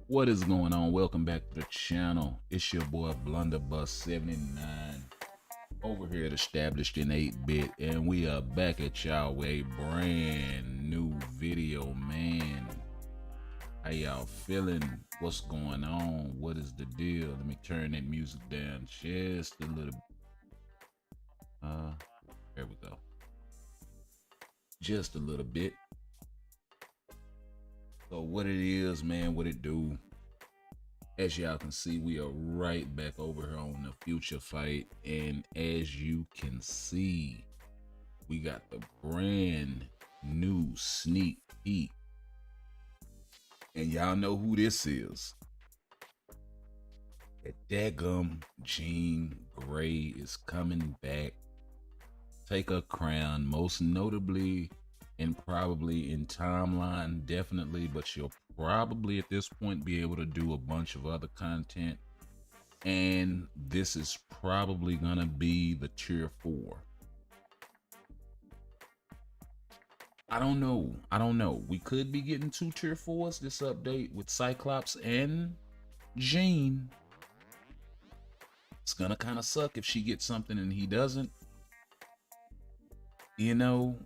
What is going on? Welcome back to the channel. It's your boy Blunderbuss79 over here at Established in 8-Bit, and we are back at y'all with a brand new video, man. How y'all feeling? What's going on? What is the deal? Let me turn that music down just a little bit. There we go. Just a little bit. So what it is, man, what it do, as y'all can see, we are right back over here on the future fight, and as you can see, we got the brand new sneak peek, and y'all know who this is. That daggum Jean Grey is coming back. Take a crown, most notably and probably in timeline, definitely, but she'll probably at this point be able to do a bunch of other content, and this is probably gonna be the tier 4. I don't know, we could be getting 2 tier 4s this update with Cyclops and Jean. It's gonna kind of suck if she gets something and he doesn't, you know.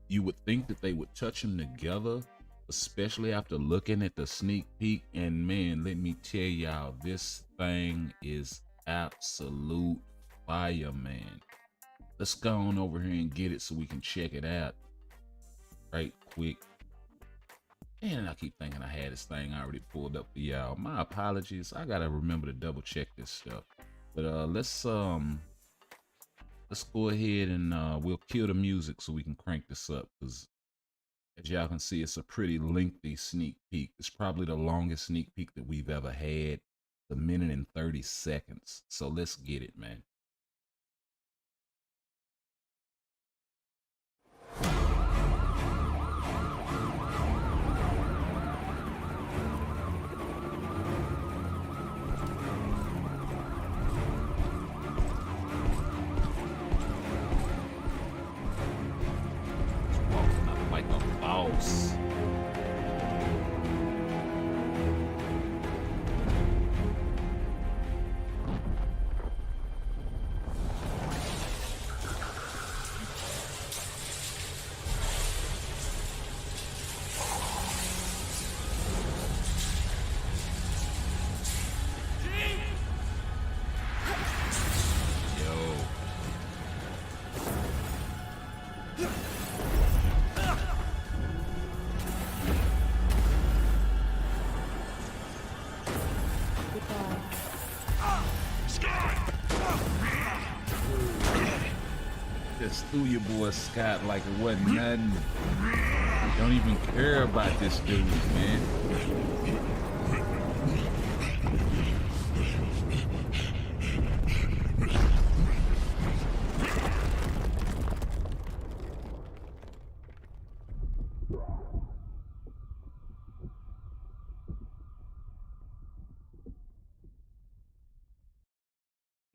You would think that they would touch them together, especially after looking at the sneak peek. And man, let me tell y'all, this thing is absolute fire, man. Let's go on over here and get it so we can check it out right quick. And I keep thinking I had this thing already pulled up for y'all. My apologies. I gotta remember to double check this stuff. But let's go ahead and we'll kill the music so we can crank this up, because as y'all can see, it's a pretty lengthy sneak peek. It's probably the longest sneak peek that we've ever had, a minute and 30 seconds. So let's get it, man. Just threw your boy Scott like it wasn't nothing. Don't even care about this dude, man.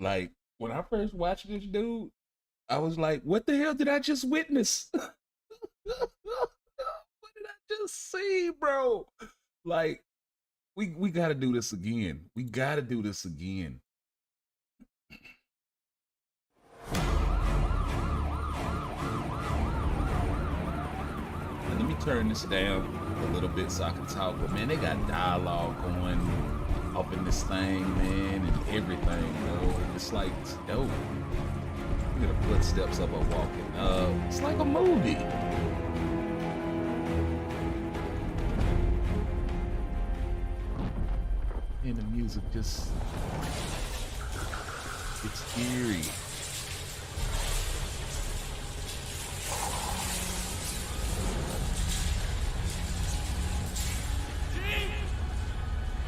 Like, when I first watched this dude, I was like, what the hell did I just witness? What did I just see, bro? Like, we gotta do this again. We gotta do this again. Let me turn this down a little bit so I can talk. But man, they got dialogue going up in this thing, man, and everything, bro. It's like, it's dope. Look at the footsteps of her walking up. It's like a movie. And the music just, it's eerie.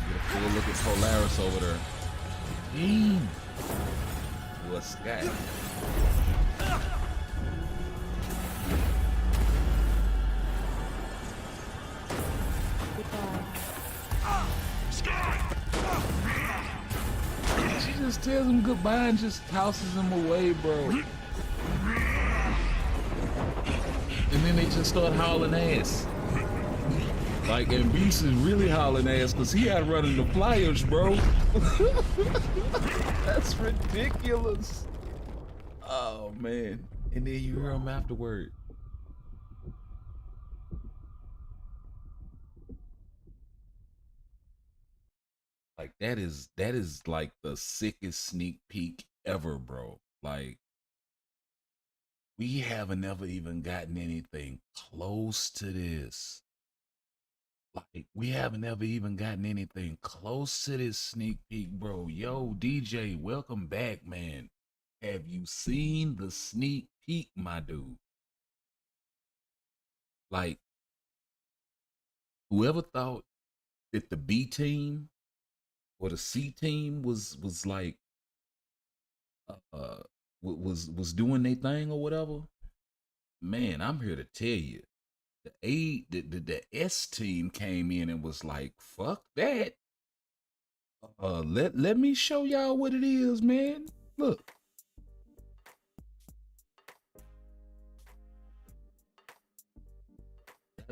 Get a full look at Polaris over there. What's that? She just tells him goodbye and just tosses him away, bro. And then they just start hauling ass. Like, and Beast is really hauling ass because he out running the flyers, bro. That's ridiculous. Oh man. And then you hear him afterward. Like that is like the sickest sneak peek ever, bro. Like we haven't ever even gotten anything close to this. Like we haven't ever even gotten anything close to this sneak peek, bro. Yo, DJ, welcome back, man. Have you seen the sneak peek, my dude? Like whoever thought that the B team or the C team was like uh was doing their thing or whatever, man, I'm here to tell you, the S team came in and was like, "Fuck that! Let me show y'all what it is, man. Look,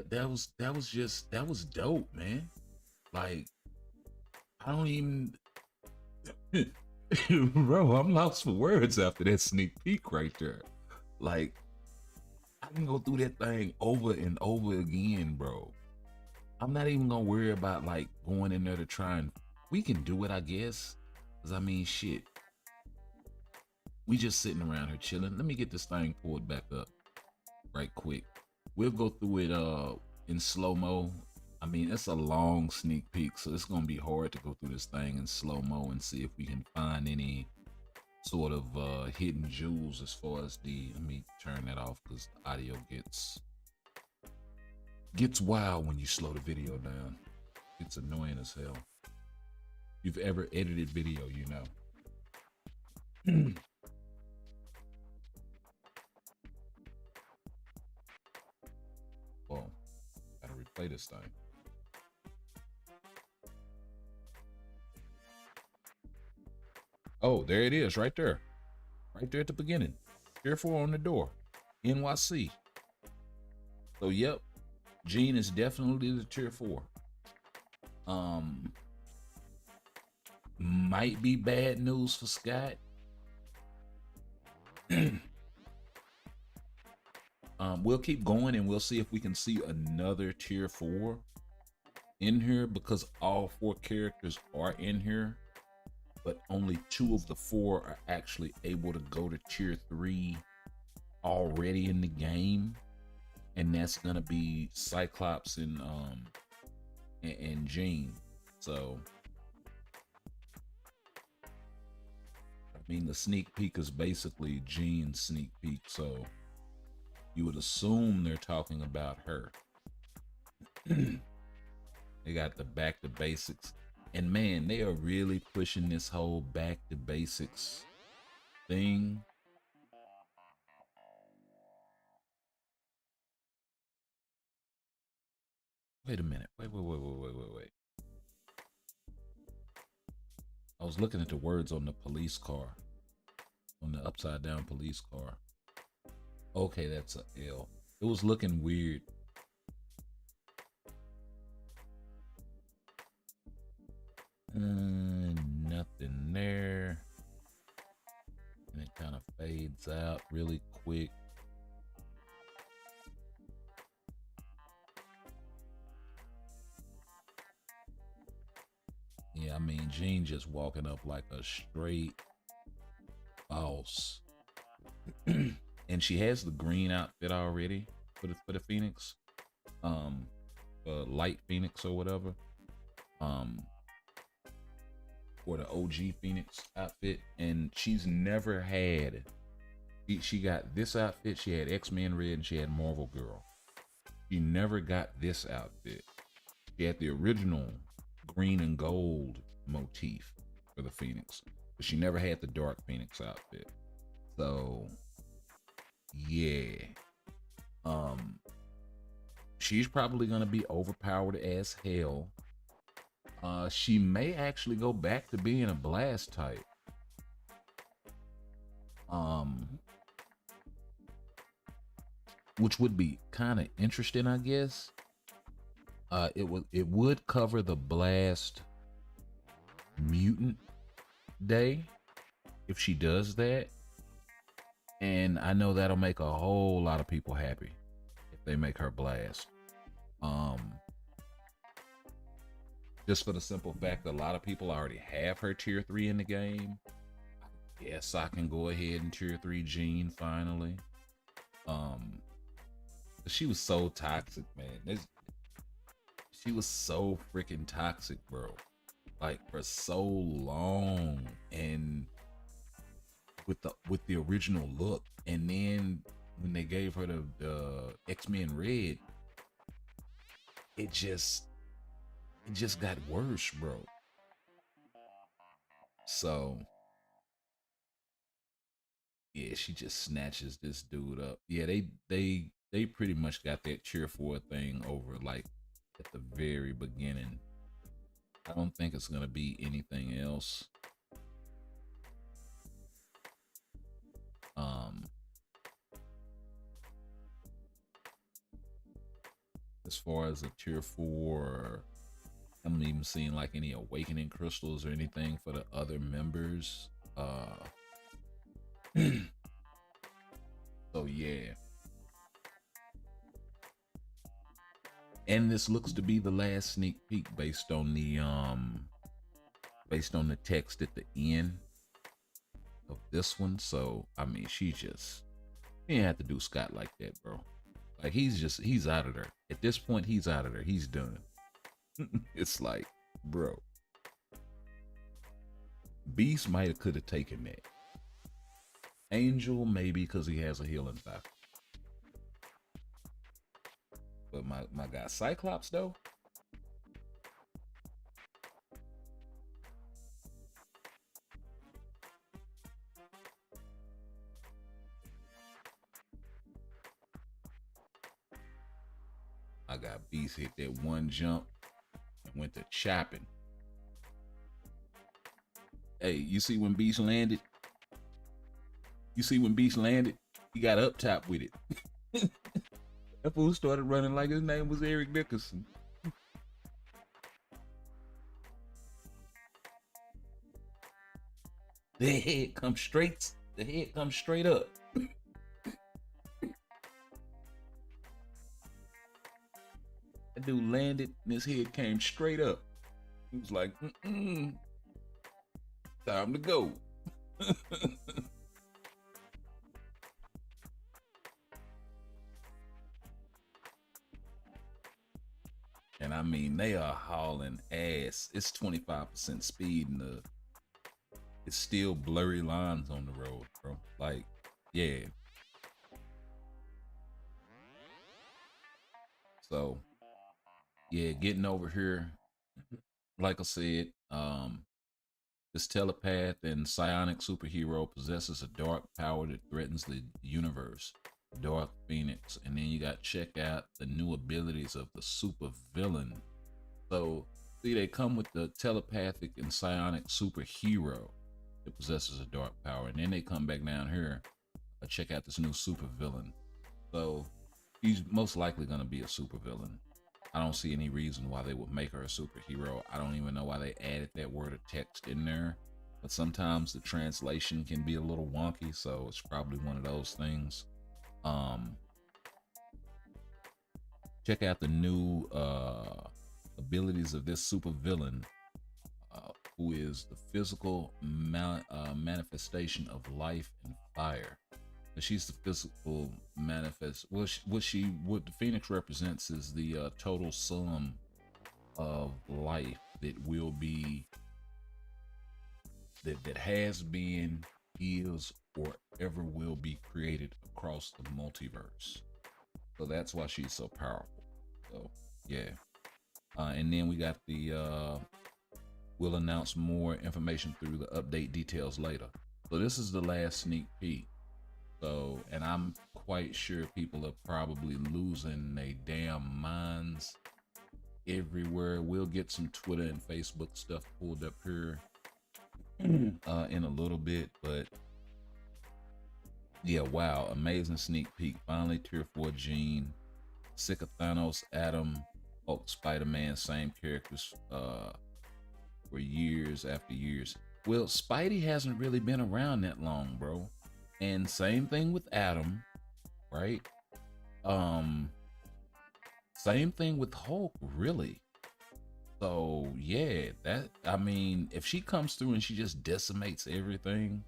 that was dope, man. Like I don't even, bro, I'm lost for words after that sneak peek right there. Like I can go through that thing over and over again, bro. I'm not even gonna worry about like going in there to try and we can do it, I guess. Cause I mean shit. We just sitting around here chilling. Let me get this thing pulled back up right quick. We'll go through it in slow-mo. I mean, it's a long sneak peek, so it's gonna be hard to go through this thing in slow-mo and see if we can find any sort of hidden jewels as far as the, let me turn that off because the audio gets wild when you slow the video down. It's annoying as hell. If you've ever edited video, you know. Well, gotta replay this thing. Oh, there it is, right there. Right there at the beginning. Tier 4 on the door. NYC. So yep, Gene is definitely the tier 4. Might be bad news for Scott. We'll keep going and we'll see if we can see another tier 4 in here because all 4 characters are in here, but only 2 of the 4 are actually able to go to tier 3 already in the game, and that's gonna be Cyclops and Jean. So I mean the sneak peek is basically Jean's sneak peek, so you would assume they're talking about her. They got the back to basics, and man, they are really pushing this whole back to basics thing. Wait a minute. Wait. I was looking at the words on the police car, on the upside down police car. Okay, that's a L. It was looking weird. Nothing there. And it kind of fades out really quick. Yeah, I mean, Jean just walking up like a straight boss. And she has the green outfit already for the Phoenix. Light Phoenix or whatever. Or the OG Phoenix outfit. And she's never had, she got this outfit, she had X-Men Red, and she had Marvel Girl. She never got this outfit. She had the original green and gold motif for the Phoenix, but she never had the dark Phoenix outfit. So yeah, she's probably gonna be overpowered as hell. She may actually go back to being a blast type. Which would be kind of interesting, I guess. It would cover the Blast Mutant Day if she does that, and I know that'll make a whole lot of people happy if they make her Blast. Um, just for the simple fact that a lot of people already have her tier 3 in the game. Yes, I can go ahead and tier 3 Jean finally. Um, she was so toxic, man. She was so freaking toxic, bro. Like for so long, and with the original look, and then when they gave her the X-Men Red, it just got worse, bro. So yeah, she just snatches this dude up. Yeah, they pretty much got that cheer for thing over like at the very beginning. I don't think it's gonna be anything else. Um, as far as a tier 4, I haven't even seen like any awakening crystals or anything for the other members. So yeah. And this looks to be the last sneak peek based on the text at the end of this one. So I mean, she didn't have to do Scott like that, bro. Like he's out of there. At this point, he's out of there. He's done. It's like, bro, Beast might have could have taken that. Angel maybe because he has a healing factor. But my guy Cyclops though. I got Beast hit that one jump and went to chopping. Hey, you see when Beast landed? He got up top with it. That fool started running like his name was Eric Nicholson. The head comes straight up. That dude landed and his head came straight up. He was like, time to go. And I mean, they are hauling ass. It's 25% speed and it's still blurry lines on the road, bro. Like, yeah. So, yeah, getting over here, like I said, this telepath and psionic superhero possesses a dark power that threatens the universe. Dark Phoenix. And then you got check out the new abilities of the super villain. So see, they come with the telepathic and psionic superhero that possesses a dark power, and then they come back down here, check out this new super villain. So he's most likely going to be a super villain. I don't see any reason why they would make her a superhero. I don't even know why they added that word of text in there, but sometimes the translation can be a little wonky, so it's probably one of those things. Check out the new abilities of this super villain, who is the physical manifestation of life and fire. She's the physical manifest. What the Phoenix represents is the total sum of life that will be, that has been, is, or ever will be created across the multiverse. So that's why she's so powerful. So yeah. And then we got we'll announce more information through the update details later. So this is the last sneak peek. So, and I'm quite sure people are probably losing their damn minds everywhere. We'll get some Twitter and Facebook stuff pulled up here in a little bit, but yeah, wow, amazing sneak peek. Finally, tier 4 Jean, sick of Thanos, Adam, Hulk, Spider-Man, same characters for years after years. Well, Spidey hasn't really been around that long, bro. And same thing with Adam, right? Um, Same thing with Hulk, really. So yeah, that I mean, if she comes through and she just decimates everything,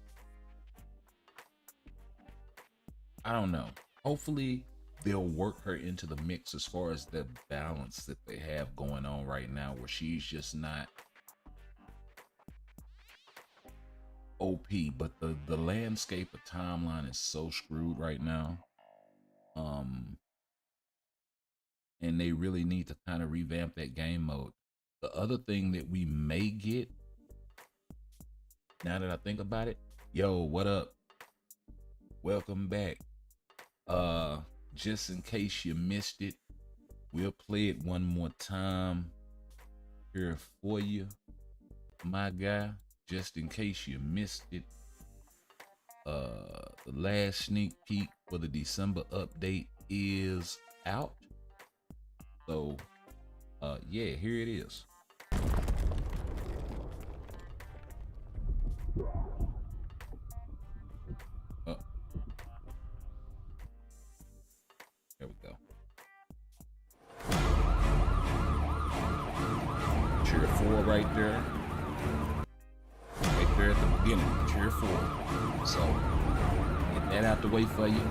I don't know. Hopefully they'll work her into the mix as far as the balance that they have going on right now, where she's just not OP, but the landscape of timeline is so screwed right now. Um, and they really need to kind of revamp that game mode. The other thing that we may get, now that I think about it, yo, what up? Welcome back. Just in case you missed it, we'll play it one more time here for you, my guy. Just in case you missed it, the last sneak peek for the December update is out. So, yeah, here it is. There we go. Tier 4 right there. Right there at the beginning, Tier 4. So, get that out the way for you.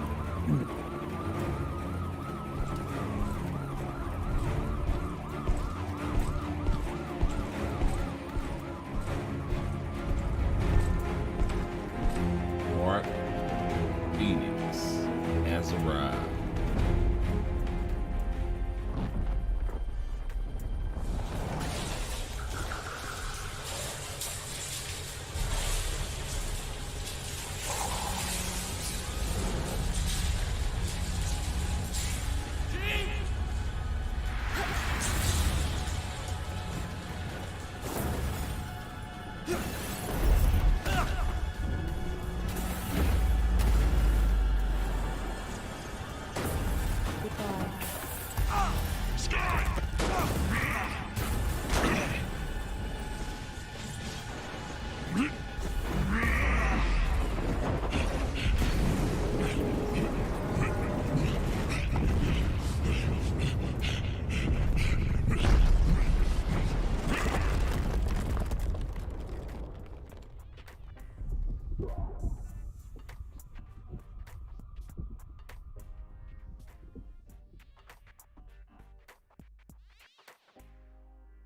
Mark Phoenix has arrived.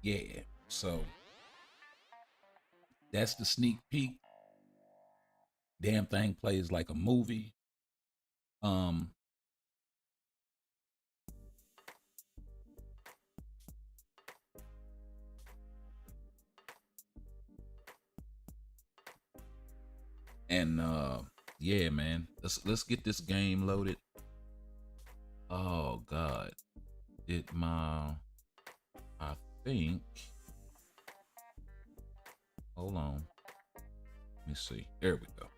Yeah, so that's the sneak peek. Damn thing plays like a movie. Um, and yeah, man, let's get this game loaded. Oh God, I think. Hold on. Let me see. There we go.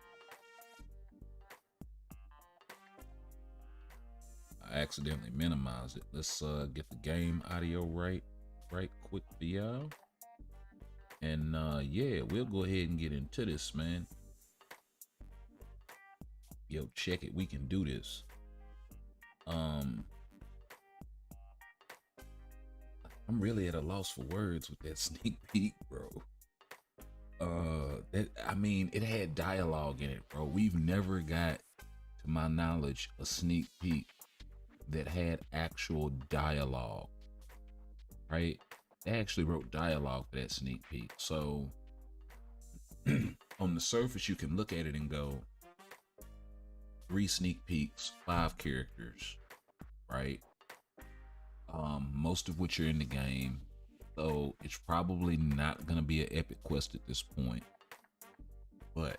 I accidentally minimized it. Let's get the game audio right quick for y'all. And yeah, we'll go ahead and get into this, man. Yo, check it. We can do this. I'm really at a loss for words with that sneak peek, bro. I mean, it had dialogue in it, bro. We've never got, to my knowledge, a sneak peek that had actual dialogue, right? They actually wrote dialogue for that sneak peek. So on the surface, you can look at it and go, 3 sneak peeks, 5 characters, right? Most of which are in the game. So it's probably not gonna be an epic quest at this point. But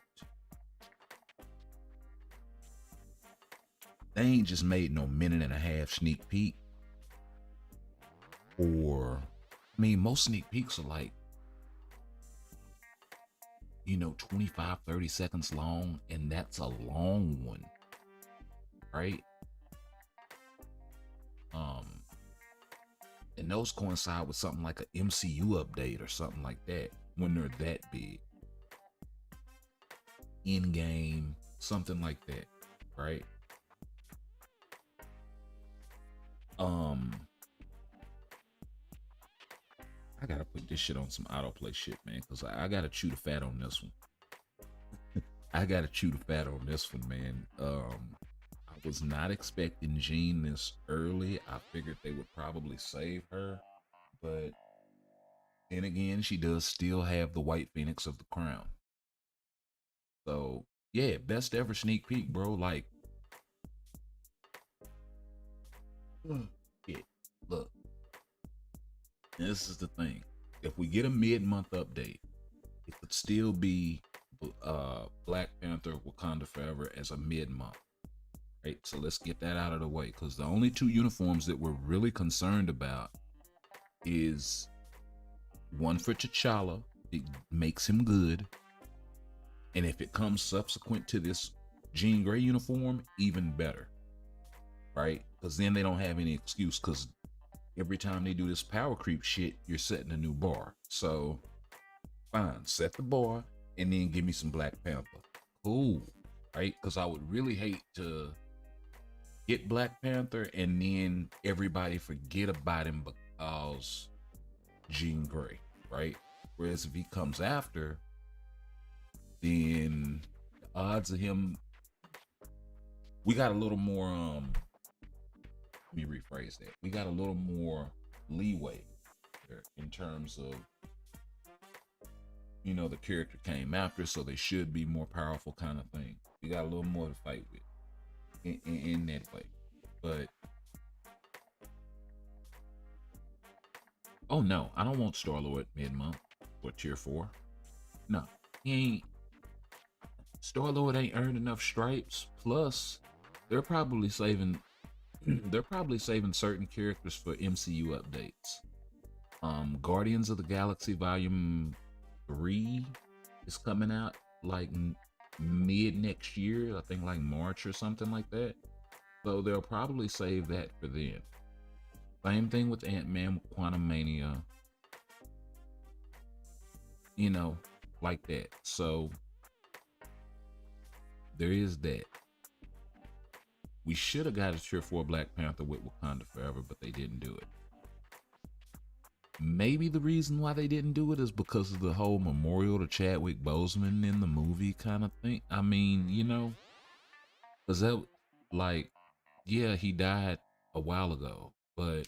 they ain't just made no minute and a half sneak peek. Or, I mean, most sneak peeks are like, 25, 30 seconds long, and that's a long one, right? And those coincide with something like an MCU update or something like that when they're that big. In-game, something like that, right? I gotta put this shit on some autoplay shit, man, because I gotta chew the fat on this one. I gotta chew the fat on this one, man. I was not expecting Jean this early. I figured they would probably save her, but then again, she does still have the White Phoenix of the Crown. So yeah, best ever sneak peek, bro. Like, yeah, look, this is the thing. If we get a mid-month update, it could still be Black Panther Wakanda Forever as a mid-month. Right, so let's get that out of the way, because the only two uniforms that we're really concerned about is one for T'Challa. It makes him good, and if it comes subsequent to this Jean Grey uniform, even better, right? Because then they don't have any excuse, because every time they do this power creep shit, you're setting a new bar. So fine, set the bar and then give me some Black Panther. Cool, right? Because I would really hate to get Black Panther and then everybody forget about him because Jean Grey, right? Whereas if he comes after, then the odds of him, we got a little more, let me rephrase that. We got a little more leeway there in terms of, you know, the character came after, so they should be more powerful kind of thing. We got a little more to fight with in that way. But oh no, I don't want Star-Lord mid-month or tier 4. No, he ain't. Star-Lord ain't earned enough stripes. Plus, they're probably saving certain characters for MCU updates. Guardians of the Galaxy Volume 3 is coming out like mid next year. I think like March or something like that. So they'll probably save that for then. Same thing with Ant-Man with Quantumania. You know, like that. So there is that. We should have got a tier 4 Black Panther with Wakanda Forever, but they didn't do it. Maybe the reason why they didn't do it is because of the whole memorial to Chadwick Boseman in the movie kind of thing. I mean, you know, because that, like, yeah, he died a while ago, but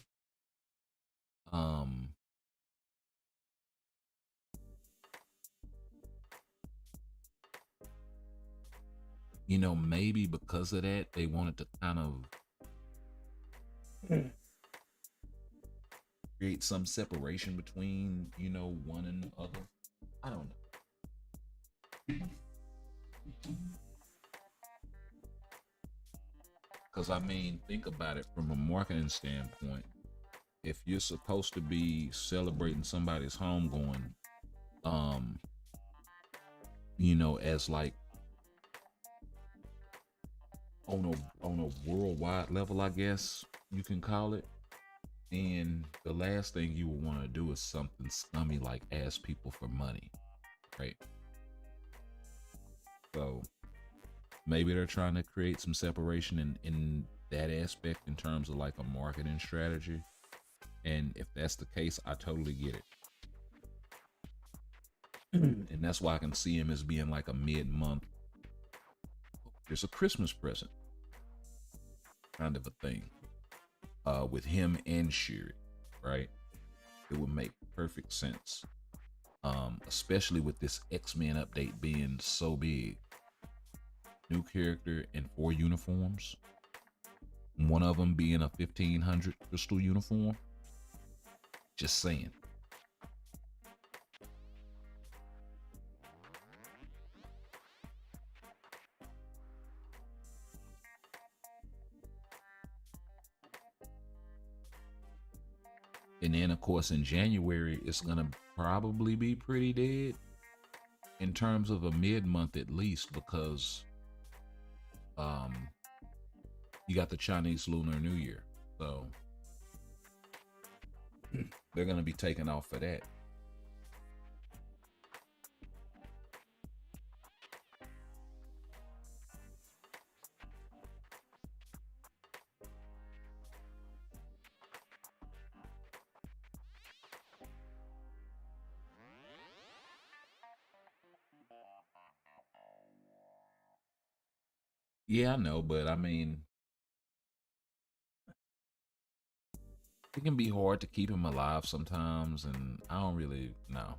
you know, maybe because of that, they wanted to kind of create some separation between, you know, one and the other. I don't know. Because, I mean, think about it from a marketing standpoint. If you're supposed to be celebrating somebody's homegoing, you know, as like on a worldwide level, I guess you can call it, and the last thing you would want to do is something scummy like ask people for money, right? So maybe they're trying to create some separation in that aspect in terms of like a marketing strategy. And if that's the case, I totally get it. And that's why I can see him as being like a mid-month. There's a Christmas present kind of a thing with him and Shuri, right? It would make perfect sense. Especially with this X-Men update being so big. New character and 4 uniforms. One of them being a 1500 crystal uniform. Just saying. And then, of course, in January, it's going to probably be pretty dead in terms of a mid-month at least, because you got the Chinese Lunar New Year. So they're gonna be taken off for that. Yeah, I know, but I mean, it can be hard to keep him alive sometimes, and I don't really know.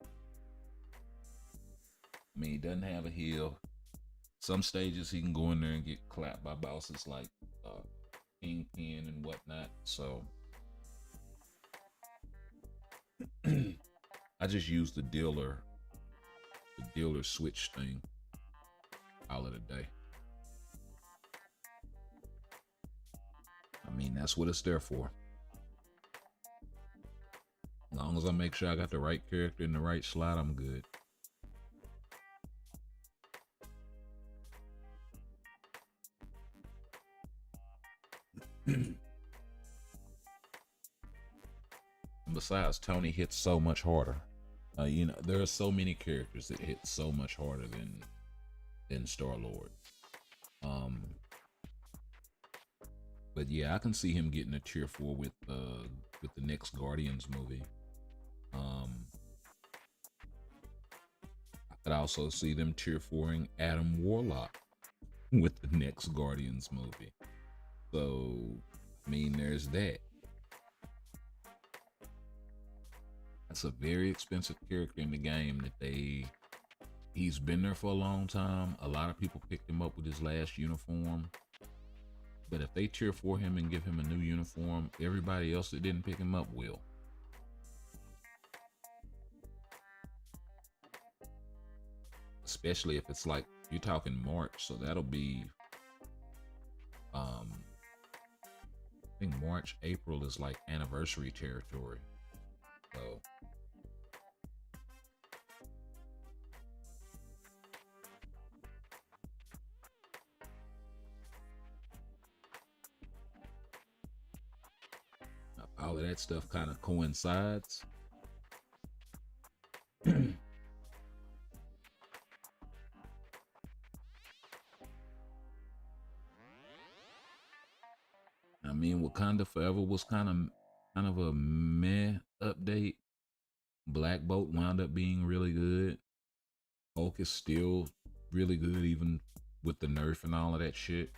I mean, he doesn't have a heal. Some stages he can go in there and get clapped by bosses like Kingpin and whatnot. So I just use the dealer switch thing all of the day. I mean, that's what it's there for. As long as I make sure I got the right character in the right slot, I'm good. Besides, Tony hits so much harder. You know, there are so many characters that hit so much harder than Star-Lord. But yeah, I can see him getting a tier 4 with the next Guardians movie. I could also see them tier 4ing Adam Warlock with the next Guardians movie. So, I mean, there's that. That's a very expensive character in the game that he's been there for a long time. A lot of people picked him up with his last uniform. But if they tier 4 him and give him a new uniform, everybody else that didn't pick him up will. Especially if it's like, you're talking March, so that'll be I think March, April is like anniversary territory. So all of that stuff kind of coincides. I mean, Wakanda Forever was kind of a meh update. Black Bolt wound up being really good. Hulk is still really good even with the nerf and all of that shit.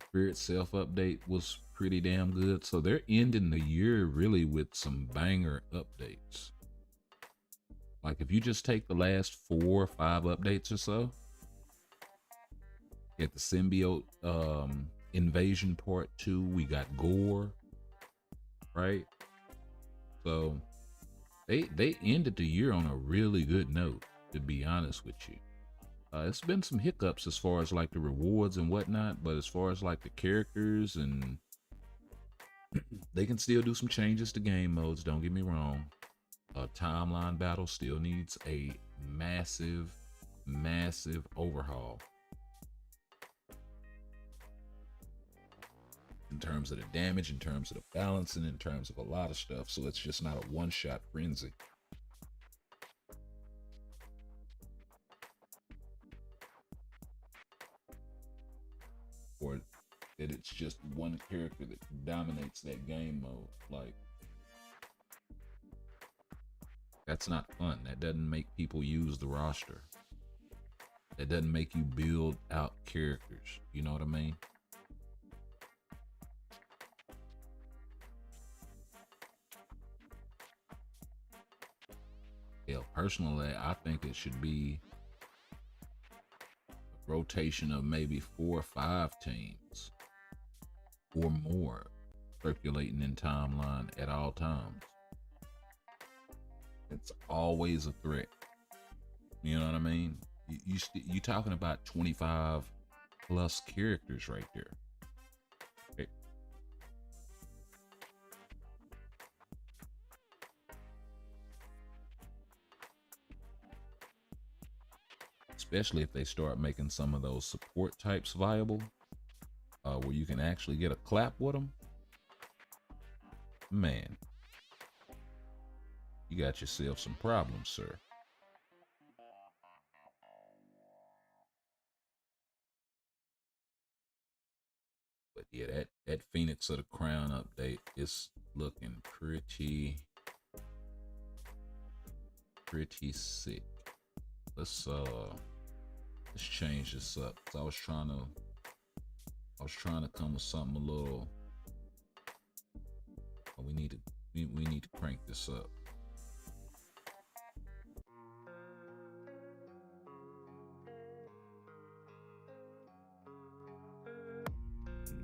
Spirit Self update was pretty damn good. So they're ending the year really with some banger updates. Like if you just take the last 4 or 5 updates or so, at the Symbiote Invasion Part 2, we got Gore, right? So they ended the year on a really good note, to be honest with you. It's been some hiccups as far as like the rewards and whatnot, but as far as like the characters, and they can still do some changes to game modes, don't get me wrong. Timeline battle still needs a massive overhaul in terms of the damage, in terms of the balancing, in terms of a lot of stuff, so it's just not a one-shot frenzy. Or that it's just one character that dominates that game mode. Like, that's not fun. That doesn't make people use the roster. That doesn't make you build out characters. You know what I mean? Yeah, personally, I think it should be a rotation of maybe 4 or 5 teams or more circulating in timeline at all times. It's always a threat. You know what I mean? You talking about 25 plus characters right there. Okay. especially if they start making some of those support types viable, where you can actually get a clap with them. Man, you got yourself some problems, sir. But yeah, that Phoenix of the Crown update is looking pretty sick. Let's change this up. Cause I was trying to come with something a little. We need to crank this up.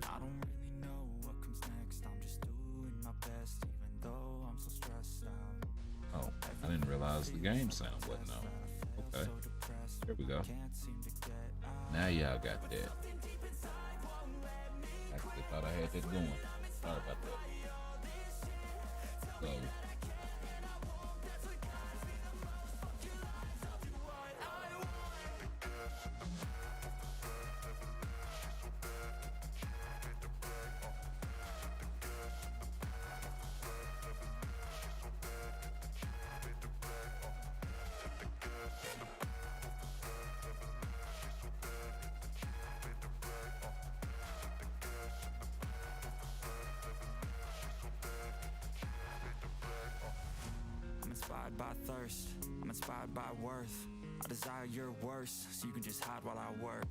I don't really know what comes next. I'm just doing my best, even though I'm so stressed out. Oh, I didn't realize the game sound wasn't on. Okay, there we go. Now y'all got that. Actually thought I had that going. Sorry about that. So inspired by thirst, I'm inspired by worth. I desire your worst, so you can just hide while I work.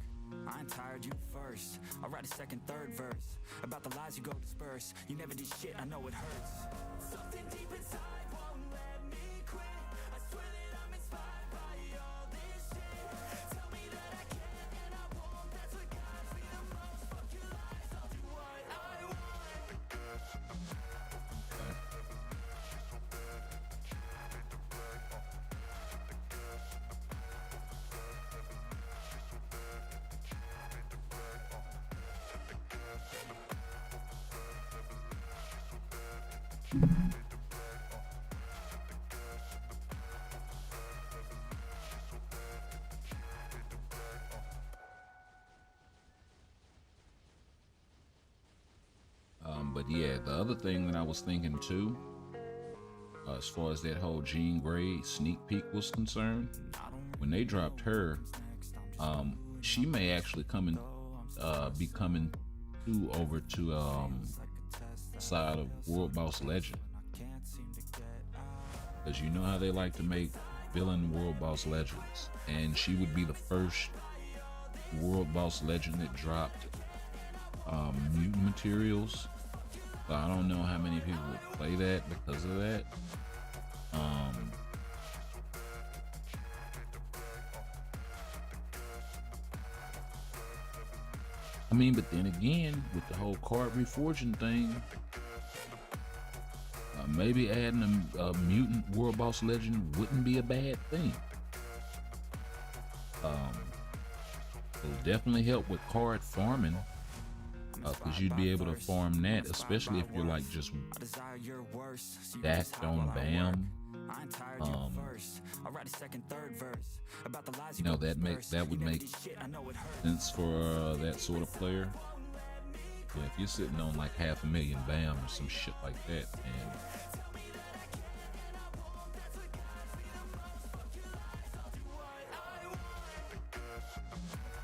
I ain't tired, you first. I'll write a second, third verse about the lies you go disperse. You never did shit, I know it hurts. Something deep inside won't let me quit. I swear that I'm inspired by all this shit. Tell me that I can and I won't. That's what guides me the most. Fuck your lies, I'll do what I want. But yeah, the other thing that I was thinking too, as far as that whole Jean Grey sneak peek was concerned, when they dropped her, she may actually be coming over to side of World Boss Legend, because you know how they like to make villain World Boss Legends, and she would be the first World Boss Legend that dropped mutant materials. So I don't know how many people would play that because of that. I mean, but then again, with the whole card reforging thing, maybe adding a mutant World Boss Legend wouldn't be a bad thing. It'll definitely help with card farming, because you'd be able to farm that, especially if you're like just stacked on BAM. You know, that would make sense for that sort of player. Yeah, if you're sitting on like 500,000 BAM or some shit like that, and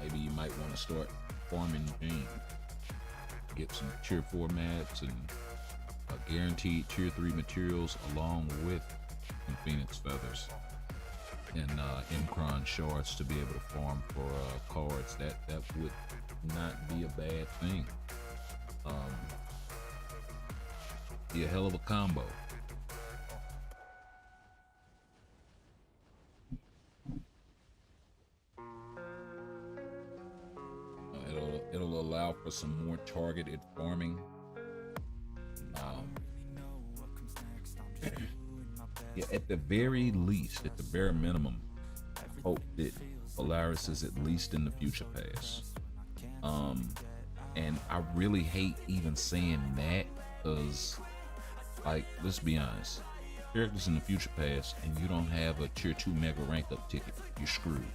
maybe you might want to start farming Jean. Get some tier 4 mats and guaranteed tier 3 materials along with some Phoenix feathers and Imcron shards to be able to farm for cards. That would not be a bad thing. Be a hell of a combo. It'll allow for some more targeted farming. Yeah, at the very least, at the bare minimum, I hope that Polaris is at least in the future pass. And I really hate even saying that, because, like, let's be honest, characters in the future pass and you don't have a tier 2 mega rank up ticket, you're screwed.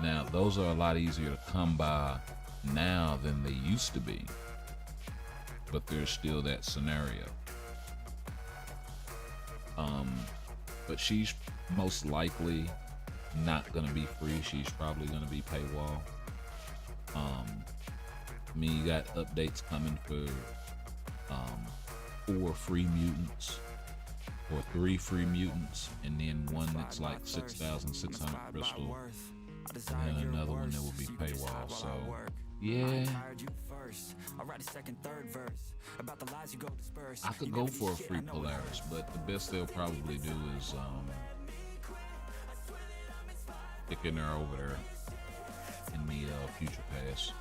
Now, those are a lot easier to come by now than they used to be, but there's still that scenario. But she's most likely not gonna be free. She's probably gonna be paywall. I mean, you got updates coming for 4 free mutants or 3 free mutants, and then one that's like 6,600 crystal, and then another one that will be paywall. So yeah, I could go for a free Polaris, but the best they'll probably do is sticking her over there in the future pass.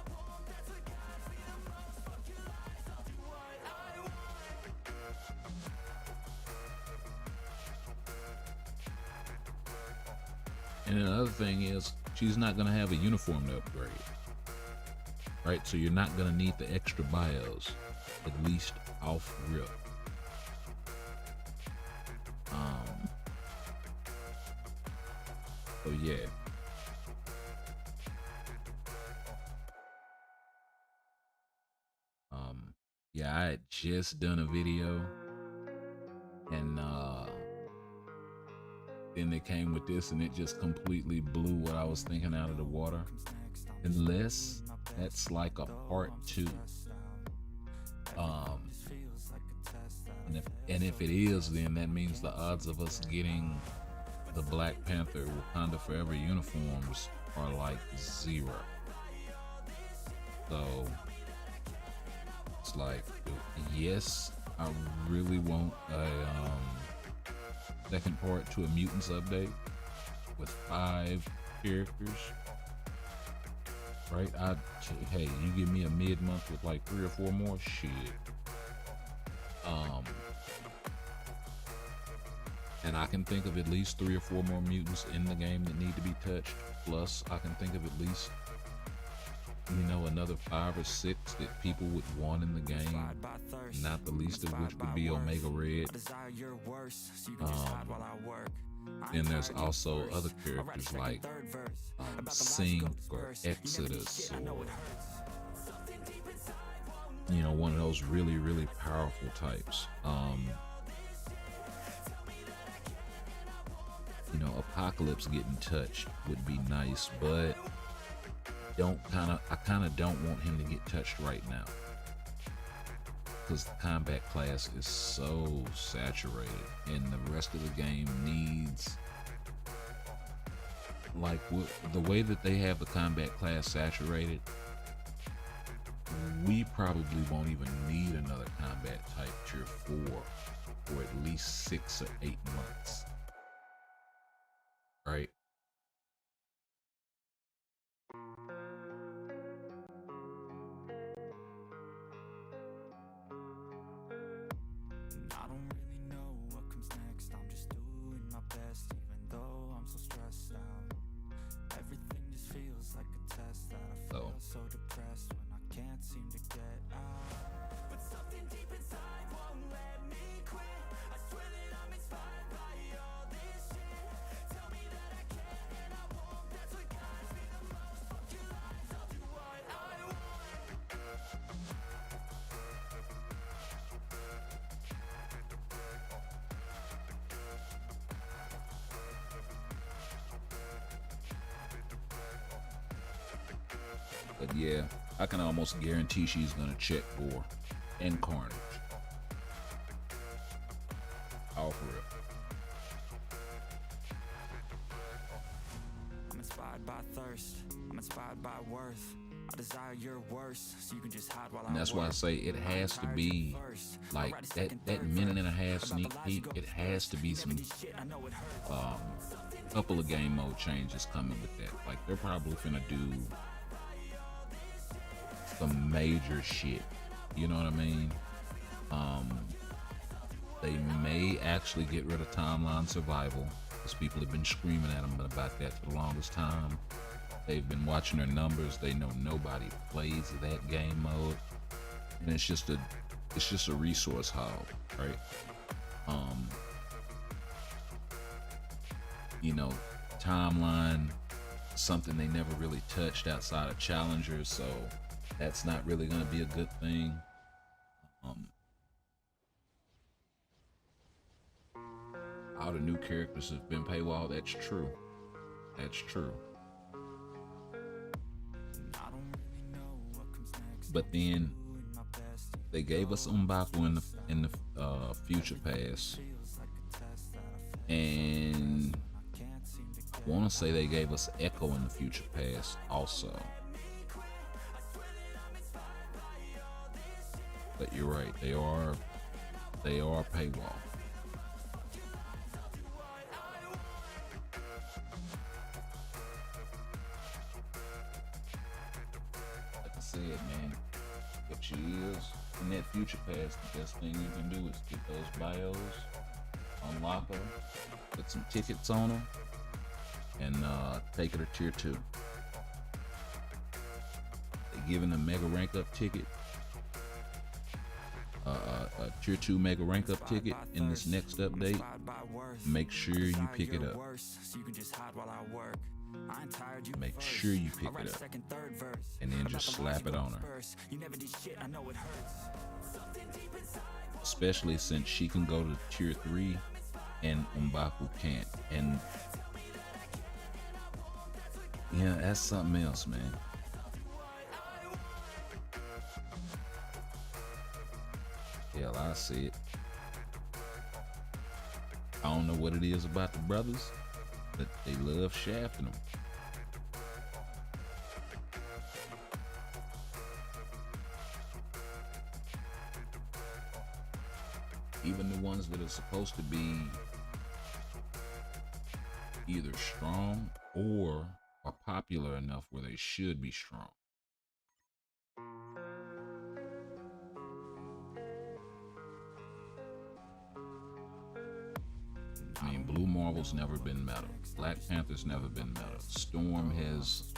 And another thing is, she's not going to have a uniform to upgrade, right? So you're not going to need the extra bios, at least off rip. So yeah. Yeah, I had just done a video, and then they came with this, and it just completely blew what I was thinking out of the water. Unless that's like a part 2. And if it is, then that means the odds of us getting the Black Panther Wakanda Forever uniforms are like 0. So it's like, yes, I really want a second part to a Mutants update with 5 characters, right? Hey, you give me a mid-month with like 3 or 4 more, shit. And I can think of at least 3 or 4 more mutants in the game that need to be touched. Plus, I can think of at least, you know, another 5 or 6 that people would want in the game, not the least of which would be Omega Red. Then there's also other characters like Sync or Exodus, or, you know, one of those really, really powerful types. You know, Apocalypse getting touched would be nice, but I kind of don't want him to get touched right now, because the combat class is so saturated, and the rest of the game needs, like, the way that they have the combat class saturated, we probably won't even need another combat type tier 4 for at least 6 or 8 months, right? I don't really know what comes next. I'm just doing my best, even though I'm so stressed out. Everything just feels like a test that I feel so depressed when I can't seem to get out. But something deep inside won't let me quit. I swear that I'm inspired by all this shit. Tell me that I can and I won't. That's what guides me the most. Fuck your lies, I'll do what I want. But yeah, I can almost guarantee she's gonna check Gore and Carnage. All for real. I'm inspired by thirst. I'm inspired by worth. I desire your worst, so you can just hide while And that's why I say it has to be like that minute and a half sneak peek. It has to be some couple of game mode changes coming with that. Like, they're probably finna do some major shit, you know what I mean? They may actually get rid of timeline survival, because people have been screaming at them about that for the longest time. They've been watching their numbers. They know nobody plays that game mode, and it's just a resource hog, right? You know, timeline something they never really touched outside of Challengers, so that's not really going to be a good thing. All the new characters have been paywall. That's true. That's true. But then they gave us M'Baku in the future pass, and I want to say they gave us Echo in the future pass also. But you're right, they are paywall. Like I said, man, if she is in that future pass, the best thing you can do is get those bios, unlock her, put some tickets on her, and take her to tier 2. They're giving a mega rank up ticket, a tier 2 mega rank up ticket in this next update. Make sure you pick it up. Make sure you pick it up, and then just slap it on her. Especially since she can go to tier 3 and M'Baku can't. And yeah, that's something else, man. Hell, I see it. I don't know what it is about the brothers, but they love shafting them. Even the ones that are supposed to be either strong or are popular enough where they should be strong. I mean, Blue Marvel's never been meta. Black Panther's never been meta. Storm has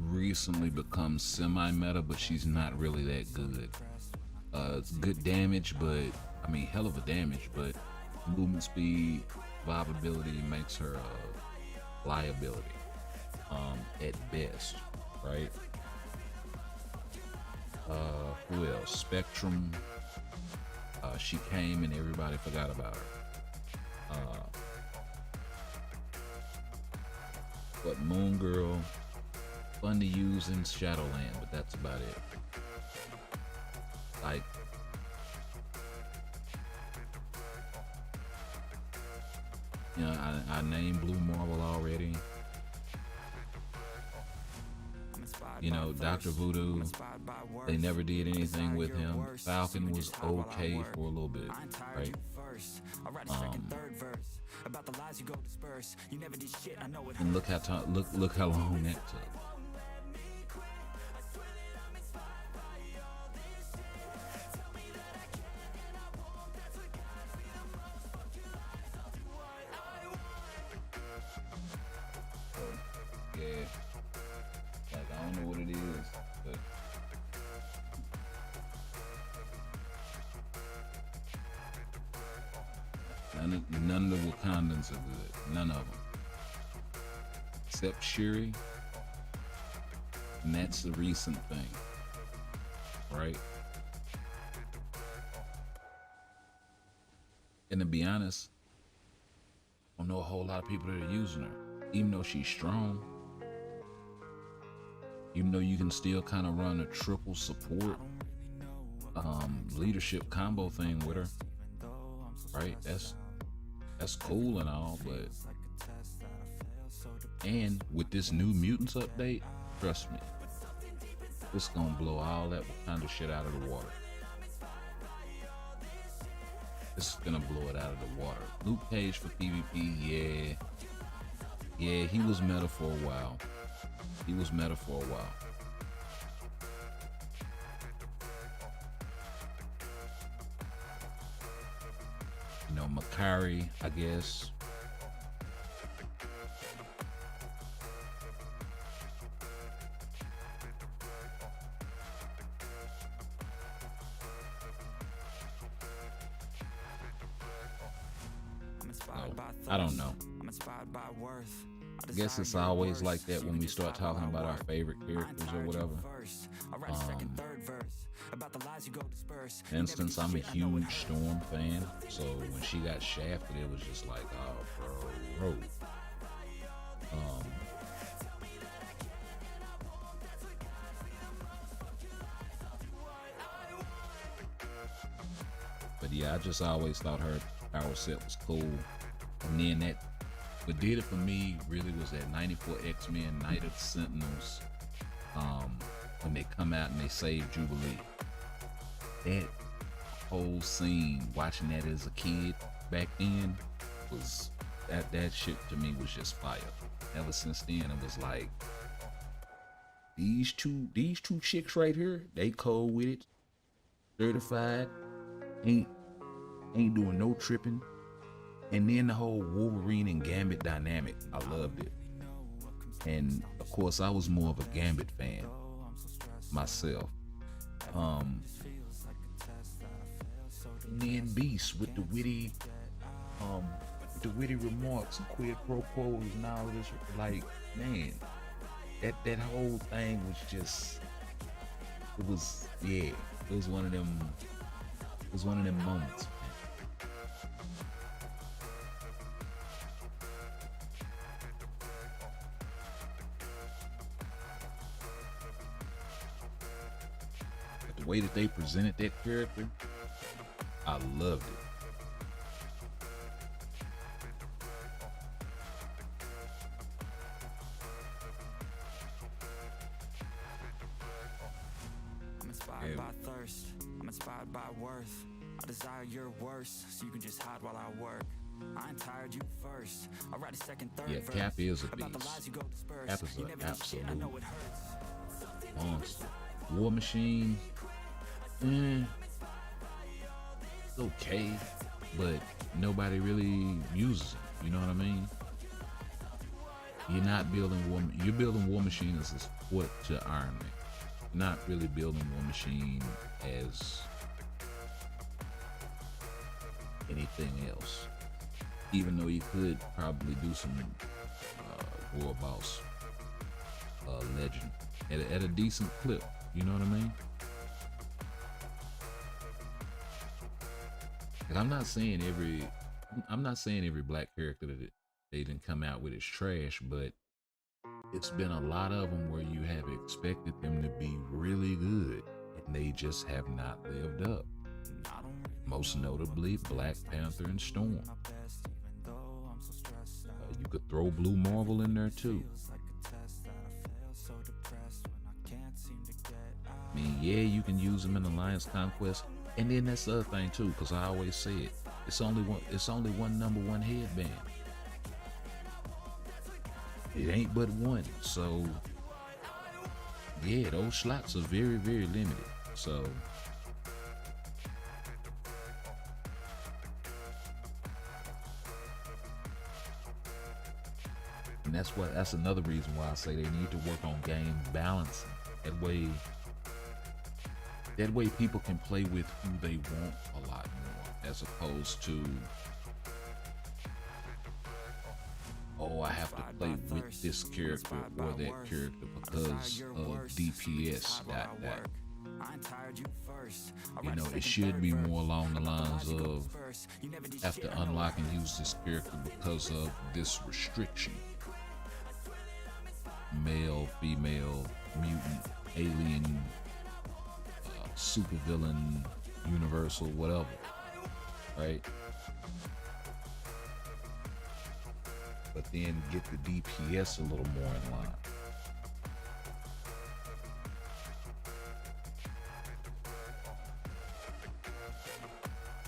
recently become semi-meta, but she's not really that good. It's good damage, but I mean, hell of a damage, but movement speed, viability makes her a liability at best, right? Who else? Spectrum. She came and everybody forgot about her. But Moon Girl, fun to use in Shadowland, but that's about it. Like, you know, I named Blue Marvel already. You know, Dr. Voodoo, they never did anything with him. Falcon was okay for a little bit, right? And look how long that took. Yeah, like I don't know what it is, but none of the Wakandans are good. None of them. Except Shuri. And that's the recent thing. Right? And to be honest, I don't know a whole lot of people that are using her. Even though she's strong. Even though you can still kind of run a triple support leadership combo thing with her. Right? That's cool and all, but and with this new Mutants update, trust me, it's gonna blow all that kind of shit out of the water. It's gonna blow it out of the water. Luke Cage for PvP, yeah, he was meta for a while. You know, Makari, I guess. I don't know. I'm inspired by worth. I guess it's always like that when we start talking about our favorite characters or whatever. For instance, I'm a huge Storm fan, so when she got shafted, it was just like, oh, bro. But yeah, I just always thought her power set was cool. And then what did it for me really was that 94 X-Men Night of the Sentinels, when they come out and they save Jubilee. That whole scene, watching that as a kid back then, was that shit to me was just fire. Ever since then, it was like, these two chicks right here, they cold with it, certified, ain't doing no tripping. And then the whole Wolverine and Gambit dynamic, I loved it. And of course, I was more of a Gambit fan myself. And then Beast with the witty remarks and quid pro quos and all this, like, man, that whole thing was just, it was one of them moments. But the way that they presented that character, I loved it. I'm inspired by worth. I desire your worst, so you can just hide while I work. I ain't tired, you first. I'll write a second, third verse. Cap is a about the beast. lies you go disperse. Cap is You an never did shit, I know it hurts. monster. War Machine, it's okay, but nobody really uses it. You know what I mean? You're not building you're building War Machine as a support to Iron Man. Not really building War Machine as anything else, even though you could probably do some War Boss Legend at a decent clip. You know what I mean? And I'm not saying every black character that they didn't come out with is trash, but it's been a lot of them where you have expected them to be really good and they just have not lived up. Most notably, Black Panther and Storm. You could throw Blue Marvel in there too. I mean, yeah, you can use them in Alliance Conquest, and then that's the other thing too, because I always say it. It's only one #1 headband. It ain't but one, so yeah, those slots are very, very limited. So and that's another reason why I say they need to work on game balancing. That way people can play with who they want a lot more, as opposed to, oh, I have to play with this character or that character because of DPS. You know, it should be more along the lines of, have to unlock and use this character because of this restriction. Male, female, mutant, alien, supervillain, universal, whatever, right? But then get the DPS a little more in line.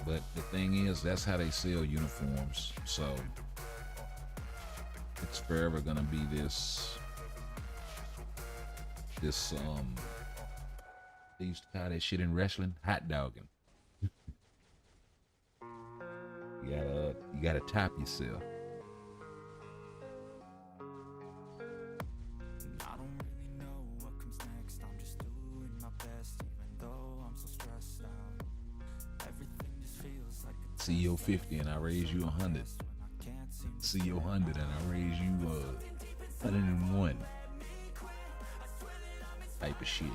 But the thing is, that's how they sell uniforms, so it's forever gonna be this they used to call that shit in wrestling hot dogging. You gotta top yourself. See your 50 and I raise you 100. See your 100 and I raise you 101 type of shit.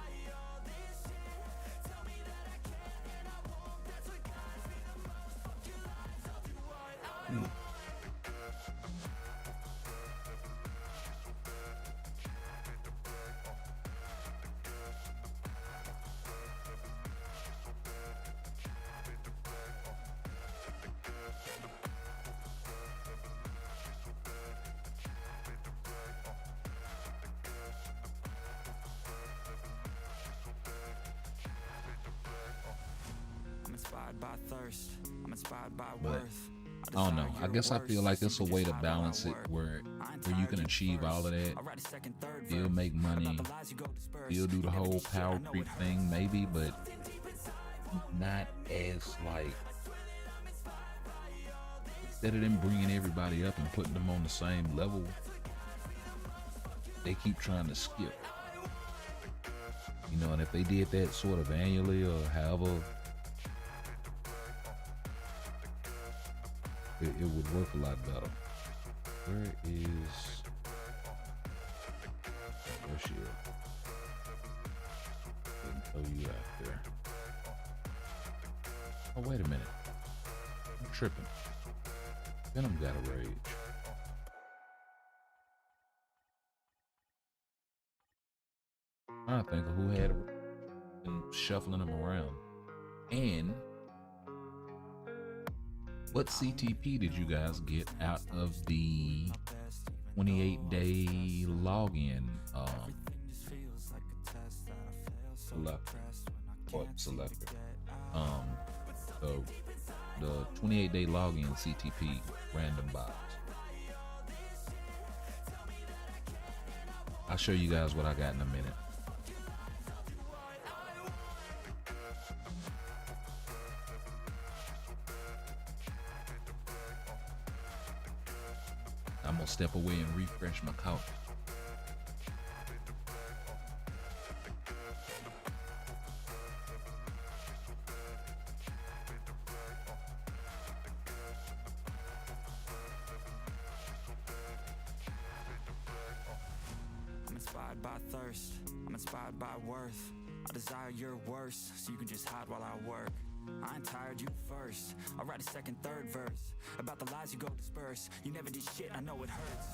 Inspired by thirst, I'm inspired by But worth. I don't know. I guess I feel like it's a way to balance it where you can achieve all of that, still make money, still do the whole power creep thing, maybe, but not as like, instead of them bringing everybody up and putting them on the same level, they keep trying to skip. You know, and if they did that sort of annually or however, it would work a lot better. Where is... There she is. Didn't throw you out there. Oh, wait a minute. I'm tripping. Venom got a rage. I think of who had been shuffling them around. And what CTP did you guys get out of the 28-day login selector? The 28-day login CTP random box. I'll show you guys what I got in a minute. I'm gonna step away and refresh my coffee. I'm inspired by thirst, I'm inspired by worth. I desire your worst, so you can just hide while I work. I ain't tired, you first. I'll write a second, third verse about the lies you go disperse. You never did shit, I know it hurts.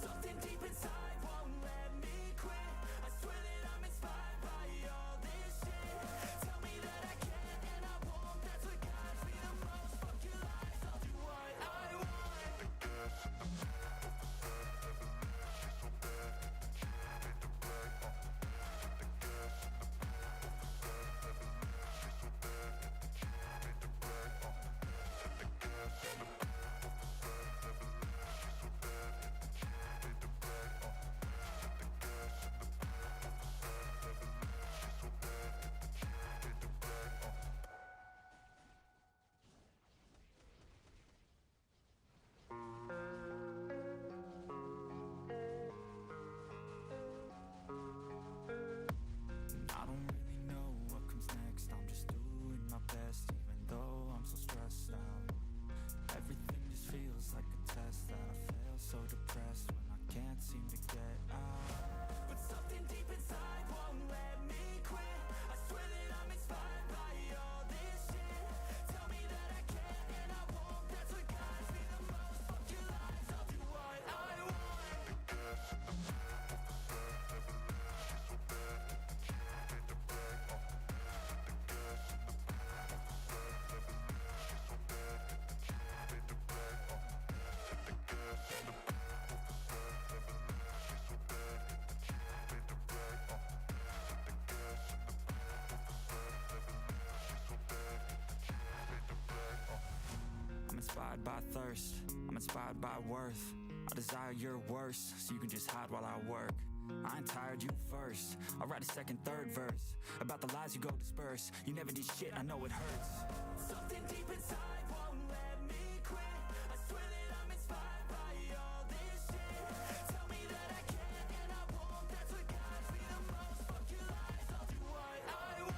Something deep inside won't let me quit. I swear that I'm inspired by all this shit. Tell me that I can and I won't. That's what guides me the most. Fuck your lies, I'll do what I want. I don't really know what comes next. I'm just doing my best, even though I'm so stressed out. Everything just feels like a test that I fail, so depressed when I can't seem to get out. But something deep inside won't let me quit. I swear that I'm inspired by all this shit. Tell me that I can and I won't. That's what guides me the most. Fuck your lies, I'll do what I want. I'm inspired by thirst, I'm inspired by worth. I desire your worst, so you can just hide while I work. I ain't tired, you first. I'll write a second, third verse about the lies you go disperse. You never did shit, I know it hurts. Something deep inside won't let me quit. I swear that I'm inspired by all this shit. Tell me that I can and I won't. That's what guides me the most. Fuck your lies, I'll do what I want.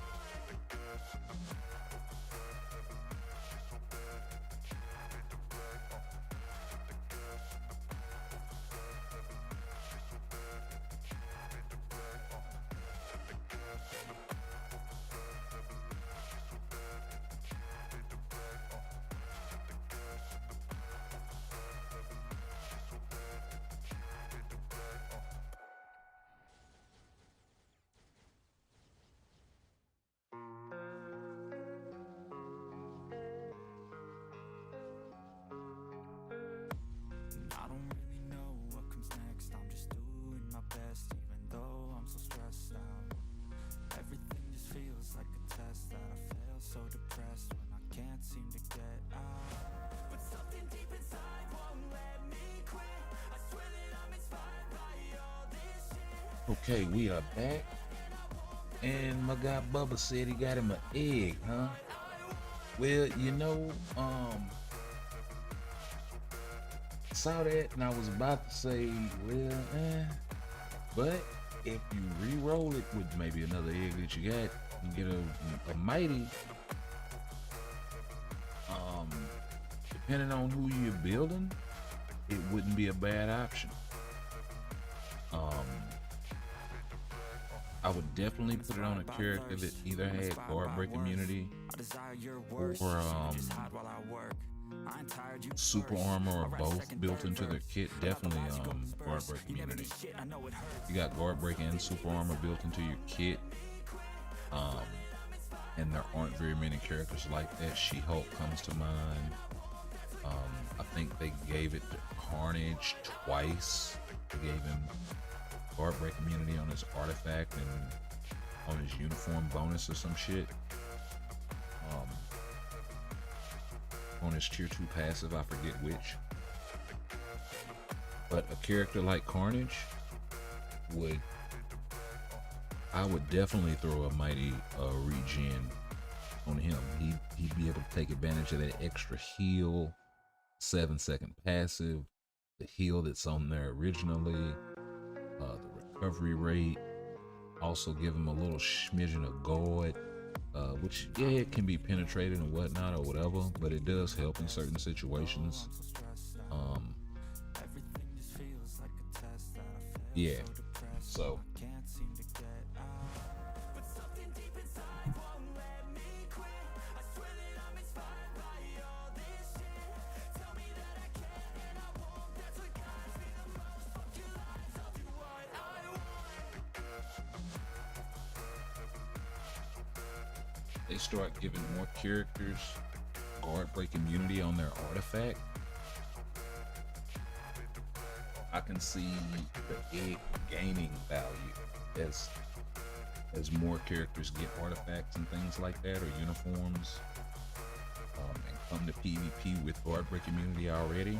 Okay, we are back. And my guy Bubba said he got him an egg, huh? Well, saw that and I was about to say, but if you re-roll it with maybe another egg that you got, you get a mighty. Depending on who you're building, it wouldn't be a bad option. I would definitely put it on a character that either had guard break immunity or super armor or both built into their kit. Definitely guard break immunity. You got guard break and super armor built into your kit. And there aren't very many characters like that. She-Hulk comes to mind. I think they gave it to Carnage twice. They gave him guard break immunity on his artifact and on his uniform bonus or some shit. On his tier 2 passive, I forget which. But a character like Carnage I would definitely throw a mighty regen on him. He'd be able to take advantage of that extra heal, 7-second passive, the heal that's on there originally, the recovery rate. Also give him a little smidgen of guard, which it can be penetrated and whatnot or whatever, but it does help in certain situations. So they start giving more characters guard break immunity on their artifact, I can see the egg gaining value as more characters get artifacts and things like that, or uniforms, and come to PvP with guard break immunity already.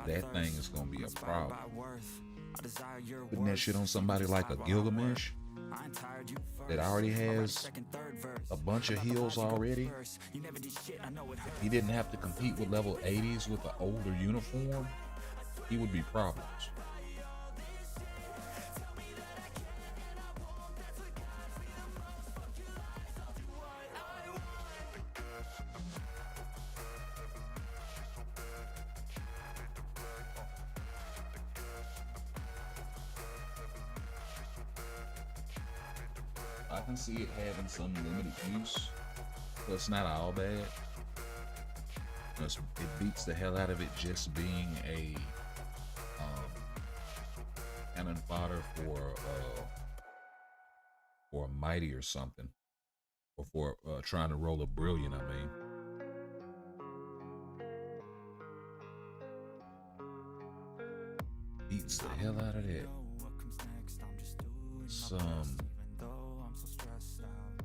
That thing is gonna be a problem. Putting that shit on somebody like a Gilgamesh that already has a bunch of heals already. If he didn't have to compete with level 80s with an older uniform, he would be problems. I can see it having some limited use, but it's not all bad. It beats the hell out of it just being a cannon fodder for a mighty or something, or for trying to roll a brilliant. I mean, beats the hell out of that.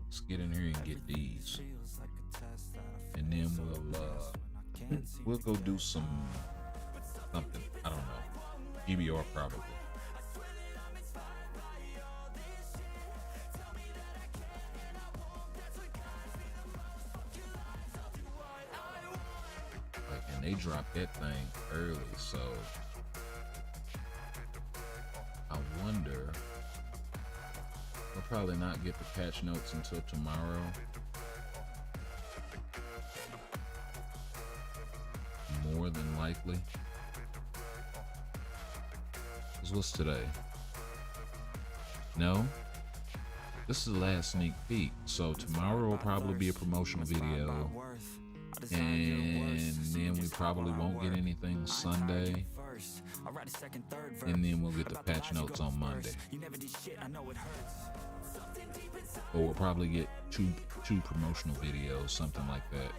Let's get in here and get these, and then we'll go do something. I don't know. GBR probably. And they dropped that thing early, so I wonder. We'll probably not get the patch notes until tomorrow. More than likely. Because what's today? No? This is the last sneak peek. So tomorrow will probably be a promotional video. And then we probably won't get anything Sunday. And then we'll get the patch notes on Monday. Or we'll probably get two promotional videos, something like that.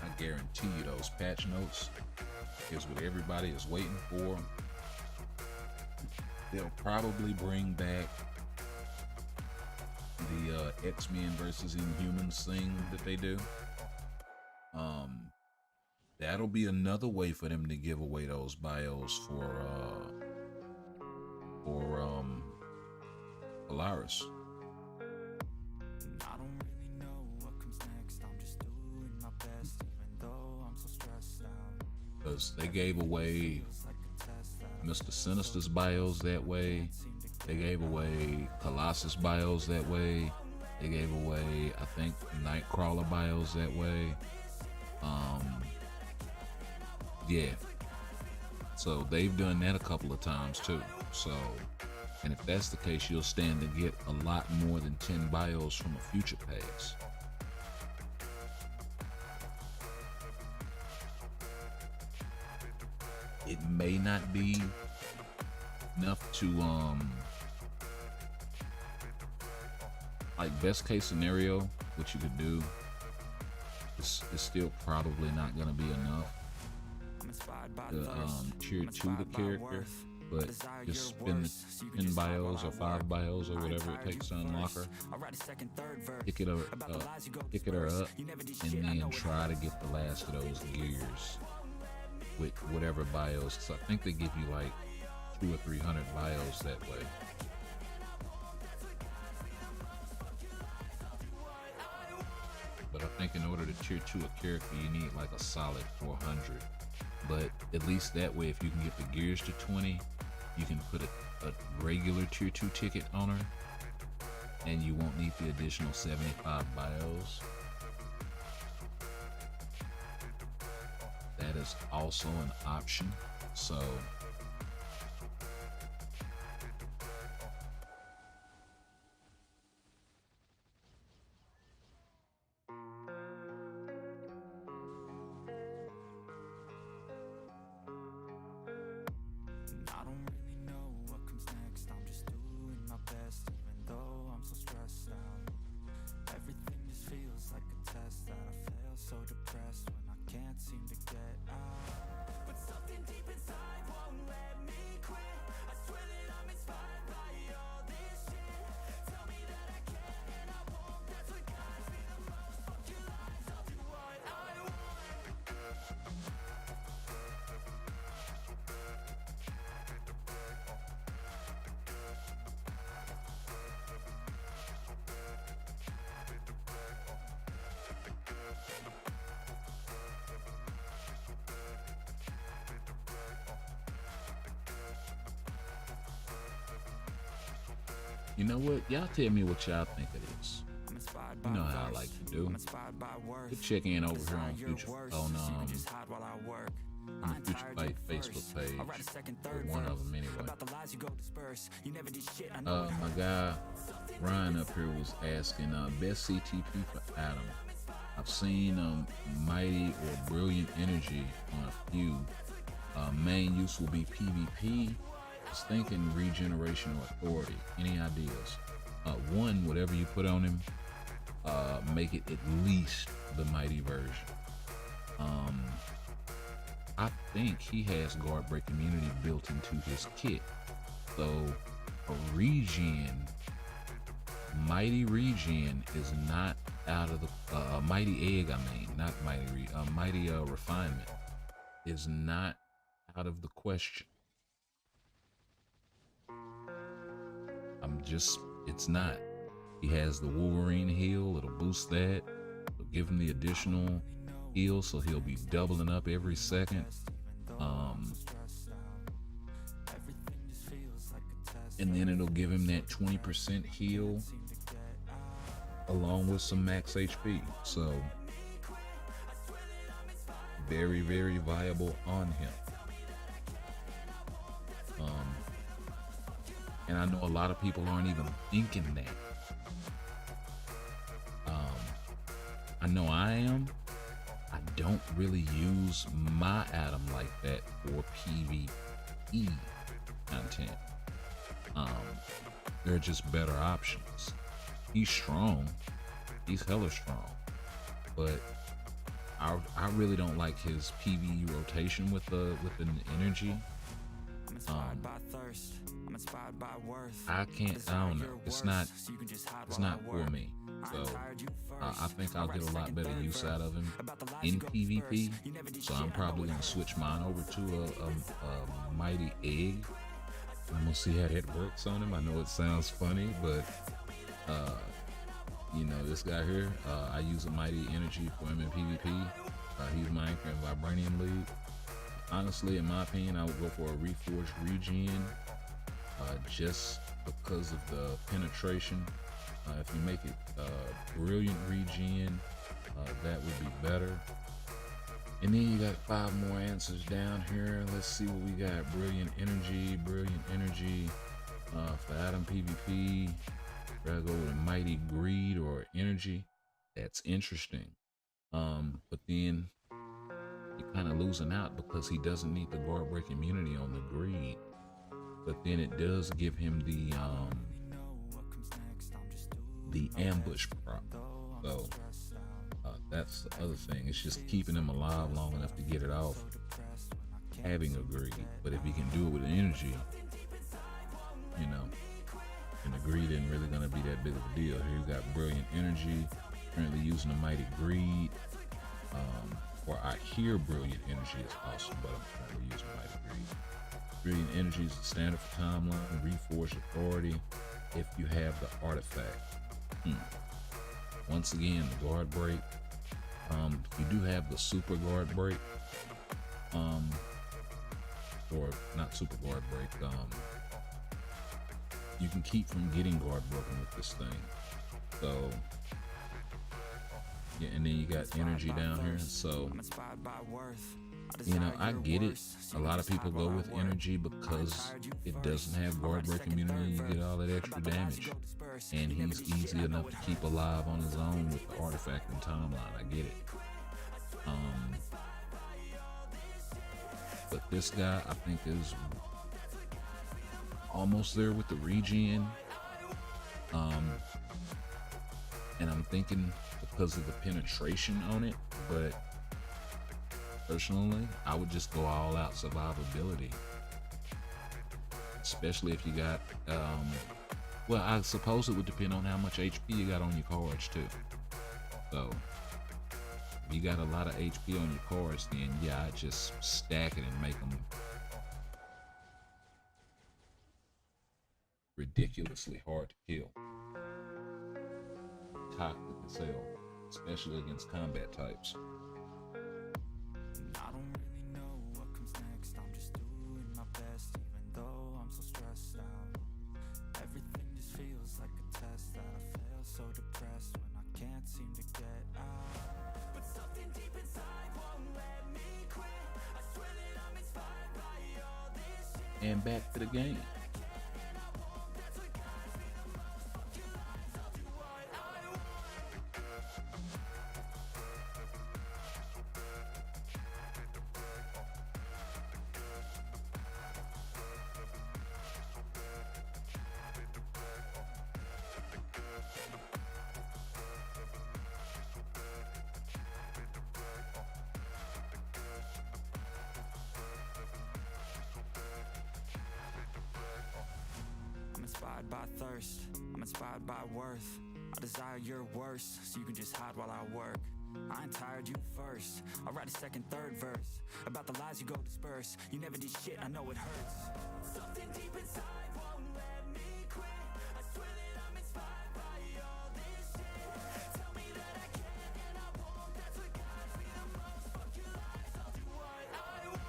I guarantee you those patch notes is what everybody is waiting for. They'll probably bring back the X-Men versus Inhumans thing that they do. That'll be another way for them to give away those bios for Polaris. I don't really know what comes next. I'm just doing my best, even though I'm so stressed out. Because they gave away Mr. Sinister's bios that way. They gave away Colossus bios that way. They gave away, I think, Nightcrawler bios that way. Yeah. So they've done that a couple of times too. So, and if that's the case, you'll stand to get a lot more than 10 bios from a future pass. It may not be enough to like best case scenario, what you could do is still probably not gonna be enough to tier 2 the character, but just spend the 10 bios or 5 bios or whatever it takes to unlock her, pick it her up, and then try to get the last of those gears with whatever bios. So I think they give you like 200 or 300 bios that way. But I think in order to tier 2 a character, you need like a solid 400. But at least that way, if you can get the gears to 20, you can put a regular tier 2 ticket on her, and you won't need the additional 75 bios. That is also an option. So I don't really know what comes next. I'm just doing my best, even though I'm so stressed out. Everything just feels like a test that I fail, so depressed when I can't seem to get out. But something deep inside won't let me quit. I swear that I'm inspired by all this shit. Tell me that I can and I won't. That's what guides me the most. Fuck your lies, I'll do what I want. you know what? Y'all tell me what y'all think it is. You know how I like to do. We'll check in over here on Future on the Future Fight Facebook page, or one of them anyway. My guy Ryan up here was asking best CTP for Adam. I've seen Mighty or Brilliant Energy on a few. Main use will be PvP. Just thinking Regeneration or Authority. Any ideas? One, whatever you put on him, make it at least the Mighty version. I think he has Guard Break Immunity built into his kit. So a regen, Mighty Regen is not out of the Mighty Egg. Mighty Refinement is not out of the question. It's not. He has the Wolverine heal. It'll boost that. It'll give him the additional heal, so he'll be doubling up every second. And then it'll give him that 20% heal along with some max HP. So very, very viable on him. And I know a lot of people aren't even thinking that. I know I am. I don't really use my Adam like that for PvE content. There are just better options. He's strong. He's hella strong. But I really don't like his PvE rotation with the energy. I'm inspired by thirst. I'm inspired by worth. I can't. I don't know. It's not. So you can just hide It's while not I for work. me. So I think I'll Alright, get a lot second, better third use verse. out of him About the lies in you go PvP. disperse. You never did So shit, I'm I probably know it gonna hurts. switch mine over to a mighty egg. I'm gonna see how that works on him. I know it sounds funny, but you know, this guy here, I use a mighty energy for him in PvP. He's my anchor in Vibranium League. Honestly, in my opinion, I would go for a Reforged Regen, just because of the penetration. If you make it Brilliant Regen, that would be better. And then you got 5 more answers down here. Let's see what we got. Brilliant Energy. For Adam PvP, gotta go with a Mighty Greed or Energy. That's interesting. But then you're kind of losing out because he doesn't need the guard break immunity on the Greed. But then it does give him the ambush prop. So that's the other thing. It's just keeping him alive long enough to get it off having a Greed. But if he can do it with energy, you know, and the Greed isn't really gonna be that big of a deal. Here you got Brilliant Energy, currently using a Mighty Greed. Or I hear Brilliant Energy is awesome, but I'm currently using Mighty Greed. Brilliant Energy is the standard for timeline, Reforged Authority, if you have the artifact. Once again, the guard break. You do have the super guard break. Or not super guard break. You can keep from getting guard broken with this thing. So yeah, and then you got energy down here. So you know, I get it. A lot of people go with energy because it doesn't have guard break immunity and you get all that extra damage. And he's easy enough to keep alive on his own with the artifact and timeline. I get it. But this guy, I think, is almost there with the regen. And I'm thinking because of the penetration on it, but personally, I would just go all out survivability. Especially if you got, well, I suppose it would depend on how much HP you got on your cards too. So, if you got a lot of HP on your cards, then yeah, I just stack it and make them ridiculously hard to kill. Toxic as hell, especially against combat types. I don't really know what comes next. I'm just doing my best, even though I'm so stressed out. Everything just feels like a test that I fail, so depressed when I can't seem to get out. But something deep inside won't let me quit. I swear that I'm inspired by all this shit. And back to the game. I'm inspired by thirst, I'm inspired by worth. I desire your worst, so you can just hide while I work. I ain't tired, you first. I'll write a second, third verse about the lies you go disperse. You never did shit, I know it hurts. Something deep inside won't let me quit. I swear that I'm inspired by all this shit. Tell me that I can and I won't. That's what guides me the most. Fuck your lies, I'll do what I want.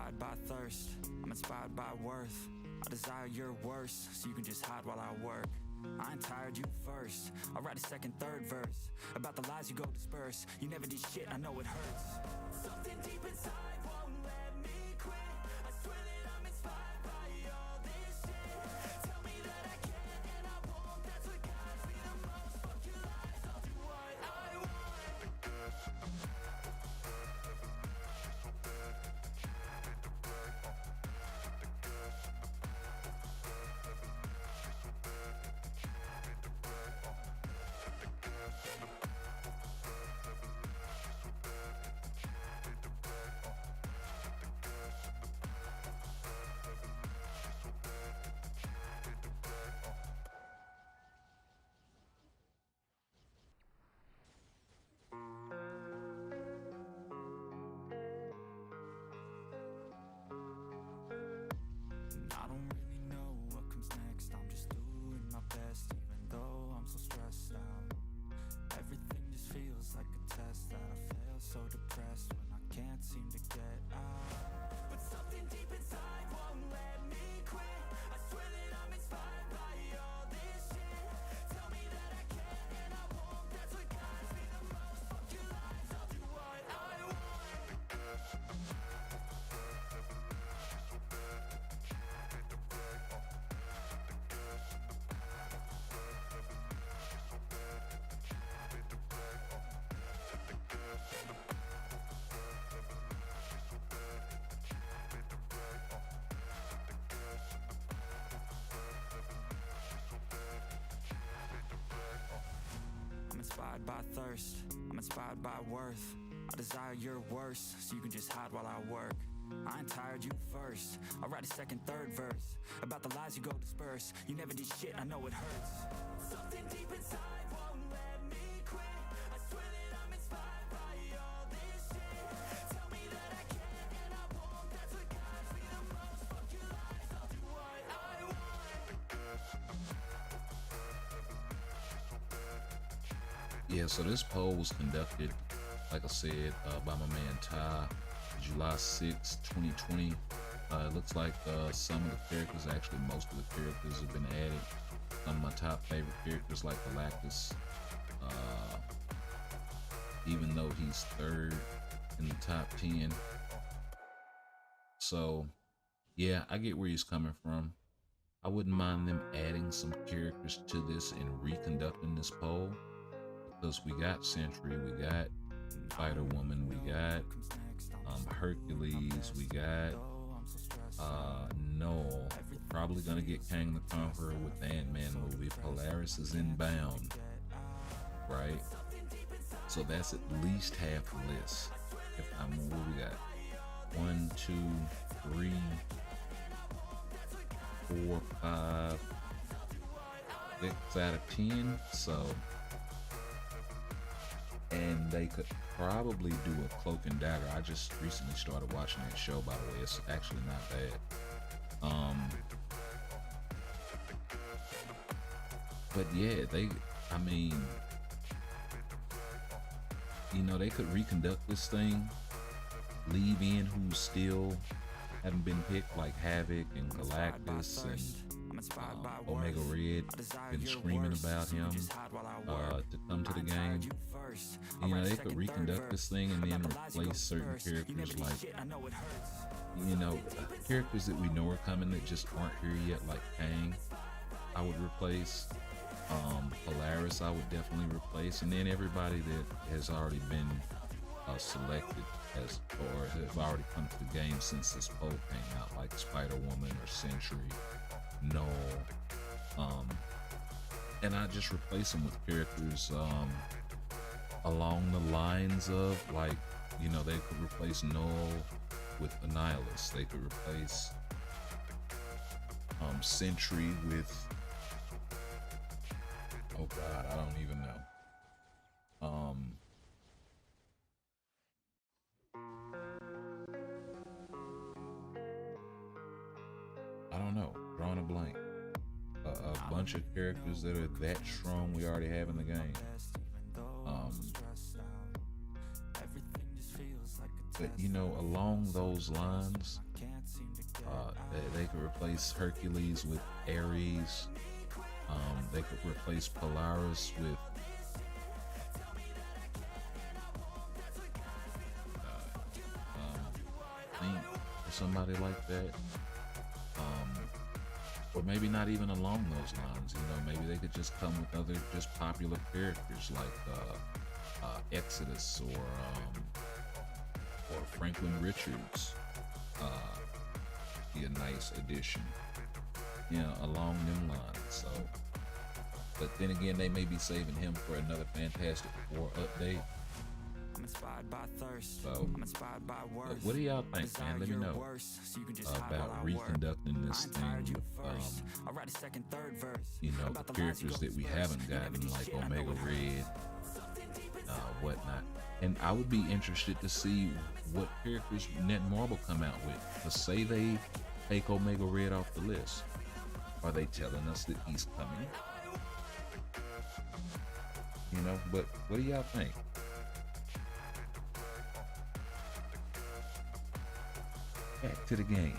inspired by thirst, I'm inspired by worth. I desire your worst, so you can just hide while I work. I ain't tired, you first. I'll write a second, third verse about the lies you go disperse. You never did shit, I know it hurts. Something deep inside won't let me quit. I swear that I'm inspired by all this shit. Tell me that I can and I won't. That's what guides me the most. Fuck your lies, I'll do what I want. I don't really know what comes next. I'm just doing my best, even though I'm so stressed out. Everything just feels like a test that I fail, so depressed when I can't seem to get out. But something deep inside won't let me quit. I swear that I'm inspired by all this shit. Tell me that I can and I won't. That's what guides me the most. Fuck your lies, I'll do what I want. I'm inspired by thirst, I'm inspired by worth. I desire your worst, so you can just hide while I work. I ain't tired, you first. I'll write a second, third verse about the lies you go disperse. You never did shit, I know it hurts. Something deep inside won't let me quit. I swear that I'm inspired by all this shit. Tell me that I can and I won't. That's what guides me the most. Fuck your lies, I'll do what I want. Yeah, so this poll was conducted, like I said, by my man Ty, July 6, 2020. It looks like some of the characters, actually most of the characters have been added. Some of my top favorite characters like Ltes, even though he's third in the top 10. So yeah, I get where he's coming from. I wouldn't mind them adding some characters to this and reconducting this poll, because we got Sentry, we got Spider-Woman, we got Hercules, we got Noel. We're probably gonna get Kang the Conqueror with the Ant-Man movie. Polaris is inbound, right? So that's at least half the list. If I'm what we got, 1, 2, 3, 4, 5, 6 out of 10. So, and they could probably do a Cloak and Dagger. I just recently started watching that show, by the way. It's actually not bad. But yeah, I mean, you know, they could reconduct this thing, leave in who still haven't been picked, like Havoc and Galactus and Omega Red. Been screaming about him to come to the game. You know, they could reconduct this thing and then replace certain characters, like, you know, characters that we know are coming that just aren't here yet, like Kang. I would replace. Polaris I would definitely replace, and then everybody that has already been selected as, or have already come to the game since this poll came out, like Spider-Woman or Sentry, Noel, and I just replace them with characters along the lines of, like, you know, they could replace Noel with Annihilus, they could replace Sentry with, oh god, I don't even know. I don't know. Drawing a blank. A bunch of characters that are that strong we already have in the game. But you know, along those lines, they could replace Hercules with Ares. They could replace Polaris with Link or somebody like that. Or maybe not even along those lines. You know, maybe they could just come with other just popular characters like Exodus or Franklin Richards. Be a nice addition. You know, along them lines. So, but then again, they may be saving him for another Fantastic Four update. I'm inspired by thirst. So, I'm inspired by worth. what do y'all think, man? Let me know about reconducting this thing. I'll write a second, third verse. You know, the characters that we haven't gotten, like Omega Red, whatnot. And I would be interested to see what characters Netmarble come out with. To say they take Omega Red off the list. Are they telling us that he's coming? You know, but what do y'all think? Back to the game.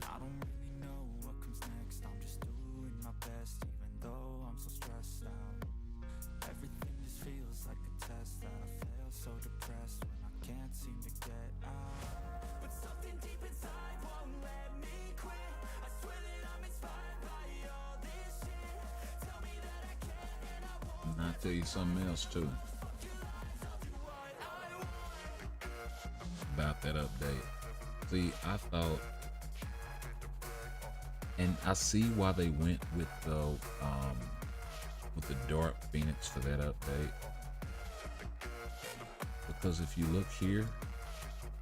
I don't really know what comes next. I'm just doing my best, even though I'm so stressed out. Everything just feels like a test that I fail, so depressed when I can't seem to get out. But something deep inside won't let me quit. I swear that I'm inspired by all this shit. Tell me that I can and I won't. And I'll tell you something else too about that update. See, I thought, and I see why they went with the Dark Phoenix for that update. Because if you look here,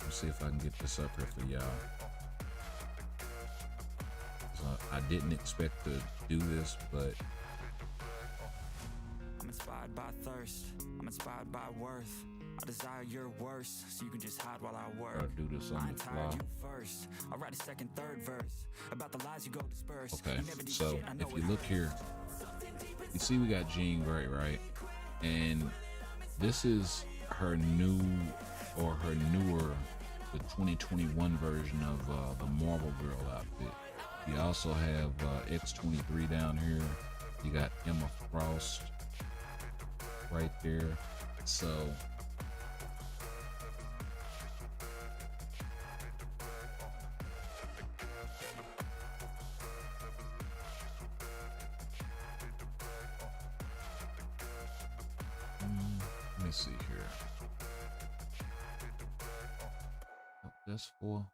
let's see if I can get this up here for y'all. So I didn't expect to do this, but I'm inspired by thirst. I'm inspired by worth. I desire your worst, so you can just hide while I work. I'll do this on the fly. tired you first. I'll write a second, third verse about the lies you go disperse. Okay, You never did so shit, I know if it you look hurts. here, you see we got Jean Grey, right? And this is her new, or her newer, the 2021 version of the Marvel Girl outfit. You also have X-23 down here. You got Emma Frost right there. So let me see here. Oh, that's for.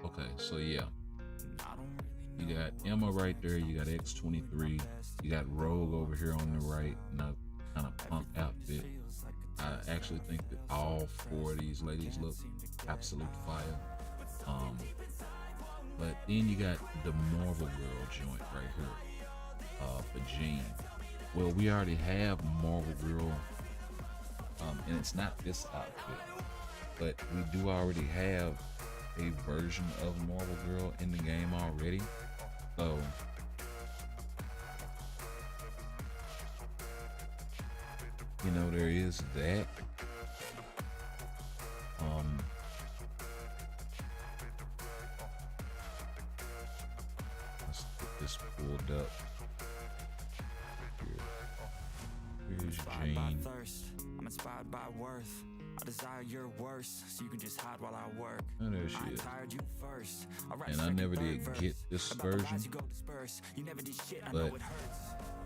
Okay, so yeah. You got Emma right there, you got X-23, you got Rogue over here on the right, in a kind of punk outfit. I actually think that all four of these ladies look absolute fire. But then you got the Marvel Girl joint right here, for Jean. Well, we already have Marvel Girl, and it's not this outfit, but we do already have a version of Marvel Girl in the game already. So you know, there is that. Let's get this pulled up. Here's Inspired by Jean. thirst. I'm inspired by worth. I desire your worst, so you can just hide while I work. Oh, there she I is. tired you first. I'll write And a I second, never third did verse get this about the lies version, you go disperse. You never did shit, I but know it hurts.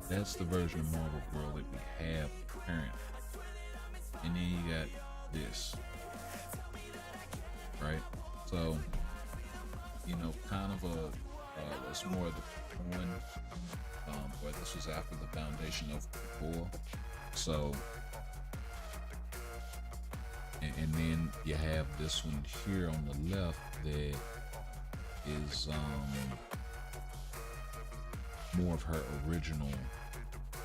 that's the version of Marvel Girl that we have current. And then you got this, right? So, you know, kind of a was more of the one, where this was after the foundation of before. So, and then you have this one here on the left that is more of her original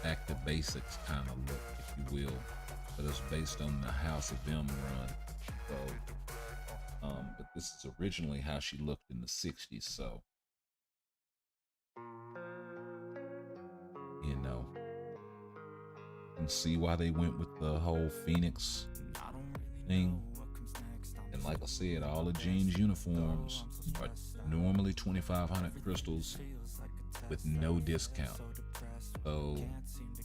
Back to Basics kind of look, if you will, but it's based on the House of M run. So, but this is originally how she looked in the 60s. So, you know, you can see why they went with the whole Phoenix thing. And like I said, all the Jean's uniforms are normally 2,500 crystals with no discount. So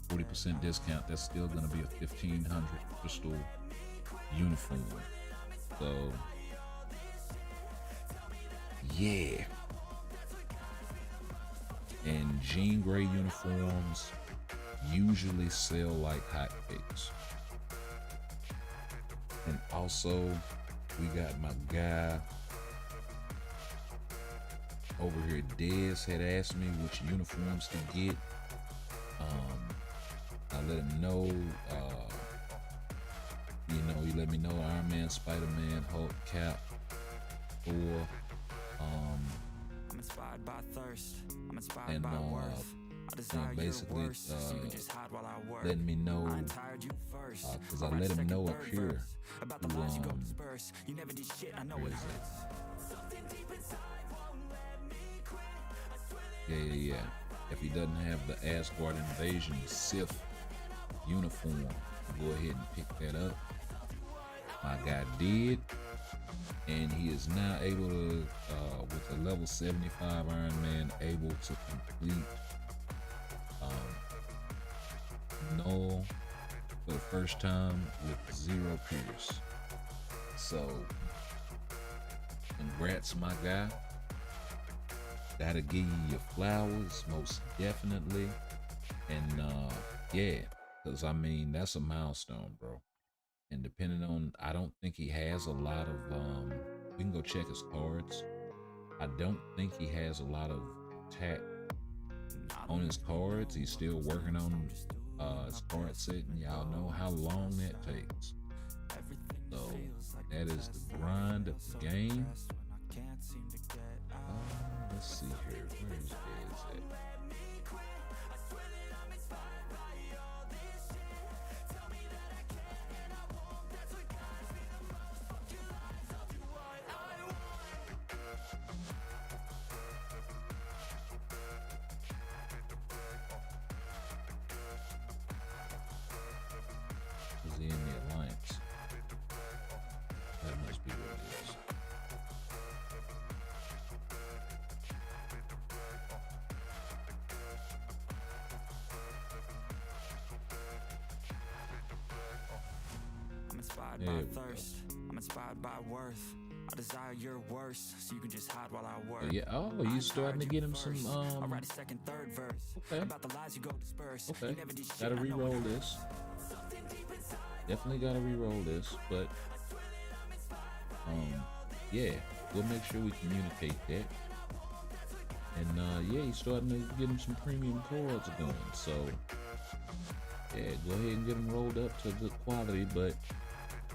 40% discount, that's still going to be a 1,500 crystal uniform. So yeah. And Jean Grey uniforms usually sell like hotcakes. And also, we got my guy over here, Dez, had asked me which uniforms to get. I let him know, he let me know Iron Man, Spider-Man, Hulk, Cap, Thor, I'm inspired by thirst. I'm inspired by worth. I desire basically your so you can just hide while I work. letting me know, because I let him know up here about the lies you go disperse. You never did shit, I know it hurts. Yeah. If he doesn't have the Asgard Invasion Sith uniform, go ahead and pick that up. My guy did, and he is now able to, with a level 75 Iron Man, able to complete Null for the first time with 0 pierce. So, congrats, my guy. Gotta give you your flowers, most definitely. And yeah, because I mean, that's a milestone, bro. And depending on, I don't think he has a lot of, we can go check his cards. I don't think he has a lot of attack on his cards. He's still working on his card set, and y'all know how long that takes. So that is the grind of the game. Let's see here. Where is Dez at? Is he in the Alliance? That must be what it is. I'm inspired by thirst. I'm inspired by worth. I desire your worst, so you can just hide while I work. Yeah. Oh, you starting to get him some. I'll write a second, third verse. Okay. About the lies you go disperse. Okay. You never did shit, Gotta I know re-roll it this. Definitely gotta re-roll this, but yeah, we'll make sure we communicate that. And yeah, he's starting to get him some premium cards going. So yeah, go ahead and get them rolled up to good quality. But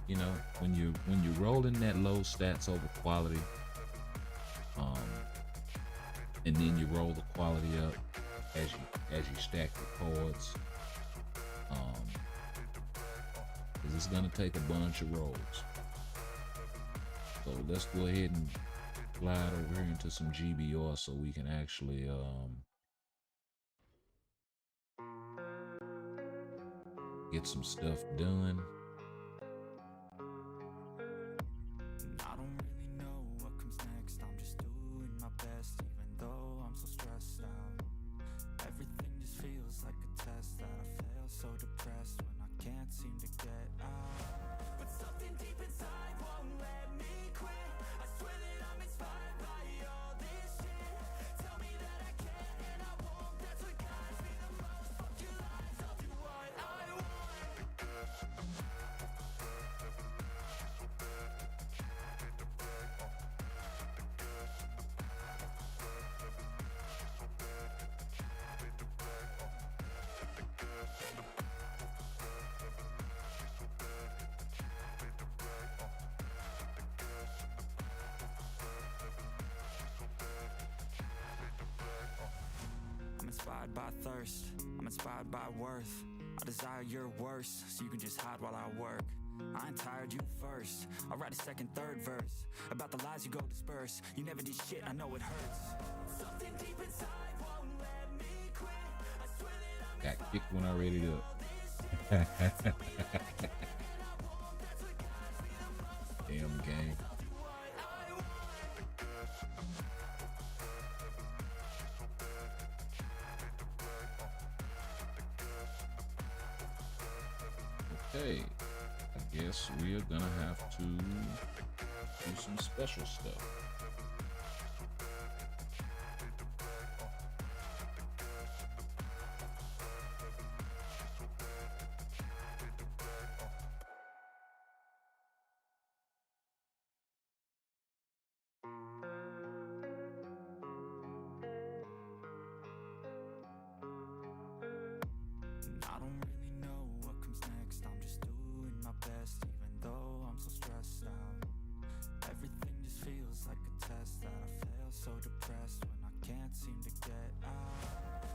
you know, when you're rolling that low stats over quality, and then you roll the quality up as you stack the cards, because it's gonna take a bunch of rolls. So let's go ahead and glide over here into some GBR so we can actually get some stuff done. I don't really know what comes next. I'm just doing my best, even though I'm so stressed out. Everything just feels like a test that I fail, so depressed when I can't seem to get out. But something deep inside won't let me quit. I swear that I'm inspired by all this shit. Tell me that I can and I won't. That's what guides me the most. Fuck your lies, I'll do what I want. by thirst, I'm inspired by worth. I desire your worst, so you can just hide while I work. I ain't tired, you first. I'll write a second, third verse about the lies you go disperse. You never did shit, I know it hurts. Something deep inside won't let me quit. I swear that I'm got kicked when I read it up. Damn game. Okay, I guess we are gonna have to do some special stuff. I don't really know what comes next. I'm just doing my best, even though I'm so stressed out. Everything just feels like a test that I fail, so depressed when I can't seem to get out.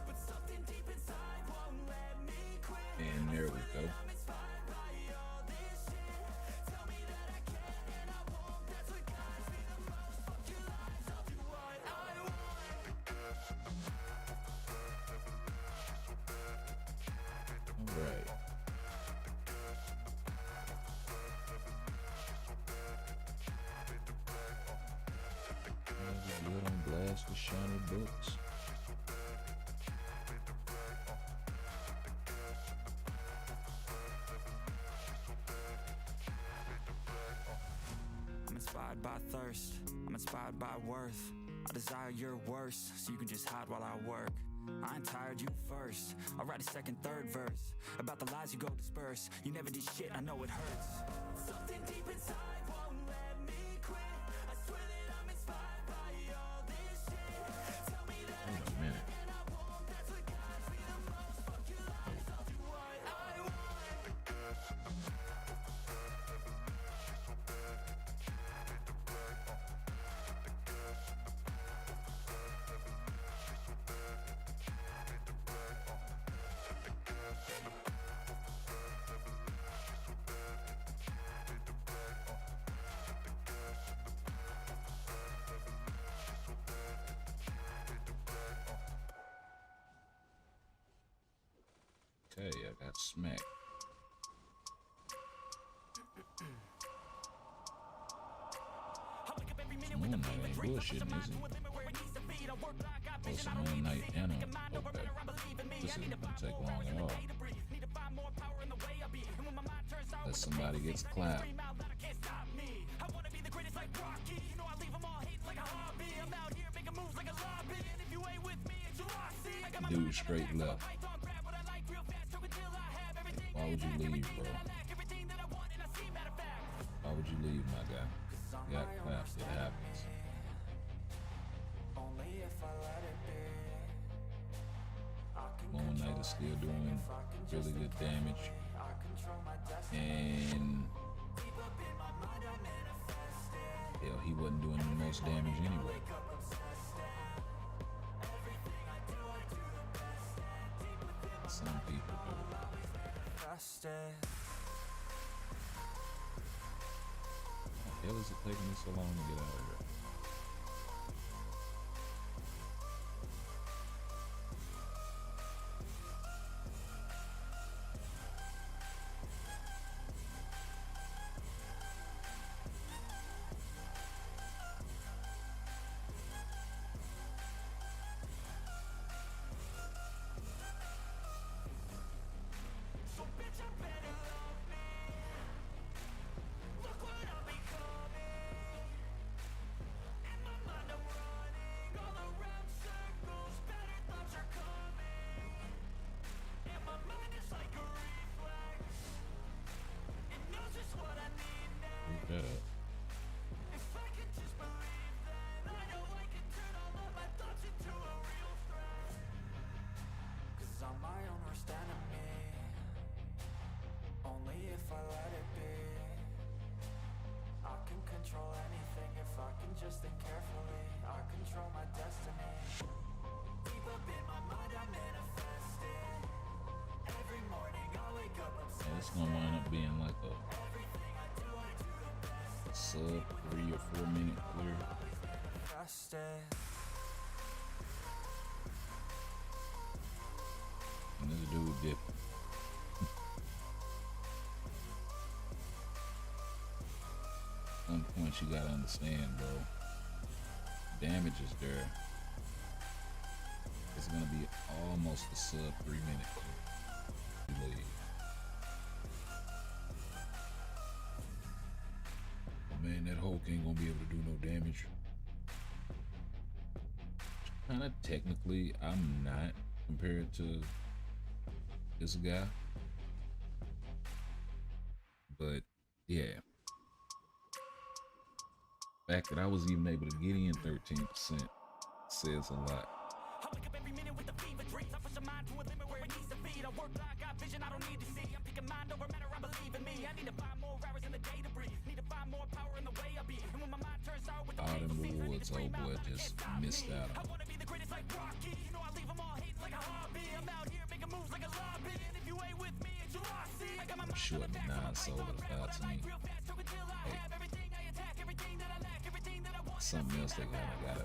But something deep inside won't let me quit. And there we go. I'm inspired by all this shit. Tell me that I can and I won't. That's what guides me the most. Fuck your lies, I'll do what I want. All right. Good on blast the shiny books. I'm inspired by thirst, I'm inspired by worth. I desire your worst, so you can just hide while I work. I ain't tired, you first. I'll write a second, third verse about the lies you go disperse. You never did shit, I know it hurts. Something deep inside won't let me quit. I swear that I'm inspired by all this shit. Tell me that Wait a minute. and I won't. That's what guides me the most. Fuck your lies, I'll do what I want. Okay, I got smacked. Moon Knight ain't bullshitting, is he? Oh, it's a Moon Knight and a... Okay. This isn't gonna take long at all. Unless somebody gets clapped. Dude straight left. Why would you leave, bro? Why would you leave, my guy? You got clapped, it happens. Moon Knight is still doing really good damage. And hell, he wasn't doing the most damage anyway. Some people do. How the hell is it taking me so long to get out of here? being like a sub 3 or 4 minute clear. And this dude did. One point you gotta understand, bro. Damage is there. It's gonna be almost a sub 3 minute delay. Man, that Hulk ain't gonna be able to do no damage. Kinda technically, I'm not compared to this guy. But yeah. The fact that I was even able to get in 13% says a lot. I wake up every minute with the fever dreams. I push a mind to a limit where it needs to feed. I work like I got vision I don't need to see. I'm picking mind over matter, I believe in me. I need to find more hours in the day to breathe. Need to find more power in the way I be. And when my mind turns out with the all them rewards, old boy just missed out on. I wanna be the greatest like Rocky. You know I leave them all hating like a hobby. I'm out here making moves like a lobby. And if you ain't with me, it's your lossy. I got my mind short 9 soul of the 5 team. Hey. Something else they gotta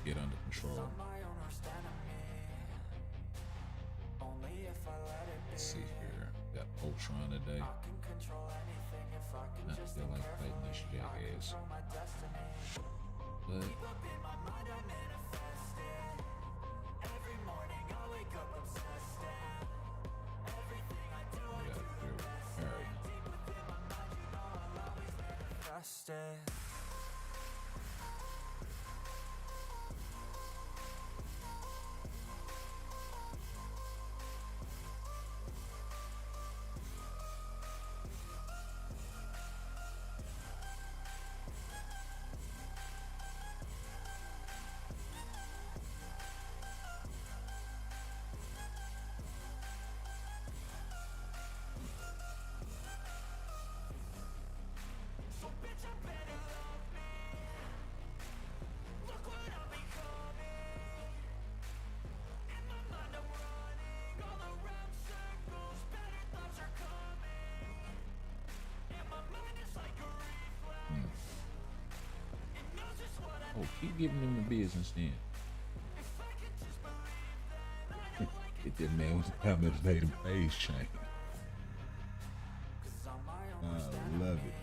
get under control. Let's see here. Got Ultron today. I feel like fighting this jackass. But we gotta clear. Alright. Oh, keep giving them the business then. Get that man with the commentator page change. I love it.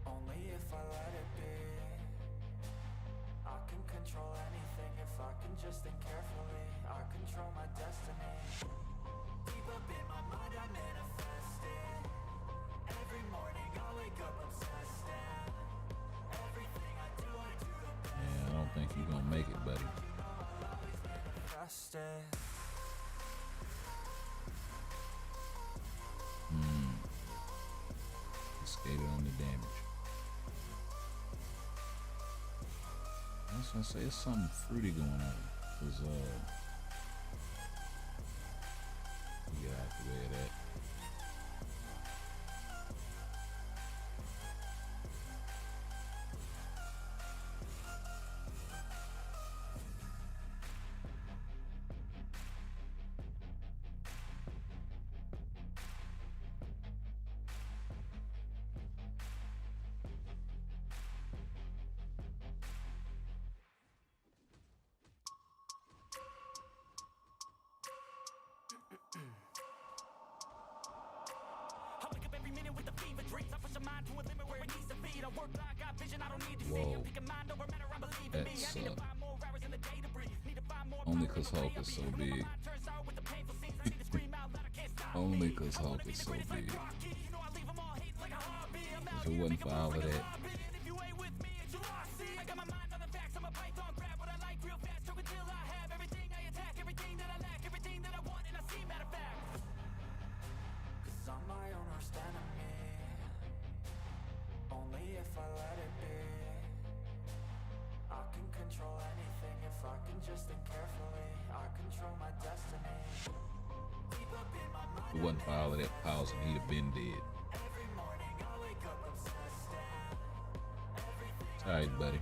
Only if I let it be. I can control anything if I can just think carefully. I control my destiny. Deep up in my mind I manifest it. Every morning I wake up obsessed and everything I do the best. Yeah, I don't think you're gonna make it, buddy. Skated on the damage. I was gonna say, it's something fruity going on. Cause get out the way of that. Whoa, that sucked. Only cause Hulk is so big. Only cause Hulk is so big. If it wasn't for all of that. If it wasn't for all of that pausing, he'd have been dead. Alright, buddy.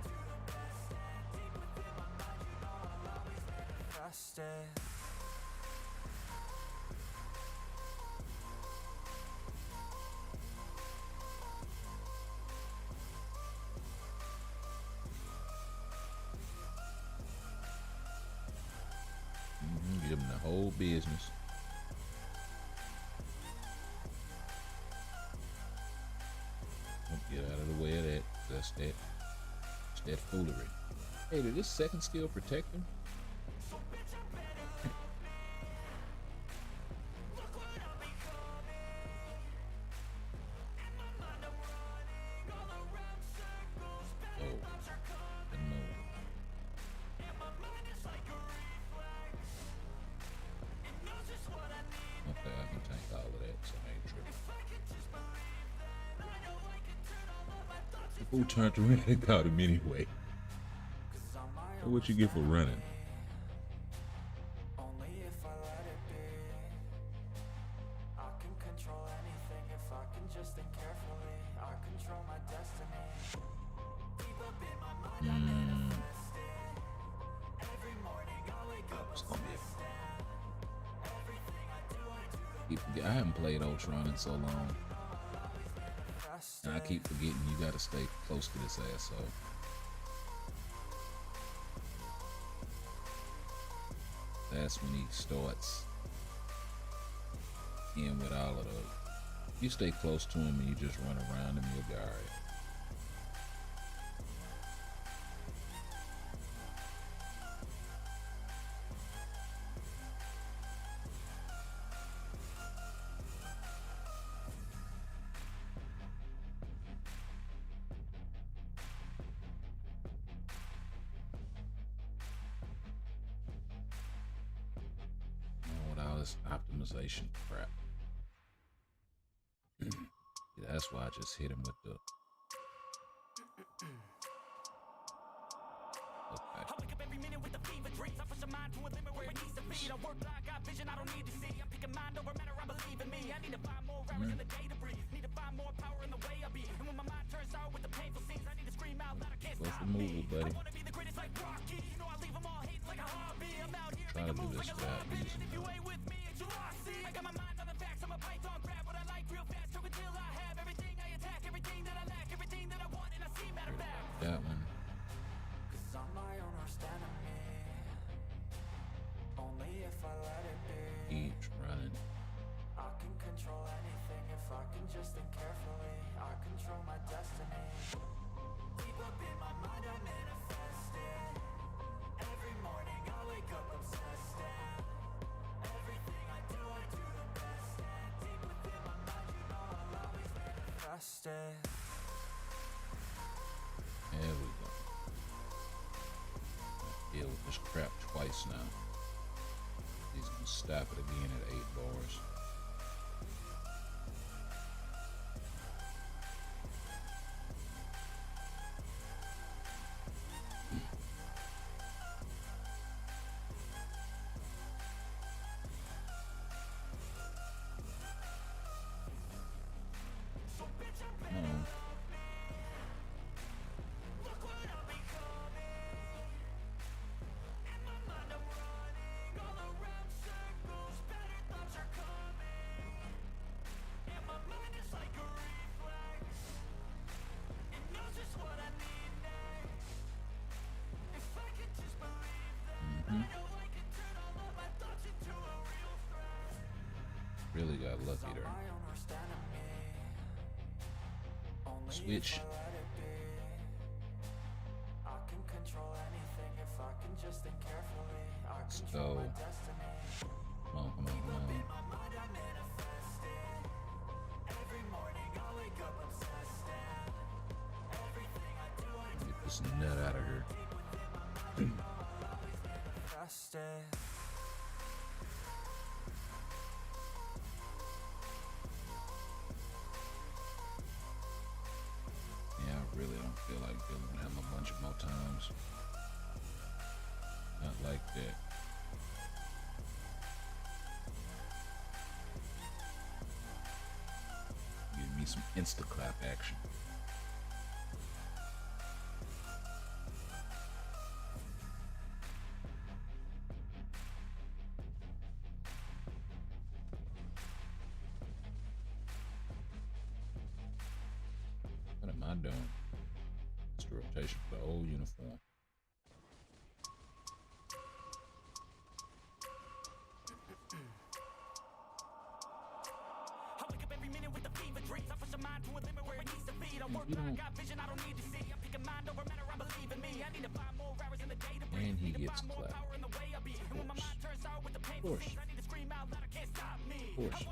Give them the whole business. Get out of the way of that. That's that foolery. Hey, did this second skill protect him? Who turned around and caught him anyway? What you get for running? I haven't played Ultron in so long. And I keep forgetting you gotta stay close to this asshole. That's when he starts in with all of those. You stay close to him and you just run around him, you'll be alright. Optimization crap. Yeah, that's why I just hit him with the. Okay. I wake up every minute with the fever dreams. I push a mind to a limit where it needs to be. I work like I got vision I don't need to see. I'm picking mind over matter. I believe in me. I need to find more hours in the day to breathe. Need to find more power in the way I be. And when my mind turns out with the painful scenes, I need to scream out loud. I can't stop me. Buddy. I wanna be the greatest like Rocky. You know I leave them all hating like a hobby. I'm out here trying to do this without using if you ain't with me, it's your lossy. I got my mind on the facts. I'm a python, grab what I like real fast. Took until I have everything I attack, everything that I lack, everything that I want, and I see matter back. That one. Cause I'm my own worst enemy. Only if I let it be. Keep running. I can control anything if I can just think carefully. I control my destiny. Deep up in my mind I manifest it. Every morning I wake up obsessed and everything I do the best. And deep within my mind you know I'll always manifest it. There we go. Deal with this crap twice now. He's gonna stop it again at 8 bars. Really got lucky there. Switch. Let's go. Come on, come on, come on. Get this nut out of here. Really don't feel like dealing with him a bunch of more times. Not like that. Give me some insta-clap action. What am I doing? Rotation for the whole uniform. You don't. And he gets clapped. Of course. Of course.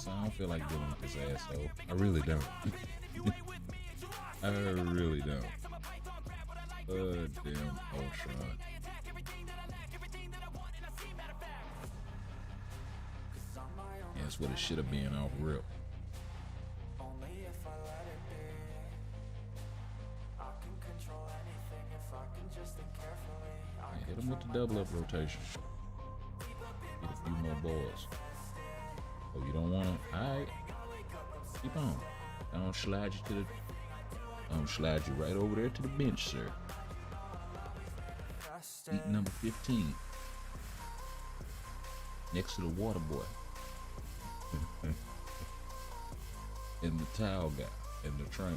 I don't feel like dealing with this asshole. I really don't. I really don't. Damn Ultron. Yeah, that's what it should have been off rip. Yeah, hit him with the double up rotation. Get a few more balls. Oh, you don't want to? Alright. Keep on. I don't slide you to the. I don't slide you right over there to the bench, sir. Seat number 15. Next to the water boy. And the towel guy. And the trainer.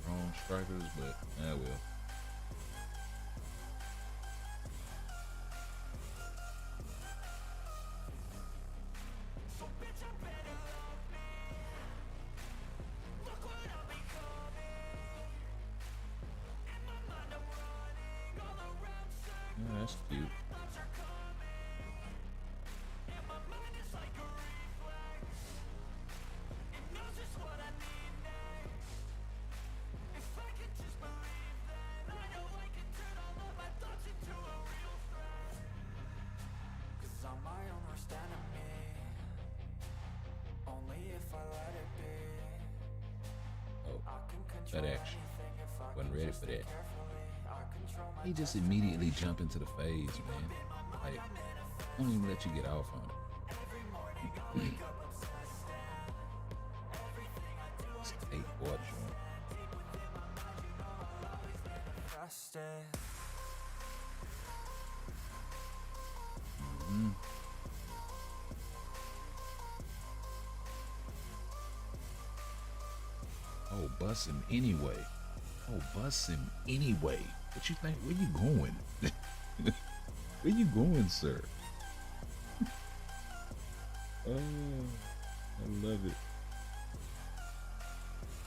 Wrong strikers, but I will. Yeah, that's cute. Oh, that action. Wasn't ready for that. He just immediately jump into the phase, man. Like, don't even let you get off on it. It's 8-4 joint. Mm-hmm. Oh, bust him anyway. Oh, bust him anyway. What you think? Where you going? Where you going, sir? Oh, I love it.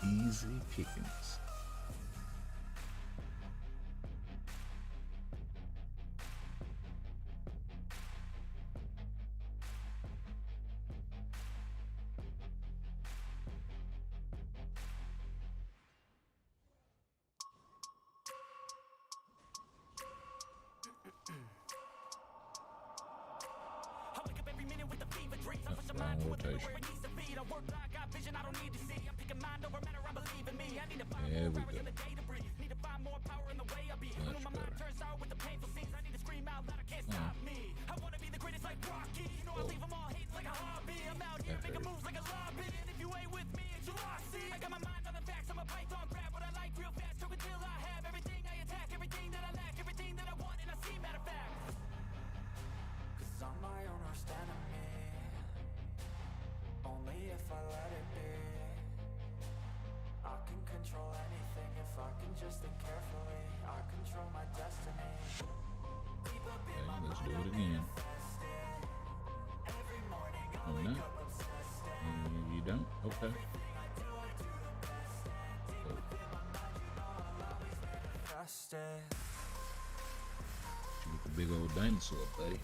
Easy pickings. Wrong rotation. There we go. Much Okay, let's do it again. Oh, no. You don't? Okay. You with the big old dinosaur, buddy.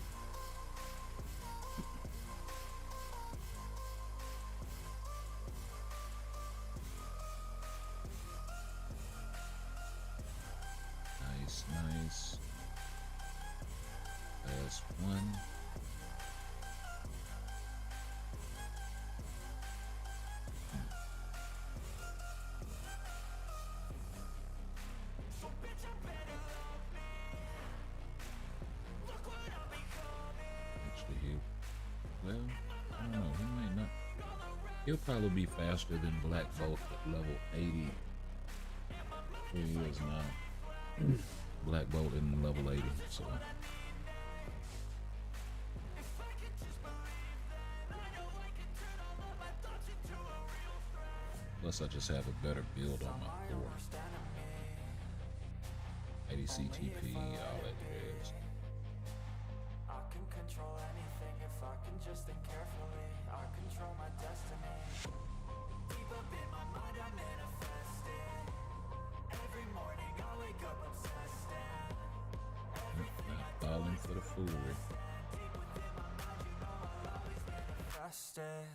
Nice. Last one. Actually, well, I don't know. He might not. He'll probably be faster than Black Bolt at level 80. Where he is now. Black Bolt in level 80, so. Plus, I just have a better build on my core. ADCTP, all that jazz. I can control anything if I can just think carefully. I control my destiny. Deep up in my mind I manifest it. Every morning I wake up obsessed and everything I do Falling for the foolery. deep within my mind, you know I'll always manifest it.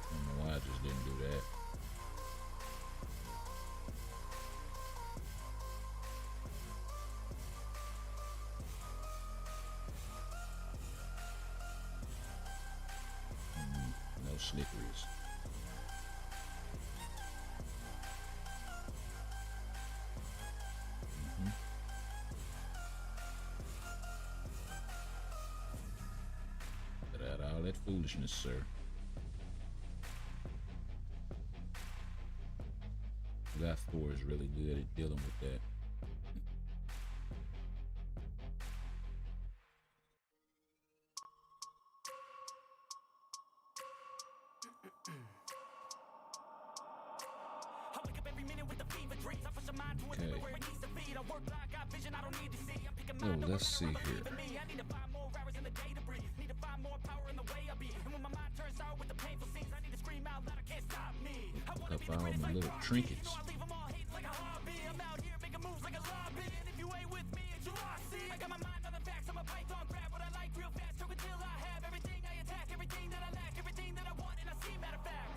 I don't know why I just didn't do that. No snickeries. Cut out all that foolishness, sir. That 4 is really good at dealing with that. I wake up every minute with the fever dreams. I push my mind to a limit where it needs to feed. I work blind, got vision I don't need to see. I'm picking Oh, mind let's see here. me. I need to find more hours in the day to breathe. Need to find more power in the way I be. And when my mind turns out with the painful scenes, I need to scream out loud, I can't stop me. I wanna Up be the all greatest my like little Rocky. trinkets. I leave them all hating like a hobby. I'm out here making moves like a lobby. And if you ain't with me, it's your loss. See, I got my mind on the facts. I'm a python, grab what I like real fast. Choke until I have everything I attack, everything that I lack, everything that I want, and I see, matter of fact.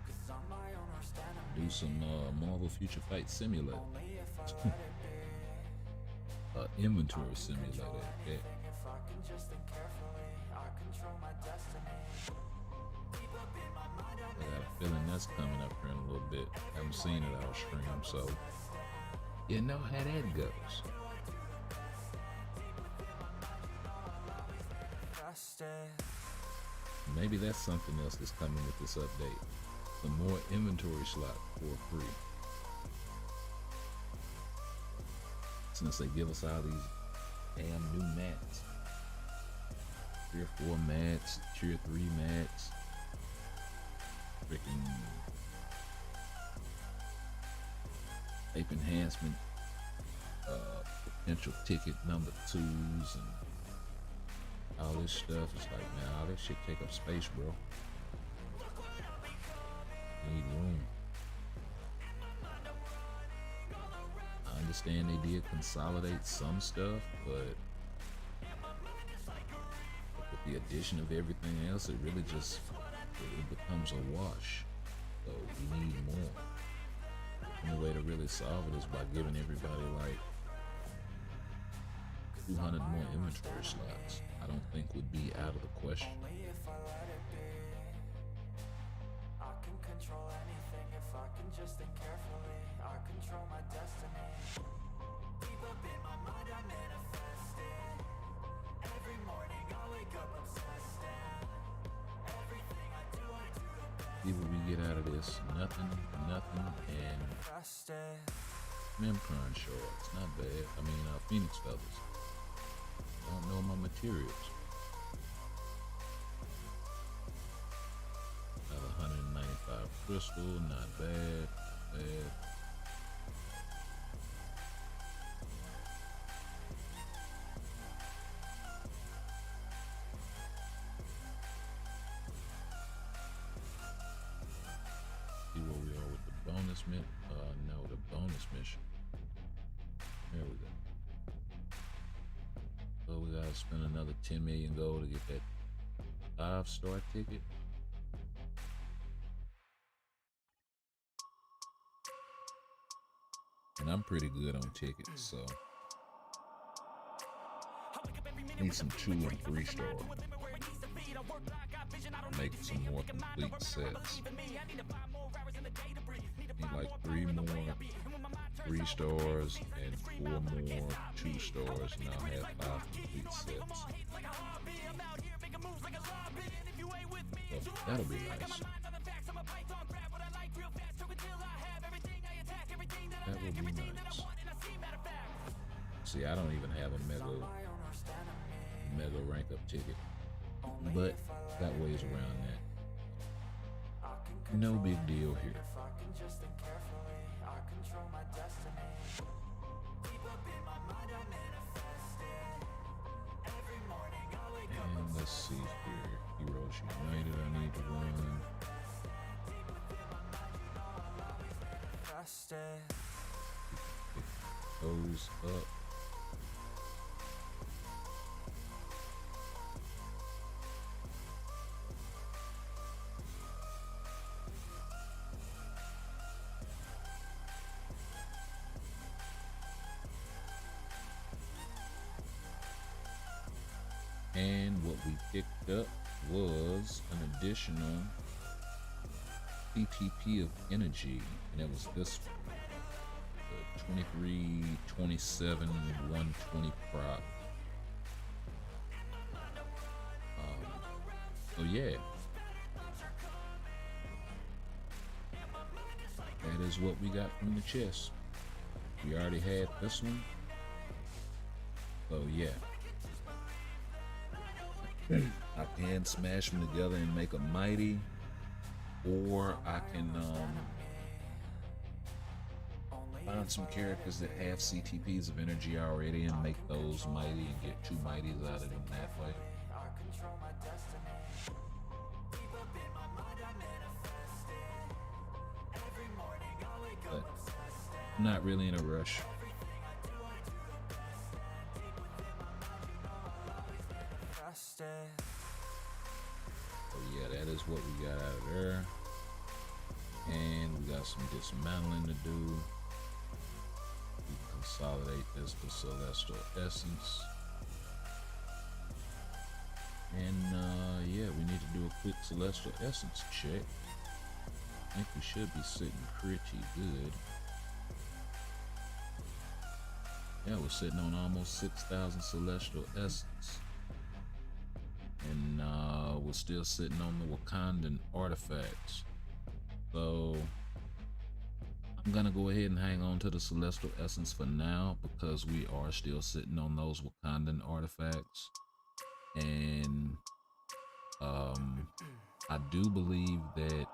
'Cause I'm my own worst enemy. Do some Marvel Future Fight Simulator. Only if I let it be. Inventory simulator. Yeah. If I can just think carefully, I control my destiny. Deep up in my mind, I I got a feeling that's coming up here in a little bit. Haven't seen it all stream, so you know how that goes. manifest it. Maybe that's something else that's coming with this update. Some more inventory slot for free. Since they give us all these damn new mats. Tier 4 mats, Tier 3 mats. Freaking ape enhancement, potential ticket number 2s and all this stuff. It's like, man, all this shit take up space, bro. Need room. I understand they did consolidate some stuff, but with the addition of everything else, it really just it becomes a wash. So we need more. And the way to really solve it is by giving everybody like 200 more inventory slots. I don't think would be out of the question. Only if I let it be. I can control anything if I can just think carefully. I control my destiny. Deep up in my mind, I manifest it. Every morning I wake up obsessed and everything I do the best. See what we get out of this. Nothing, and Manifest it. Memcron shorts. Not bad. I mean, Phoenix feathers. Don't know my materials. Another 195 crystal. Not bad. Bad. See where we are with the bonus mission. No, the bonus mission. There we go. So we gotta spend another 10 million gold to get that 5-star ticket. And I'm pretty good on tickets, so need some 2 and 3 star. Make some more complete sets. Need like 3 more 3 stars and 4 more 2 stars, and I'll have 5 complete sets. So that'll be nice. That will be nice. See, I don't even have a mega rank up ticket, but got ways around that. No big deal here. If I can just think carefully, I control my destiny. let's see here. Heroes United, I need to run. Pick those up. And what we picked up was an additional CTP of energy, and it was this one, the 23, 27, 120 prop. So yeah, that is what we got from the chest. We already had this one, so yeah. I can smash them together and make a mighty, or I can find some characters that have CTPs of energy already and make those mighty and get 2 mighties out of them that way. But I'm not really in a rush. So yeah, that is what we got out of there. And we got some dismantling to do. We consolidate this to Celestial Essence. And yeah, we need to do a quick Celestial Essence check. I think we should be sitting pretty good. Yeah, we're sitting on almost 6,000 Celestial Essence. And we're still sitting on the Wakandan artifacts. So I'm gonna go ahead and hang on to the Celestial Essence for now because we are still sitting on those Wakandan artifacts. And I do believe that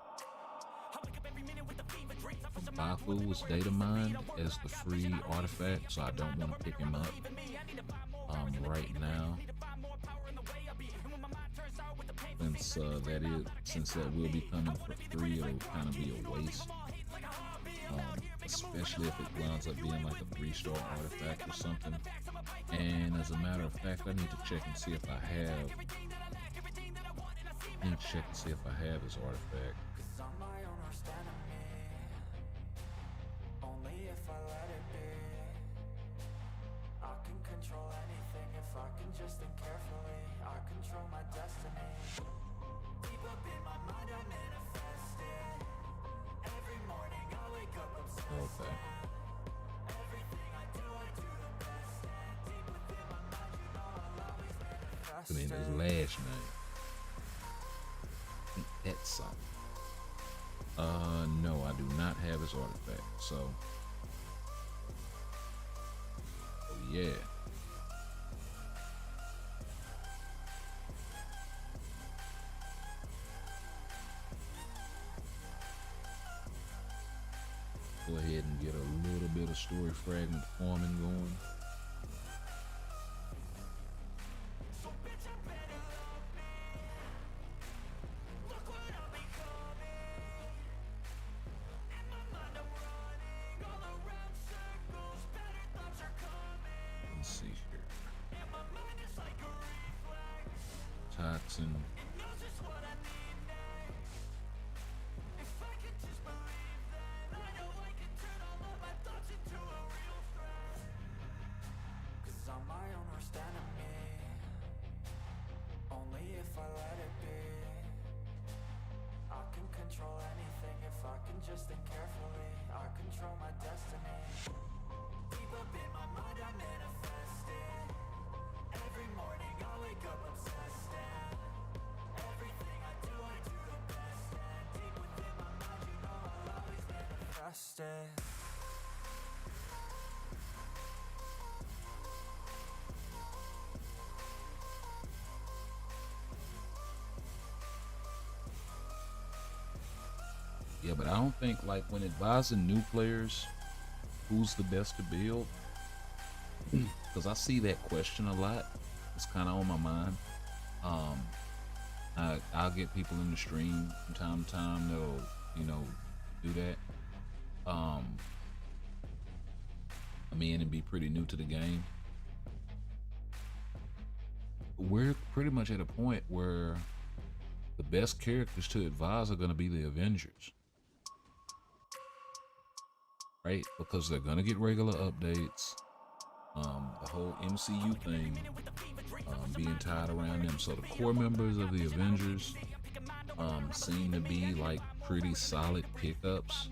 Baku was data mined as the free artifact, so I don't want to pick him up right now. Since that will be coming for free, it'll kind of be a waste. Especially if it winds up being like a 3-star artifact or something. And as a matter of fact, I need to check and see if I have. His artifact. Okay. I mean, his last name. That's something. No, I do not have his artifact. So, oh yeah. Go ahead and get a little bit of story fragment farming going. Let's see here. Toxin. Yeah, but I don't think, like, when advising new players who's the best to build, because I see that question a lot. It's kind of on my mind. Um, I'll get people in the stream from time to time that'll, do that. Come in and be pretty new to the game. We're pretty much at a point where the best characters to advise are going to be the Avengers, right? Because they're going to get regular updates. The whole MCU thing being tied around them. So the core members of the Avengers seem to be like pretty solid pickups.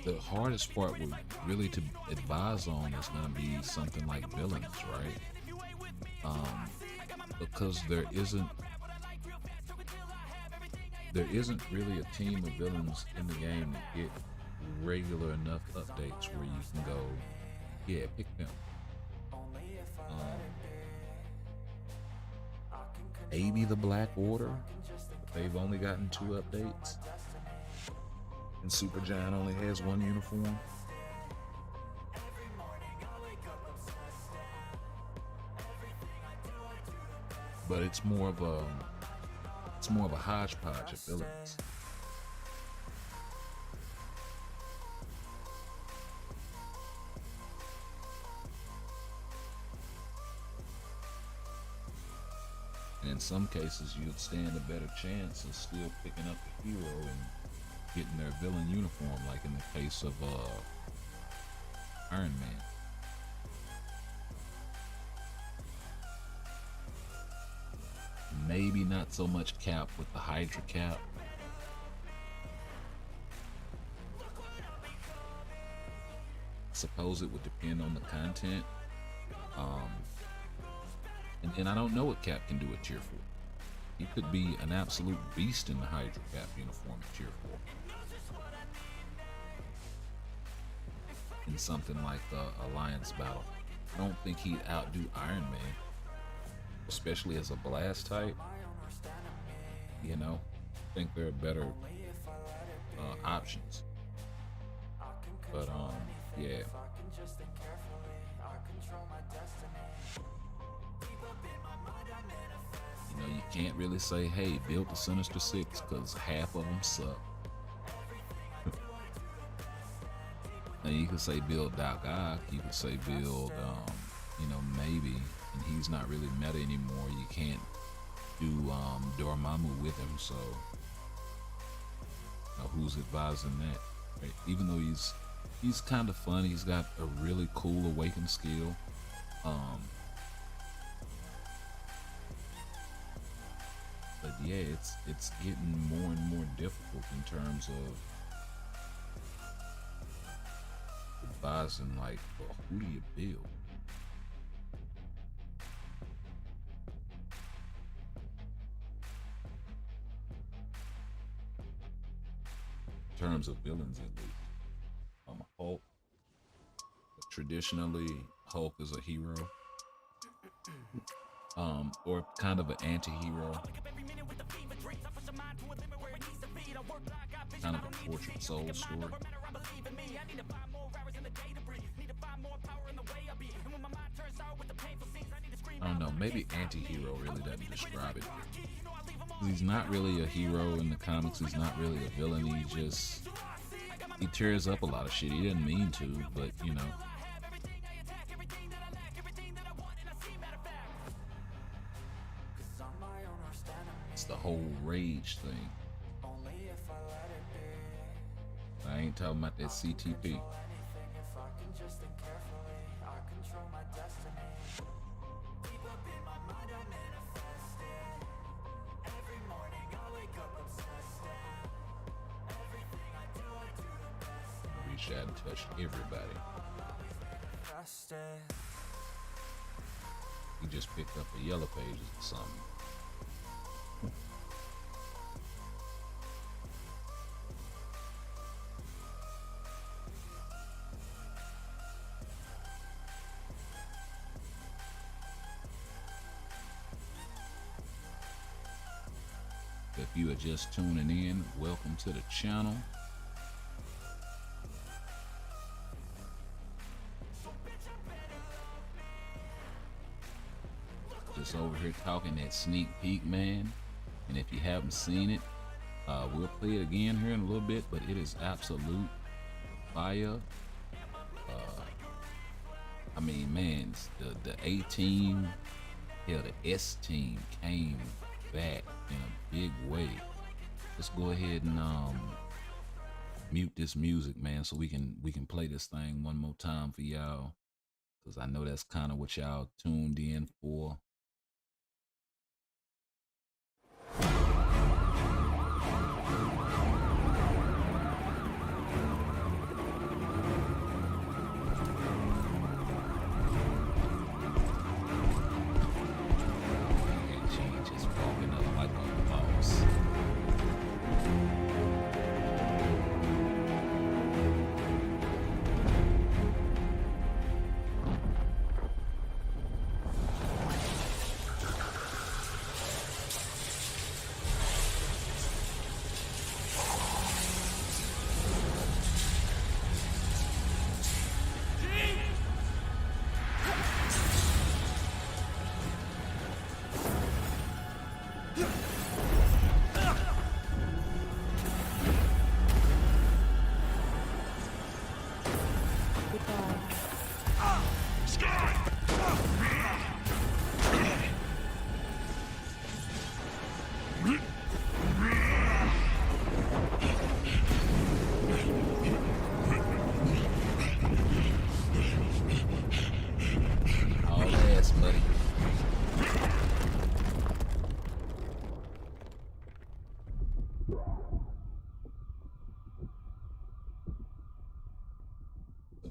The hardest part would really to advise on is going to be something like villains, right? Because there isn't really a team of villains in the game that get regular enough updates where you can go, yeah, pick them. Maybe the Black Order, but they've only gotten 2 updates, and Supergiant only has 1 uniform. But it's more of a hodgepodge of villains. And in some cases, you'd stand a better chance of still picking up the hero and getting their villain uniform, like in the case of Iron Man. Maybe not so much Cap with the Hydra cap. Suppose it would depend on the content. And then I don't know what Cap can do at Tier 4. He could be an absolute beast in the Hydra cap uniform at Tier 4. In something like the Alliance battle. I don't think he'd outdo Iron Man, especially as a blast type. I think there are better options. But yeah. You can't really say, hey, build the Sinister Six, because half of them suck. Now you can say build Doc Ock, you can say build, maybe, and he's not really meta anymore. You can't do Dormammu with him, so who's advising that? Right? Even though he's kind of fun, he's got a really cool awakened skill. But yeah, it's getting more and more difficult in terms of advising, like, well, who do you build? In terms of villains, at least. Hulk. Traditionally, Hulk is a hero. Or kind of an anti-hero. Kind of a tortured soul story. I don't know, maybe anti-hero really doesn't describe it. He's not really a hero in the comics, he's not really a villain, he tears up a lot of shit. He didn't mean to, but it's the whole rage thing. I ain't talking about that CTP. Reach out and touch everybody. He just picked up the yellow pages or something. If you are just tuning in, welcome to the channel. just over here talking that sneak peek, man. And if you haven't seen it, we'll play it again here in a little bit, but it is absolute fire. I mean, man, the A team, hell, the S team came back in a big way. Let's go ahead and mute this music, man, so we can play this thing one more time for y'all, because I know that's kind of what y'all tuned in for.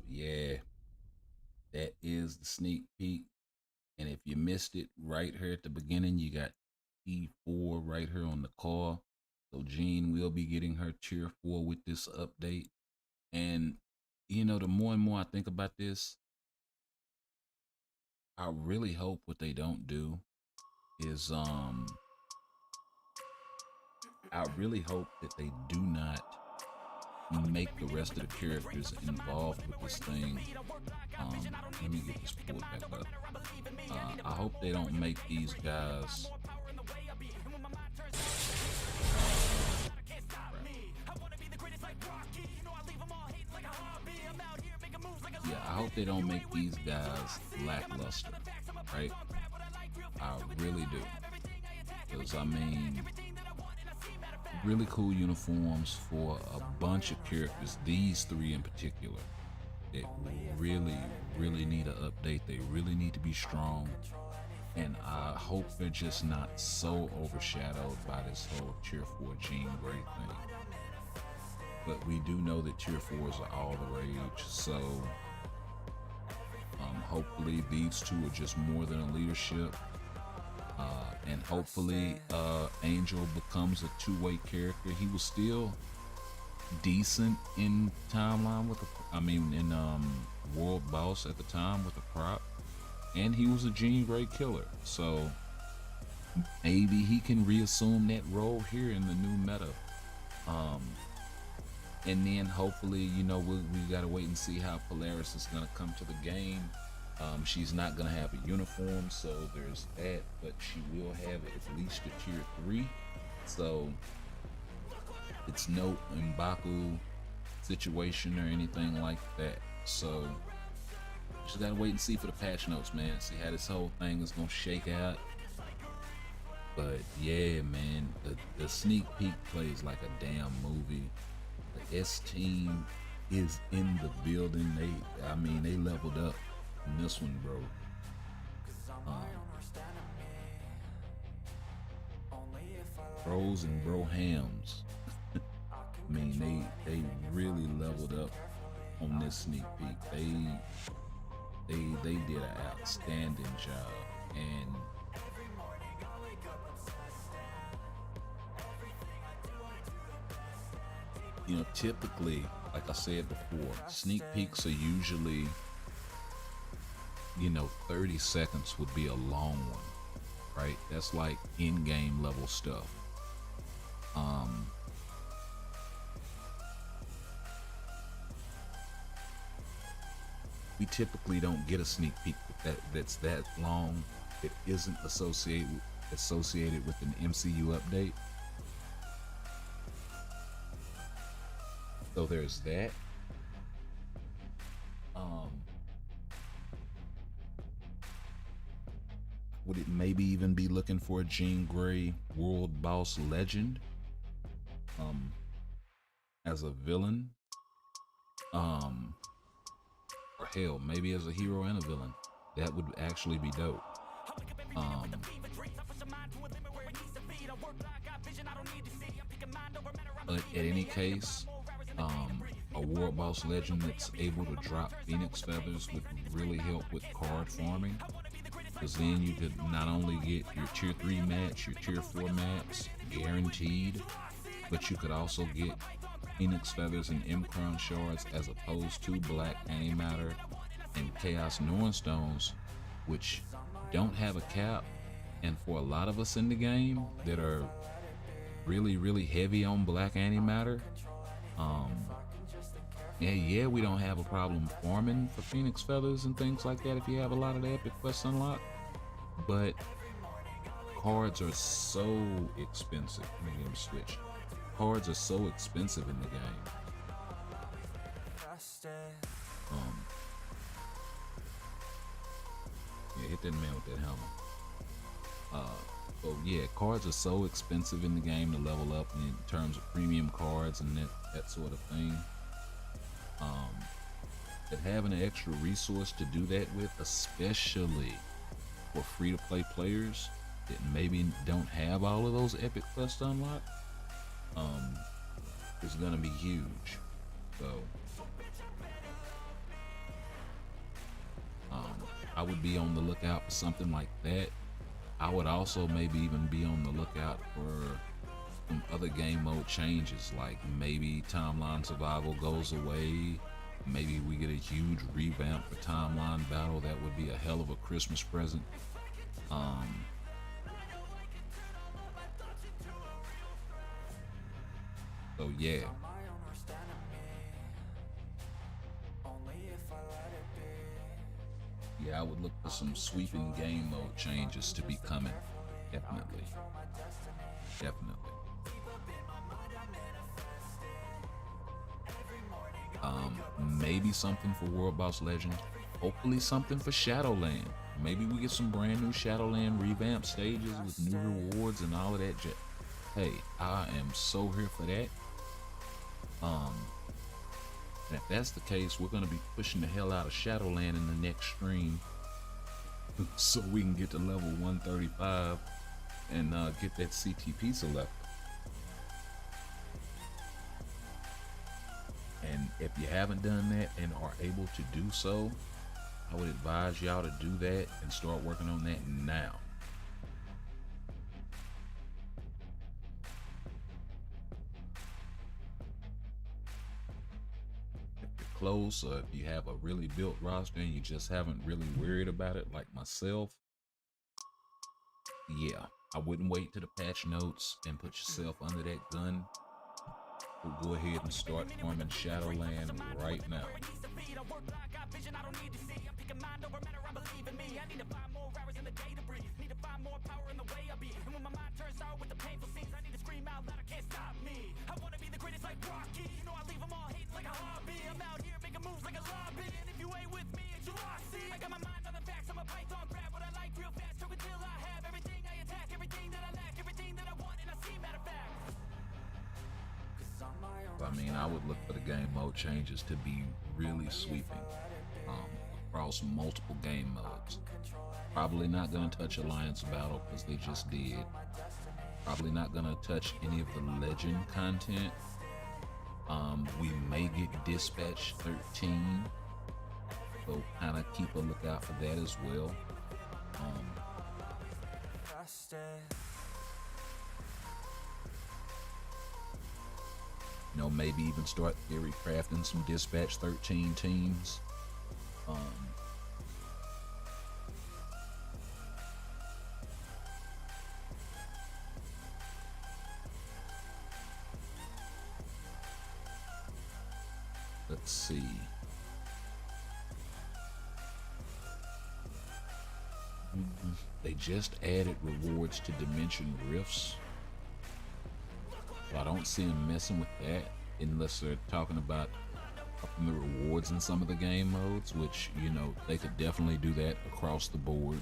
Yeah, that is the sneak peek. And if you missed it right here at the beginning, you got T4 right here on the car. So Jean will be getting her tier 4 with this update. And, you know, the more and more I think about this, I really hope what they don't do is, I really hope that they do not make the rest of the characters involved with this thing. Let me get this pulled back up. I hope they don't make these guys. Yeah, I hope they don't make these guys lackluster, right? I really do. Because, I mean, really cool uniforms for a bunch of characters, these three in particular, that really need an update. They really need to be strong. And I hope they're just not so overshadowed by this whole tier 4 Jean Grey thing. But we do know that tier 4s are all the rage, so hopefully these two are just more than a leadership. And hopefully Angel becomes a two-way character. He was still decent in timeline with in World Boss at the time with the prop, and he was a Jean Grey killer, so maybe he can reassume that role here in the new meta. And then hopefully, you know, we gotta wait and see how Polaris is gonna come to the game. She's not gonna have a uniform, so there's that, but she will have at least a tier 3, so it's no M'Baku situation or anything like that. So just gotta wait and see for the patch notes, man. See how this whole thing is gonna shake out. But yeah, man, the sneak peek plays like a damn movie. The S team is in the building. They leveled up in this one, bro. Bros and brohams. I mean, they really leveled up on this sneak peek. They did an outstanding job, and you know, typically, like I said before, sneak peeks are usually, you know, 30 seconds would be a long one, right? That's like in-game level stuff. We typically don't get a sneak peek that's that long it isn't associated with an MCU update. So there's that. Would it maybe even be looking for a Jean Grey World Boss Legend as a villain? Or hell, maybe as a hero and a villain. That would actually be dope. But in any case, a World Boss Legend that's able to drop Phoenix Feathers would really help with card farming. Because then you could not only get your tier 3 match, your tier 4 match guaranteed, but you could also get Phoenix Feathers and Mcron shards as opposed to Black Antimatter and Chaos Nornstones, which don't have a cap. And for a lot of us in the game that are really heavy on Black Antimatter, yeah, we don't have a problem farming for Phoenix Feathers and things like that if you have a lot of the epic quests unlocked. But cards are so expensive. Let me get them switch. Cards are so expensive in the game. Yeah, hit that man with that hammer. So yeah, cards are so expensive in the game to level up in terms of premium cards and that sort of thing. That having an extra resource to do that with, especially for free-to-play players that maybe don't have all of those epic quests unlocked, is gonna be huge. So I would be on the lookout for something like that. I would also maybe even be on the lookout for some other game mode changes, like maybe Timeline Survival goes away. Maybe we get a huge revamp for Timeline Battle. That would be a hell of a Christmas present. So yeah. Yeah, I would look for some sweeping game mode changes to be coming. Definitely. Maybe something for World Boss Legend. Hopefully something for Shadowland. Maybe we get some brand new Shadowland revamp stages with new rewards and all of that. Hey, I am so here for that. And if that's the case, we're gonna be pushing the hell out of Shadowland in the next stream, so we can get to level 135 and get that CTP selector. And if you haven't done that and are able to do so, I would advise y'all to do that and start working on that now. If you're close, or if you have a really built roster and you just haven't really worried about it like myself, yeah, I wouldn't wait to the patch notes and put yourself under that gun. We'll go ahead and start farming Shadowland right now. I mean, I would look for the game mode changes to be really sweeping across multiple game modes. Probably not going to touch Alliance Battle because they just did. Probably not going to touch any of the Legend content. We may get Dispatch 13, so kind of keep a lookout for that as well. You know, maybe even start theory crafting some Dispatch 13 teams. Let's see. They just added rewards to Dimension Rifts. So I don't see them messing with that unless they're talking about upping the rewards in some of the game modes, which, you know, they could definitely do that across the board.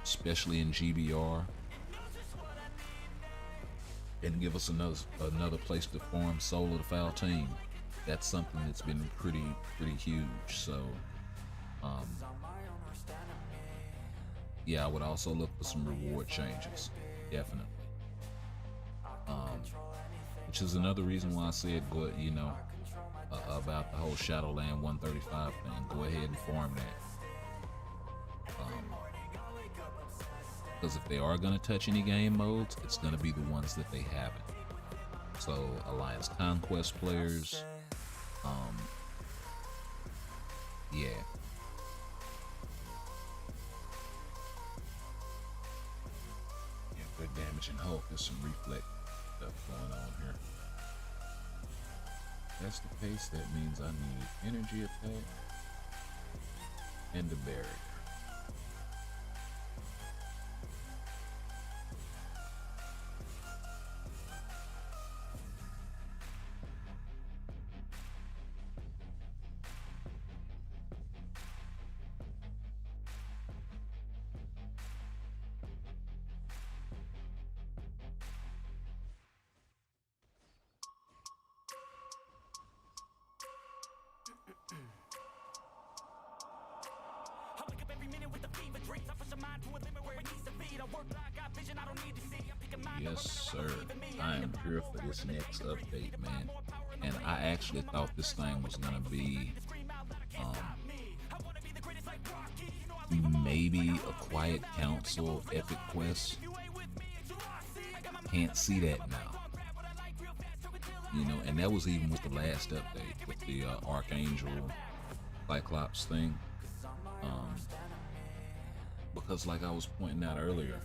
Especially in GBR. And give us another place to farm Soul of the Foul Team. That's something that's been pretty huge. So yeah, I would also look for some reward changes, definitely. Which is another reason why I said go, you know, about the whole Shadowland 135 thing. Go ahead and farm that. Because if they are going to touch any game modes, it's going to be the ones that they haven't. So Alliance Conquest players, yeah. Yeah, good damage and Hulk. There's some reflect stuff going on here. That's the pace. That means I need energy attack and a barrier. Yes, sir. I am here for this next update, man. And I actually thought this thing was gonna be maybe a Quiet Council epic quest. Can't see that now. You know, and that was even with the last update with the Archangel Cyclops thing. Because like I was pointing out earlier,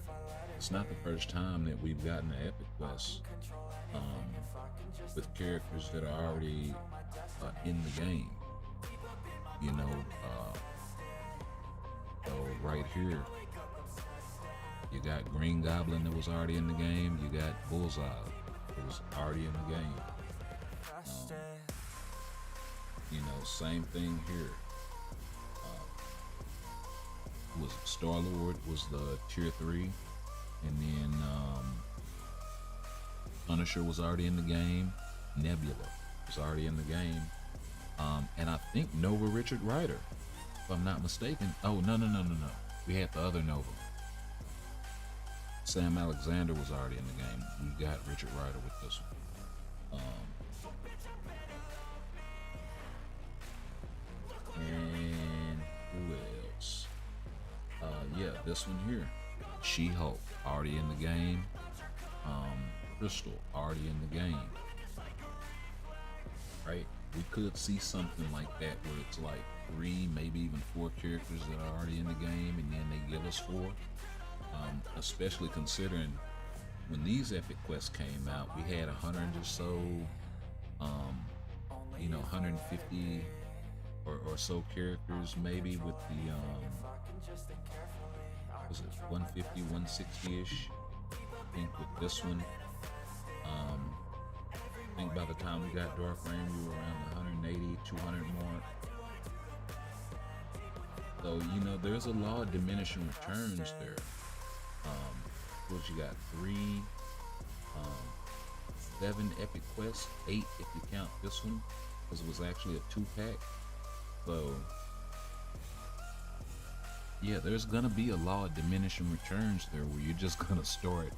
it's not the first time that we've gotten an epic quest with characters that are already in the game. You know, so right here, you got Green Goblin that was already in the game. You got Bullseye that was already in the game. You know, same thing here. Was Star-Lord was the tier 3, and then Punisher was already in the game. Nebula was already in the game, and I think Nova Richard Rider, if I'm not mistaken. Oh no, we had the other Nova. Sam Alexander was already in the game. We got Richard Rider with this one. And who else? Yeah, this one here. She-Hulk already in the game. Crystal already in the game. Right? We could see something like that where it's like 3, maybe even 4 characters that are already in the game, and then they give us 4. Especially considering when these epic quests came out, we had 100 or so, you know, 150 or so characters, maybe with the was it 150, 160-ish? I think with this one, I think by the time we got Dark Reign, we were around the 180, 200 mark. So, you know, there's a lot of diminishing returns there. What you got? 3, 7 epic quests, 8 if you count this one, because it was actually a 2-pack. So, yeah, there's gonna be a lot of diminishing returns there where you're just gonna start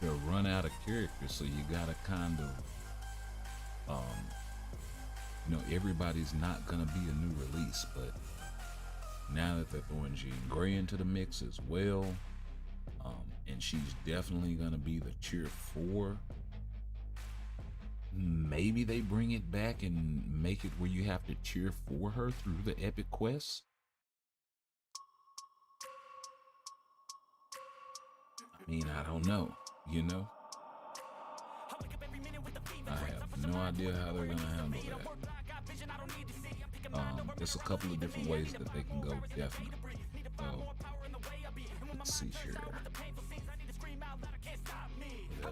to run out of characters. So you gotta kind of, you know, everybody's not gonna be a new release, but now that they're throwing Jean Grey into the mix as well, and she's definitely gonna be the tier 4. Maybe they bring it back and make it where you have to tier 4 her through the epic quests. I mean, I don't know, you know? I have no idea how they're gonna handle that. There's a couple of different ways that they can go, definitely. So let's see here. Yeah,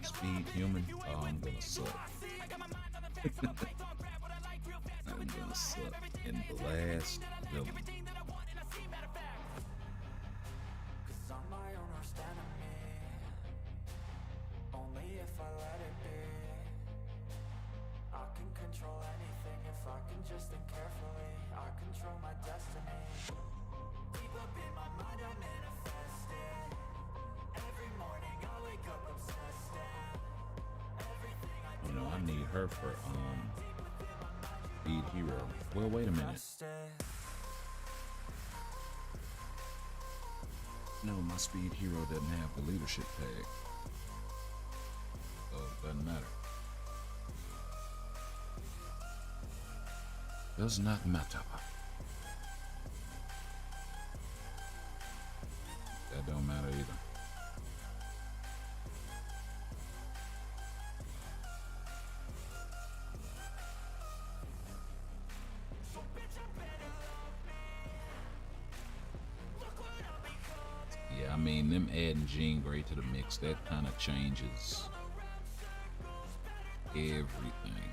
Speed Human. Oh, I'm gonna suck. I'm gonna suck and blast them. Only if I let it be. I can control anything if I can just think carefully. I control my destiny. Deep up in my mind I manifest it. Every morning I wake up obsessed and everything I do. You know, I need her for Speed Hero. Well, wait a minute. No, my Speed Hero doesn't have the leadership tag. So it doesn't matter. Does not matter. That don't matter either. Yeah, I mean, them adding Jean Grey to the mix, that kind of changes everything.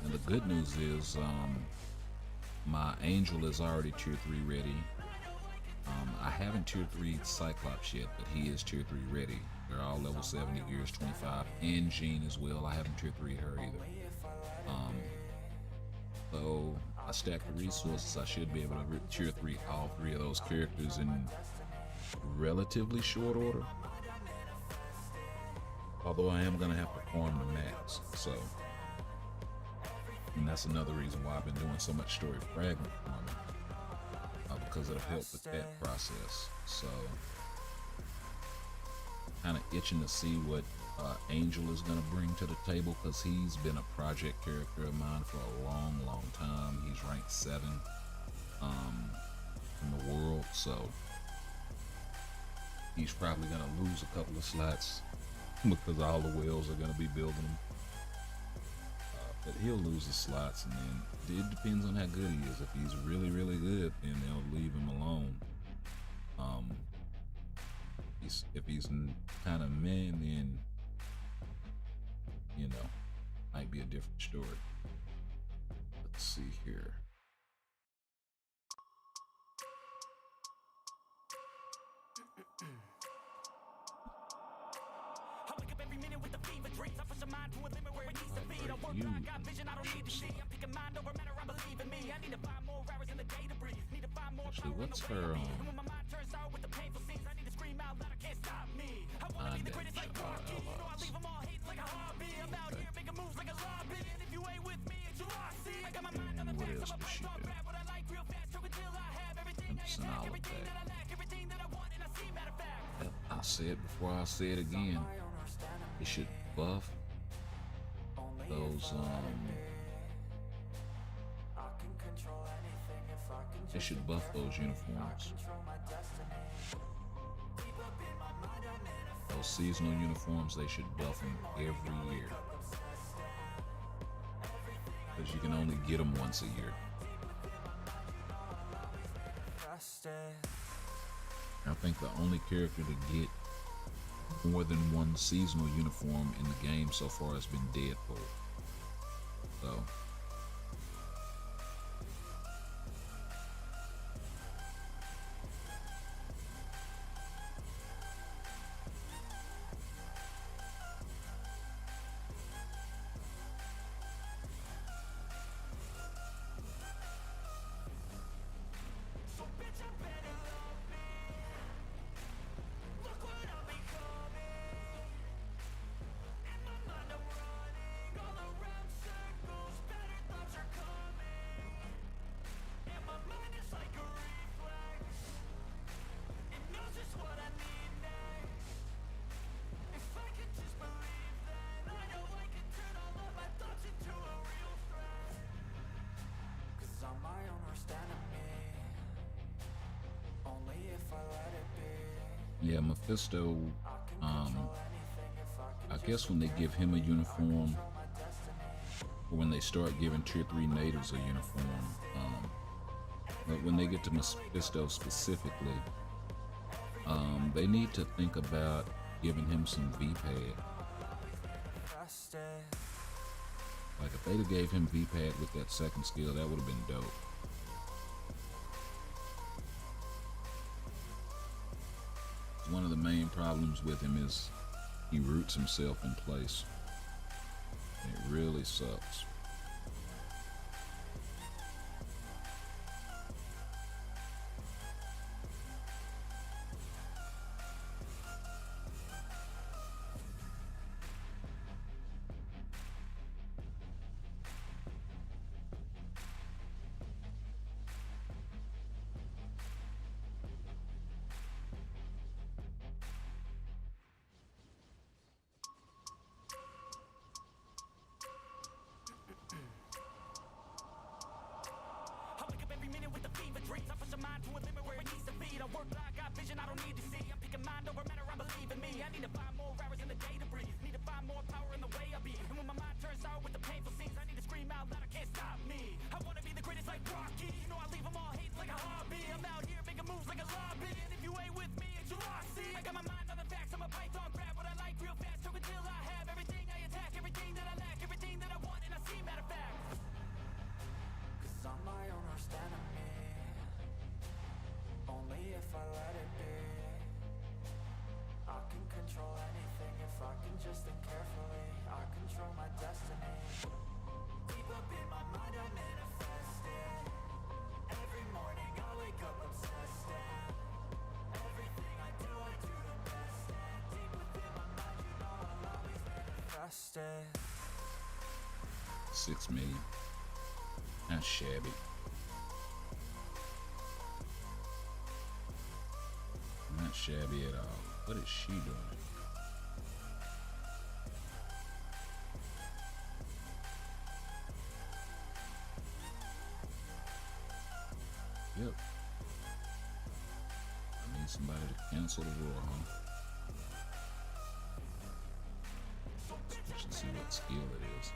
And the good news is, my Angel is already tier 3 ready. I haven't tier 3 Cyclops yet, but he is tier 3 ready. They're all level 70, Gears 25, and Jean as well. I haven't tier 3 her either. So I stack the resources. I should be able to tier 3 all 3 of those characters in relatively short order. Although I am gonna have to farm the max, so. And that's another reason why I've been doing so much story fragment farming, because it'll help with that process. So, kind of itching to see what Angel is gonna bring to the table, because he's been a project character of mine for a long, long time. He's ranked 7 in the world, so he's probably gonna lose a couple of slots because all the whales are gonna be building them. But he'll lose the slots, and then it depends on how good he is. If he's really, really good, then they'll leave him alone. If he's kind of meh, then, you know, might be a different story. Let's see here. Actually, what's her and what else does she do? 100% olive bag. I'll say it before I say it again. It should buff those they should buff those uniforms. Those seasonal uniforms, they should buff them every year, because you can only get them once a year. I think the only character to get more than one seasonal uniform in the game so far has been Deadpool. So yeah, Mephisto, I guess when they give him a uniform, or when they start giving tier 3 natives a uniform, but when they get to Mephisto specifically, they need to think about giving him some V-pad. Like if they'd have gave him V-pad with that second skill, that would have been dope. One of the main problems with him is he roots himself in place. It really sucks. $6 million. Not shabby. Not shabby at all. What is she doing? Yep. I need somebody to cancel the war, huh? Let's see what skill it is.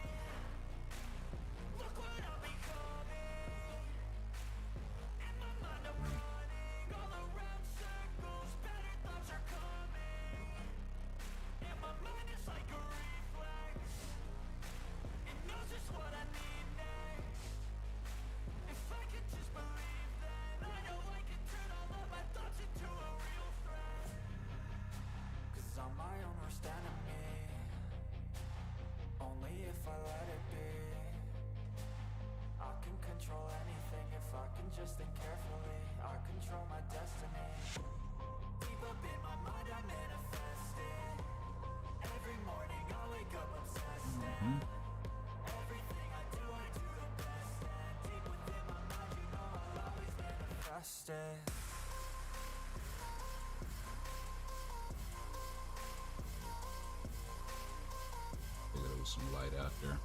There was some light out there.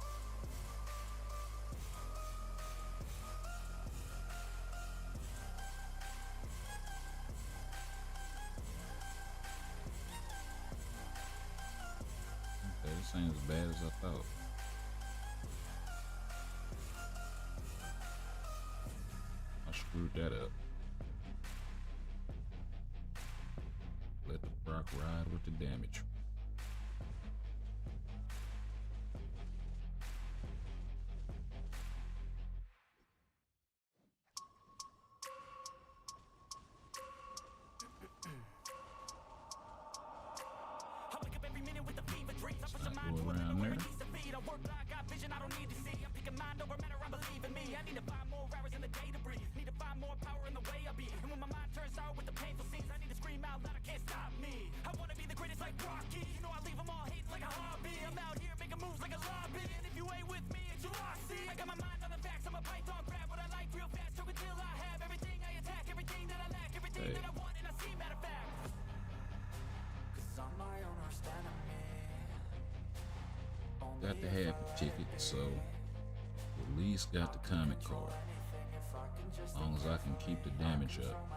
Okay, this ain't as bad as I thought. I screwed that up. Let the proc ride with the damage. Got the happy ticket, so at least got the comic card. As long as I can keep the damage up.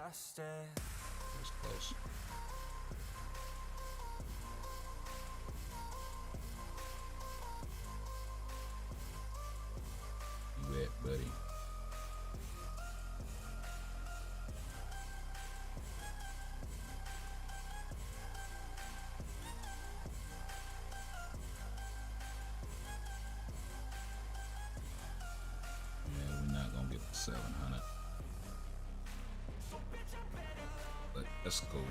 Manifested. That's close. You at, buddy? Yeah, we're not gonna get to 700. But that's cool.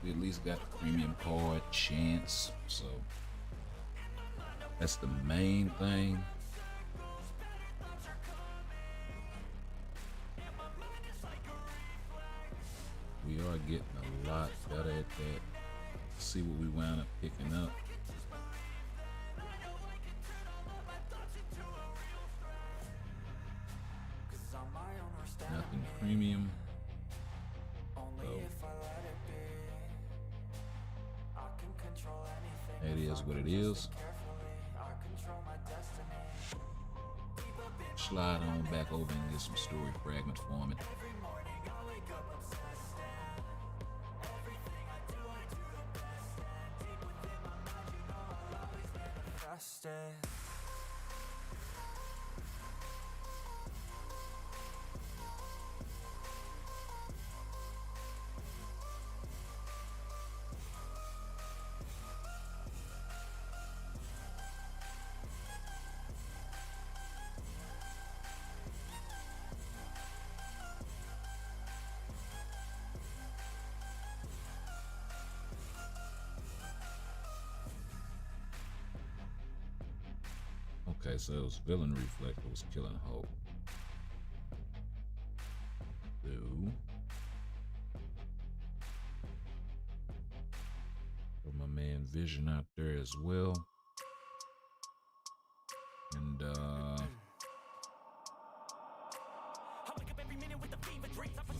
We at least got the premium card chance, so that's the main thing. We are getting a lot better at that. See what we wound up picking up. Nothing premium. It is what it is. Slide on back over and get some story fragments for me. Okay, so it was Villain Reflector was killing Hope. So, put my man Vision out there as well. And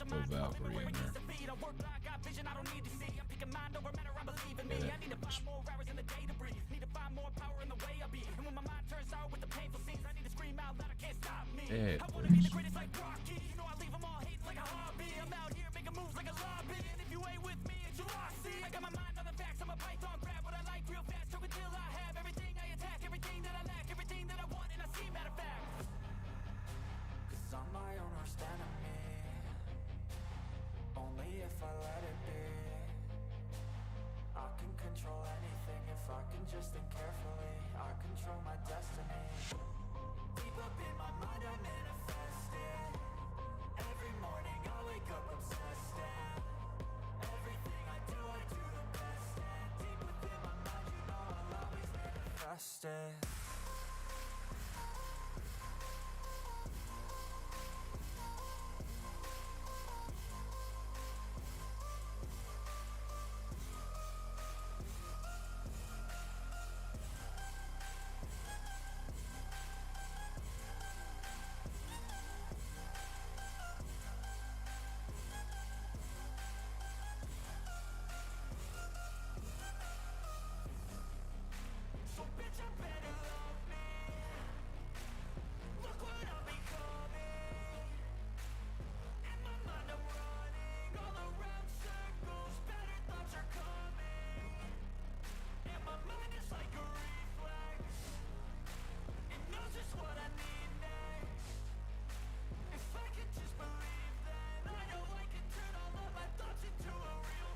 put Valkyrie in there. Yeah,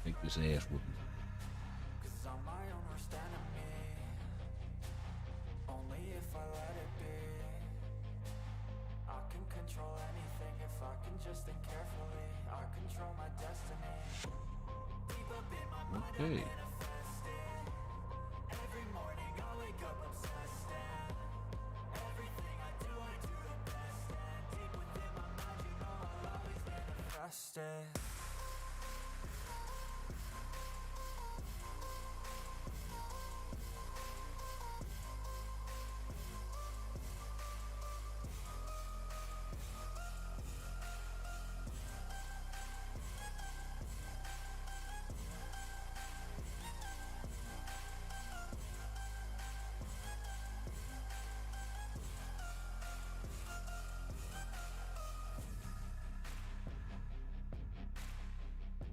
take this ass whooping. Okay.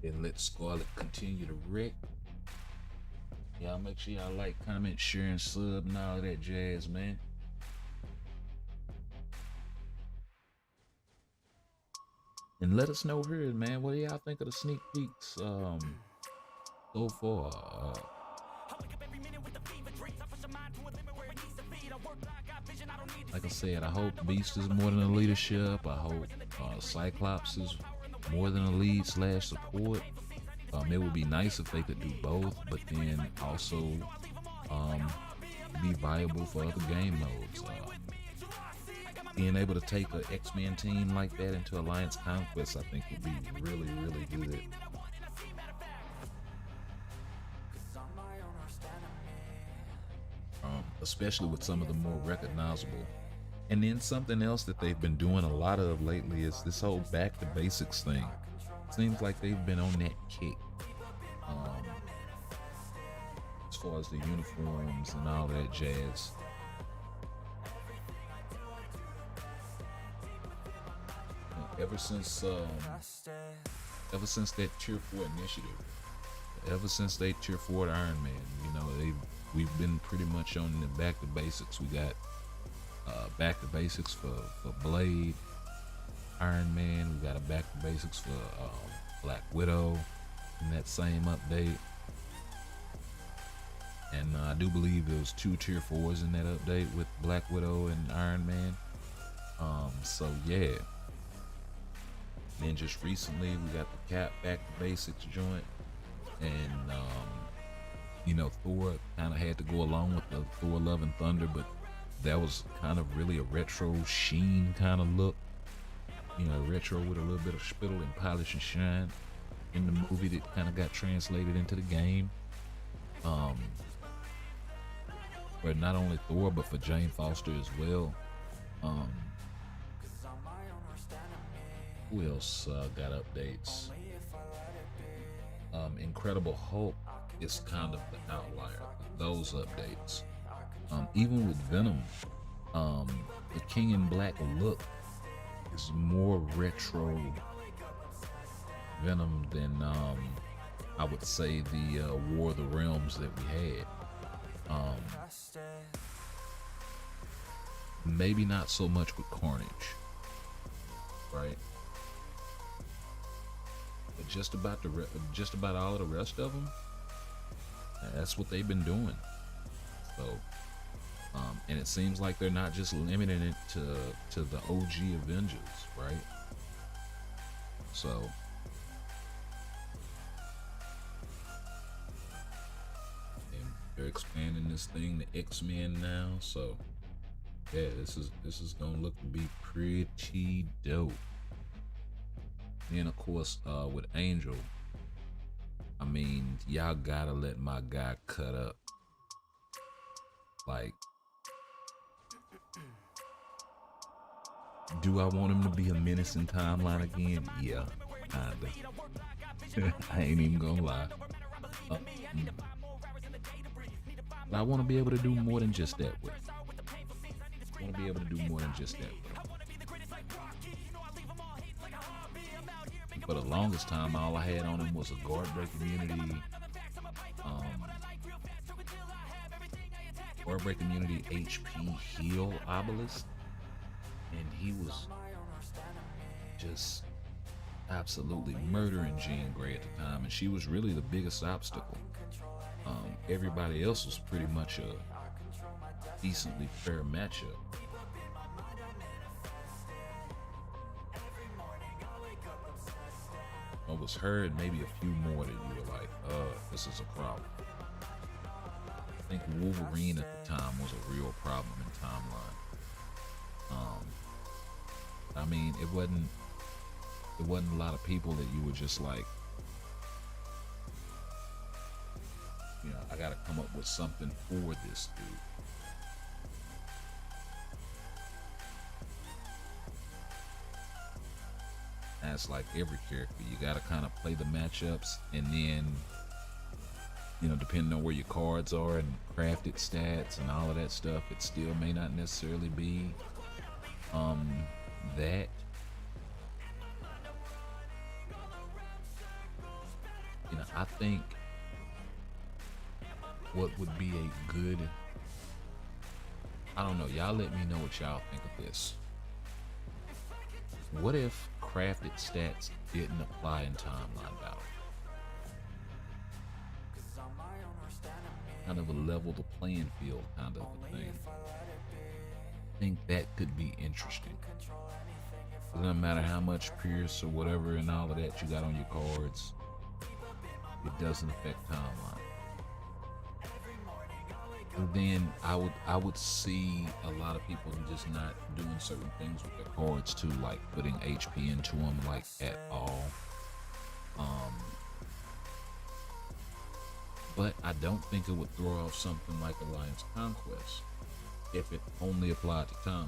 and let Scarlet continue to wreck. Y'all make sure y'all like, comment, share, and sub and all that jazz, man. And let us know here, man. What do y'all think of the sneak peeks so far? Like I said, I hope Beast is more than a leadership. I hope Cyclops is more than a lead / support. It would be nice if they could do both, but then also be viable for other game modes. Being able to take an X-Men team like that into Alliance Conquest, I think would be really, really good. Especially with some of the more recognizable. And then something else that they've been doing a lot of lately is this whole back to basics thing. Seems like they've been on that kick. As far as the uniforms and all that jazz. Ever since that Tier 4 initiative, ever since they Tier 4'd Iron Man, you know, we've been pretty much on the back to basics. We got back to basics for Blade, Iron Man. We got a back to basics for Black Widow in that same update. And I do believe there was 2 Tier 4s in that update with Black Widow and Iron Man. So yeah. Then just recently we got the Cap back to basics joint, and you know, Thor kind of had to go along with the Thor Love and Thunder, but that was kind of really a retro sheen kind of look, you know, retro with a little bit of spittle and polish and shine in the movie that kind of got translated into the game. For not only Thor but for Jane Foster as well. Who else got updates? Incredible Hulk is kind of the outlier. Those updates. Even with Venom, the King in Black look is more retro Venom than I would say the War of the Realms that we had. Maybe not so much with Carnage, right? But just about all of the rest of them, that's what they've been doing. So, and it seems like they're not just limiting it to the OG Avengers, right? So, and they're expanding this thing to X-Men now. So, yeah, this is gonna look to be pretty dope. And of course, with Angel, I mean, y'all gotta let my guy cut up. Like, do I want him to be a menacing timeline again? Yeah, kinda. I ain't even gonna lie. But I want to be able to do more than just that with him. I want to be able to do more than just that with him. For the longest time, all I had on him was a guard break immunity, HP heal obelisk, and he was just absolutely murdering Jean Grey at the time, and she was really the biggest obstacle. Everybody else was pretty much a decently fair matchup. What was her and maybe a few more that you were like, this is a problem. I think Wolverine at the time was a real problem in timeline. I mean, it wasn't a lot of people that you were just like, you know, I gotta come up with something for this dude. That's like every character. You gotta kind of play the matchups, and then, you know, depending on where your cards are and crafted stats and all of that stuff, it still may not necessarily be that. think what would be a good, I don't know, y'all let me know what y'all think of this. What if crafted stats didn't apply in timeline battle? Kind of a level the playing field kind of a thing. I think that could be interesting. It doesn't matter how much Pierce or whatever and all of that you got on your cards, it doesn't affect timeline. And then I would see a lot of people just not doing certain things with their cards too, like putting HP into them like at all. But I don't think it would throw off something like Alliance Conquest if it only applied to timeline.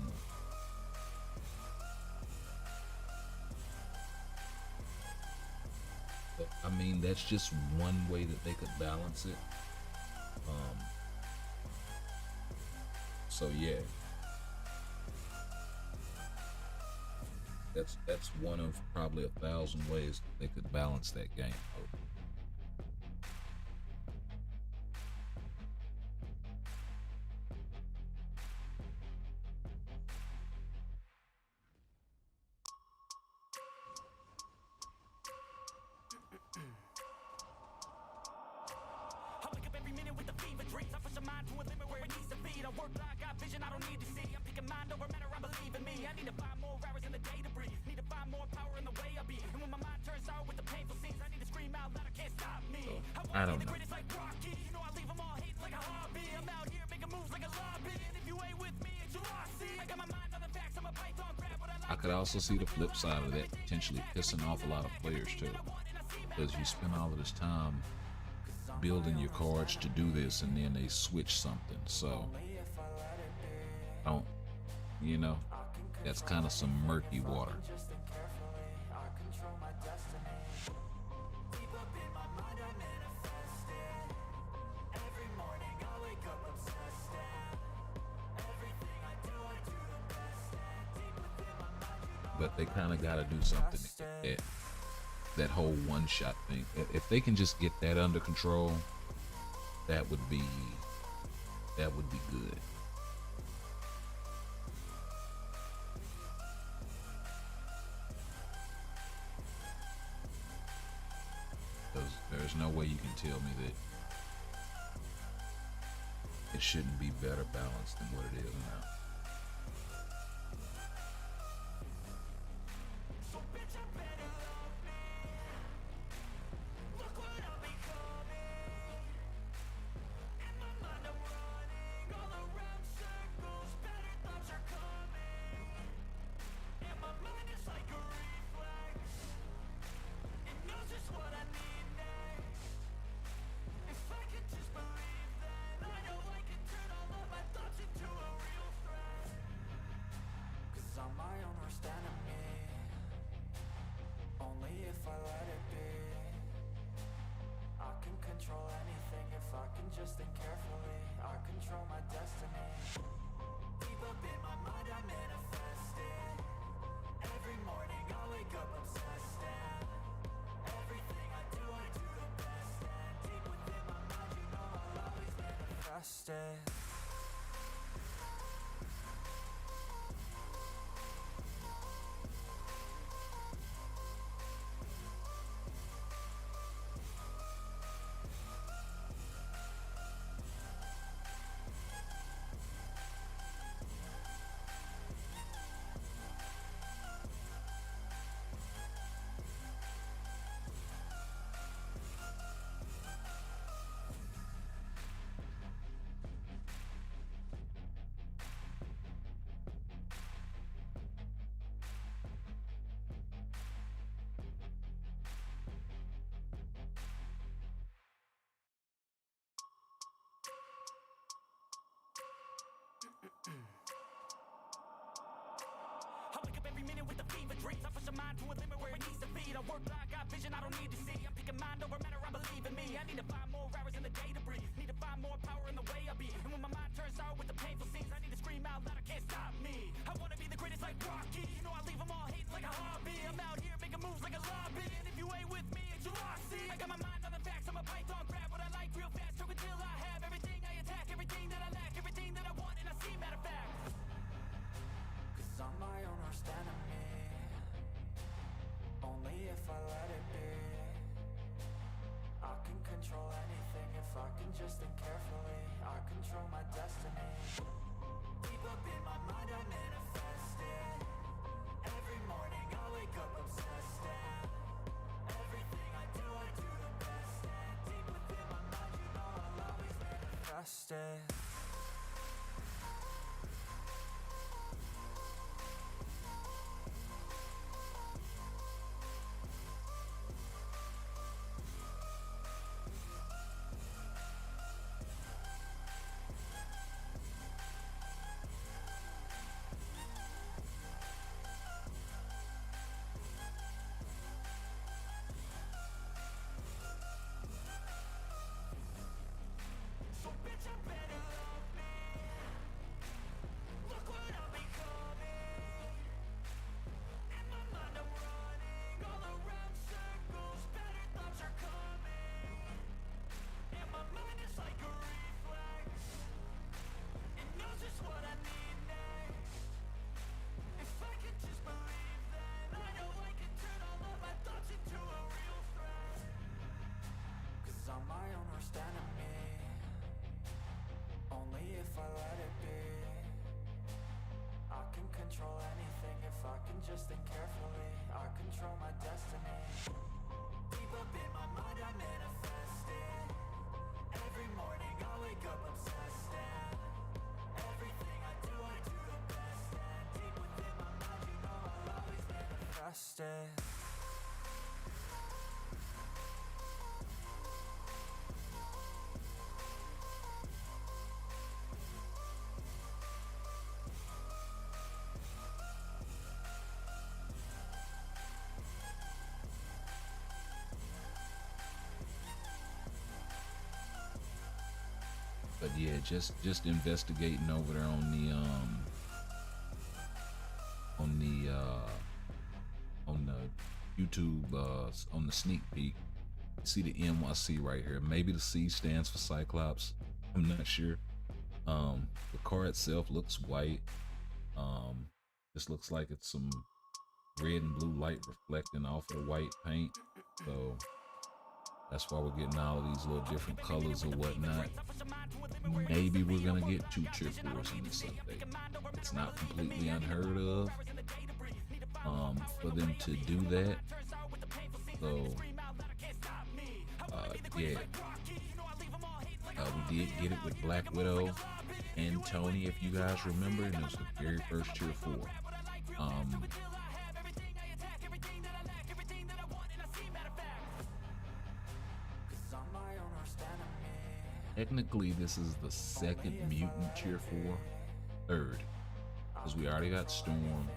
But, I mean, that's just one way that they could balance it. So yeah, that's one of probably 1,000 ways that they could balance that game mode. I don't know. I could also see the flip side of that potentially pissing off a lot of players too, because you spend all of this time building your cards to do this and then they switch something. So don't, you know, that's kind of some murky water. But they kind of got to do something to get that whole one-shot thing. If they can just get that under control, that would be good. Because there's no way you can tell me that it shouldn't be better balanced than what it is now. Just think carefully, I control my destiny. Deep up in my mind I manifest it. Every morning I wake up obsessed, and everything I do the best. And deep within my mind, you know I'll always manifest it. I wake up every minute with the fever dreams. I push my mind to a limit where it needs to be. I work blind, got vision I don't need to see. I'm picking mind over matter, I believe in me. I need to find more hours in the day to breathe. Need to find more power in the way I be. And when my mind turns sour with the painful scenes, I need to scream out loud, I can't stop me. I wanna be the greatest like Rocky. You know I leave them all hating like a hobby. I'm out here making moves like a lobby. And if you ain't with me, it's your loss. See, I got my mind on the facts, I'm a can just think carefully, I control my destiny. Deep up in my mind I manifest it. Every morning I wake up obsessed, and everything I do the best. And deep within my mind, you know I'll always manifest it. So bitch, I better love me. Look what I'm becoming. In my mind I'm running all around circles. Better thoughts are coming. And my mind is like a reflex. It knows just what I need next. If I could just believe, then I know I can turn all of my thoughts into a real threat. 'Cause I'm my own worst enemy. Only if I let it be. I can control anything if I can just think carefully. I control my destiny. Deep up in my mind I manifest it. Every morning I wake up obsessed, and everything I do the best. And deep within my mind, you know I'll always manifest it. But yeah, just investigating over there on the YouTube on the sneak peek. See the NYC right here. Maybe the C stands for Cyclops. I'm not sure. The car itself looks white. This looks like it's some red and blue light reflecting off of the white paint. So that's why we're getting all of these little different colors or whatnot. Maybe we're gonna get 2 tier 4s in this update. It's not completely unheard of for them to do that. So yeah, we did get it with Black Widow and Tony, if you guys remember, and it was the very first tier 4. Technically, this is the second mutant tier 4, third, because we already got Storm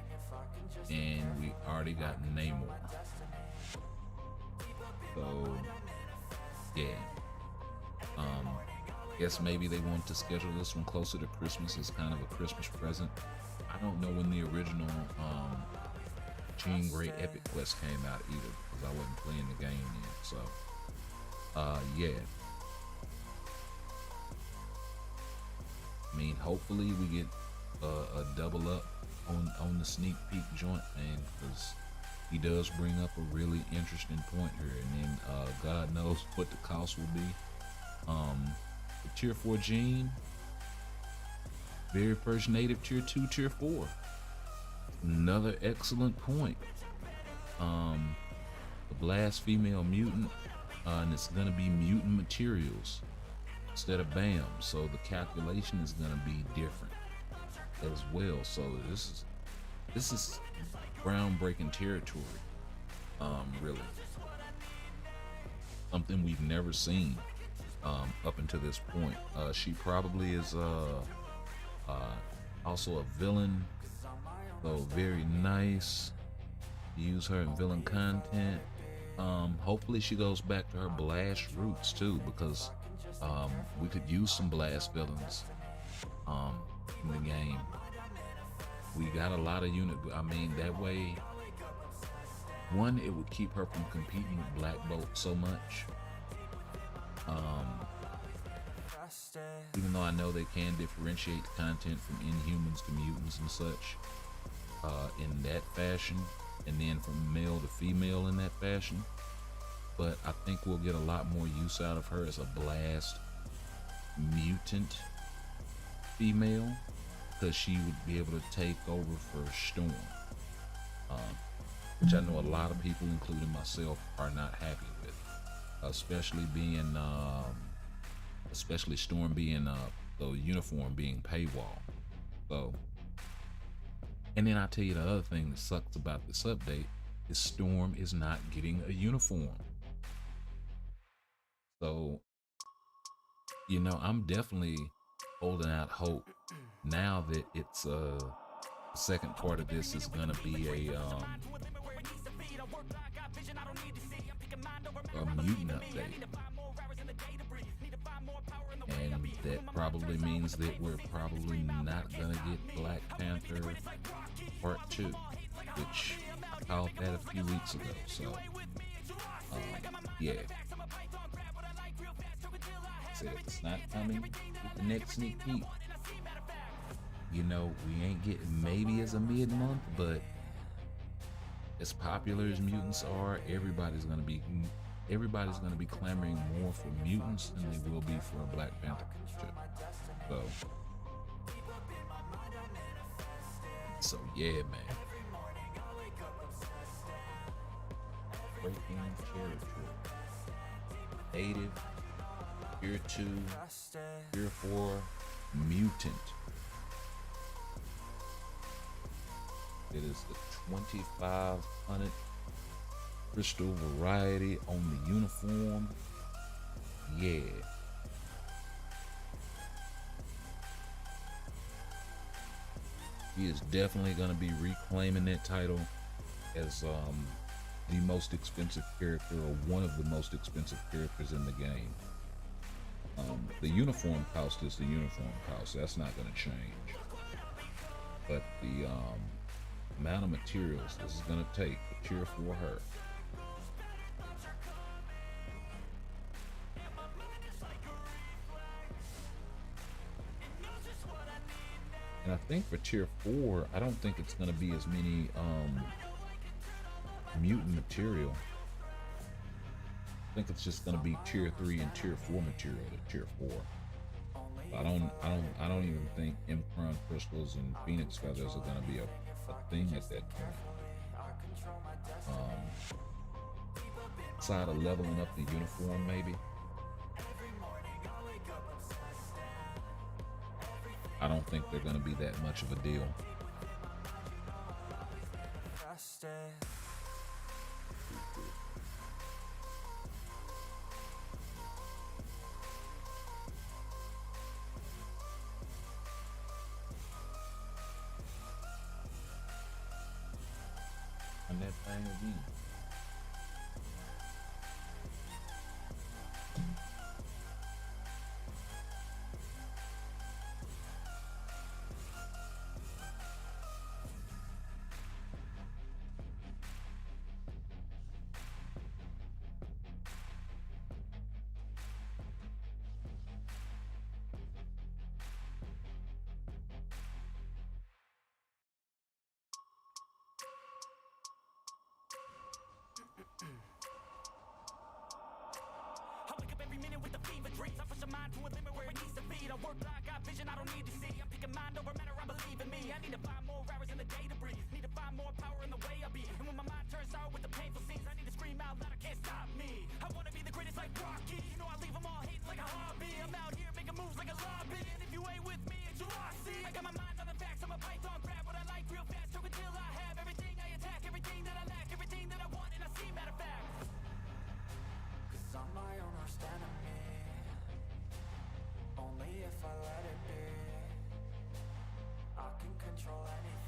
and we already got Namor. So yeah, guess maybe they want to schedule this one closer to Christmas as kind of a Christmas present. I don't know when the original Jean Grey Epic Quest came out either, because I wasn't playing the game yet. So yeah, I mean, hopefully we get a double up on the sneak peek joint, man, because he does bring up a really interesting point here. And then God knows what the cost will be. The tier 4 Jean, very first native tier 2, tier 4. Another excellent point. The Blast female mutant, and it's gonna be mutant materials instead of BAM, so the calculation is gonna be different as well. So this is groundbreaking territory. Really something we've never seen up until this point. She probably is also a villain, so very nice. Use her in villain content. Hopefully she goes back to her Blast roots too, because we could use some Blast villains in the game. We got a lot of unit. I mean, that way, one, it would keep her from competing with Black Bolt so much. Even though I know they can differentiate the content from Inhumans to mutants and such in that fashion, and then from male to female in that fashion. But I think we'll get a lot more use out of her as a Blast mutant female, because she would be able to take over for Storm, which I know a lot of people, including myself, are not happy with, especially being, especially Storm being the uniform being paywall. So, and then I tell you the other thing that sucks about this update is Storm is not getting a uniform. So, you know, I'm definitely holding out hope now that it's the second part of this is gonna be a mutant update, and that probably means that we're probably not gonna get Black Panther Part 2, which I called that a few weeks ago. So yeah, said if it's not coming with the next sneak peek, you know, we ain't getting maybe as a mid-month, but as popular as mutants are, everybody's gonna be clamoring more for mutants than they will be for a Black Panther too. So yeah, man. Breaking territory. Native, Tier 2, Tier 4, Mutant. It is the 2500 crystal variety on the uniform. Yeah. He is definitely going to be reclaiming that title as the most expensive character, or one of the most expensive characters in the game. The uniform cost is the uniform cost. That's not going to change. But the amount of materials this is going to take to cheer for her. And I think for tier 4, I don't think it's going to be as many mutant material. I think it's just going to be tier 3 and tier 4 material to tier 4. I don't even think Imcron crystals and Phoenix feathers are going to be a thing at that point. Side of leveling up the uniform, maybe. I don't think they're going to be that much of a deal. And that thing again.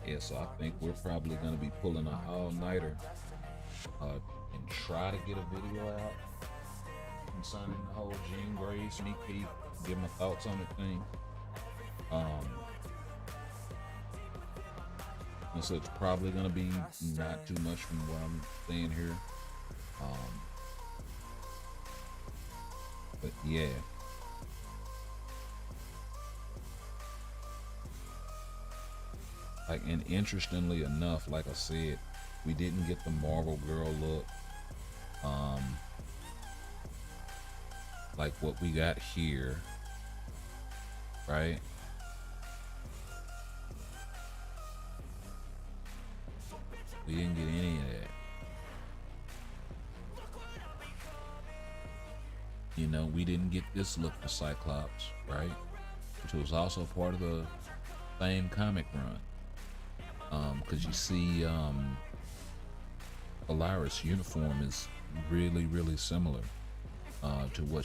Yeah, so I think we're probably going to be pulling an all-nighter and try to get a video out concerning the whole Jean Grey sneak peek, give my thoughts on the thing. And so it's probably going to be not too much from what I'm saying here. But yeah. Like, and interestingly enough, like I said, we didn't get the Marvel Girl look. Like what we got here right? We didn't get any of that. You know, we didn't get this look for Cyclops, right? Which was also part of the same comic run. Because you see, Polaris' uniform is really, really similar to what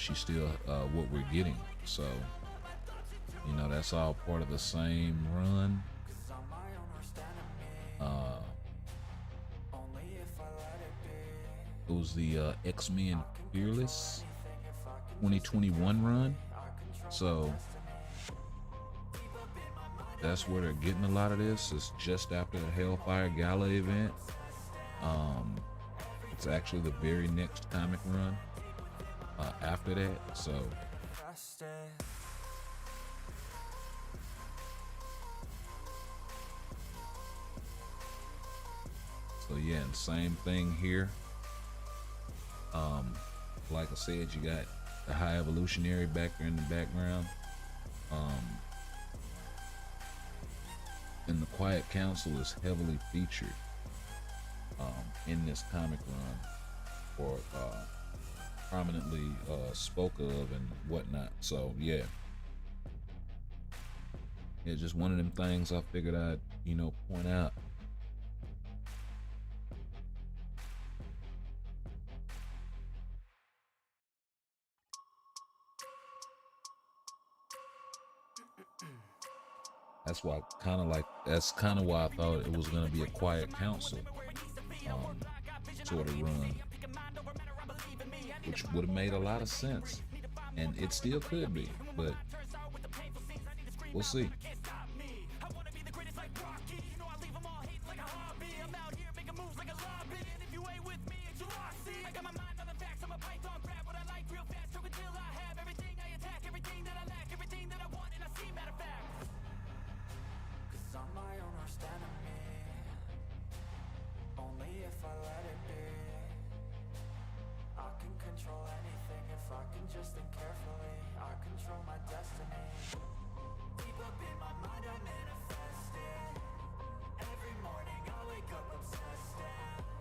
what we're getting. So, you know, that's all part of the same run. It was the X-Men Fearless 2021 run. So that's where they're getting a lot of this. It's just after the Hellfire Gala event. It's actually the very next comic run after that. So yeah, and same thing here. Like I said, you got the High Evolutionary back there in the background. And the Quiet Council is heavily featured in this comic run, or prominently spoke of and whatnot. So yeah, just one of them things I figured I'd point out. That's kind of why I thought it was going to be a Quiet Council sort of run, which would have made a lot of sense, and it still could be, but we'll see.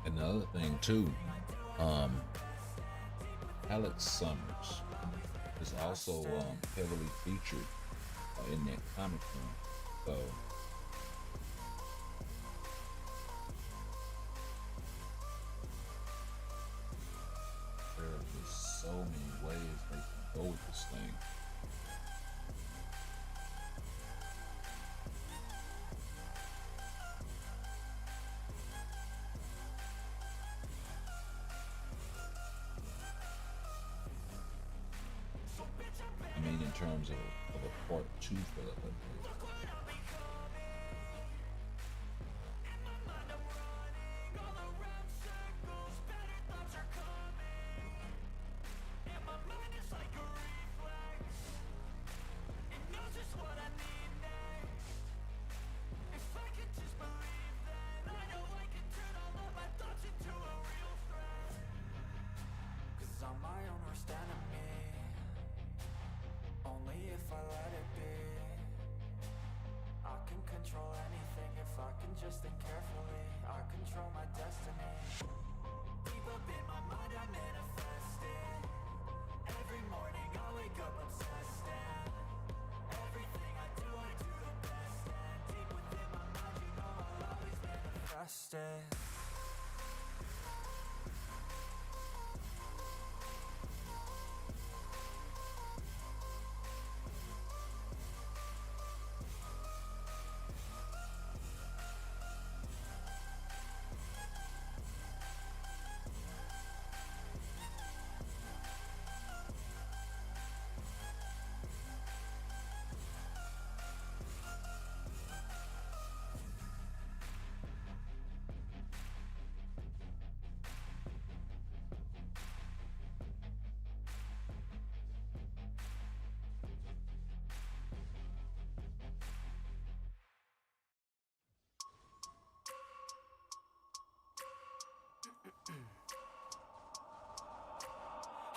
Another thing too, Alex Summers is also heavily featured in that comic film. So there are just so many ways they can go with this thing. In terms of a part 2 for the Just think carefully, I control my destiny. Deep up in my mind I manifest it. Every morning I wake up obsessed, and everything I do the best. And deep within my mind, you know I'll always manifest it.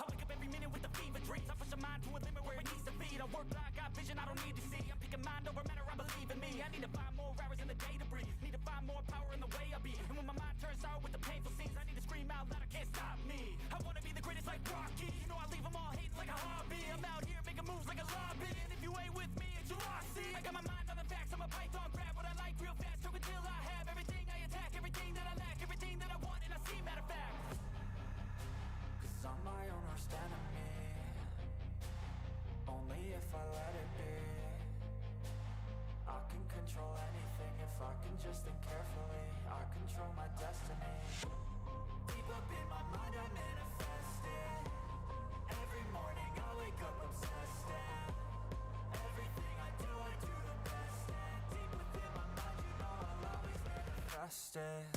I wake up every minute with the fever dreams. I push my mind to a limit where it needs to be. I work like got vision I don't need to see. I'm picking mind over matter, I believe in me. I need to find more hours in the day to breathe. Need to find more power in the way I be. And when my mind turns sour with the painful scenes, I need to scream out loud, I can't stop me. I wanna be the greatest like Rocky. You know I leave them all hating like a hobby. I'm out here making moves like a lobby. And if you ain't with me, it's your loss. See, I got my mind on the facts. I'm a python, grab what I like real fast. Took until I have everything I attack, everything that I lack, everything that I want, and I see matter of fact. Cause I'm my own worst enemy. Only if I let it be. I can control anything if I can just think carefully. I control my destiny. Deep up in my mind I manifest it. Every morning I wake up obsessed and everything I do the best. And deep within my mind you know I'll always manifest it.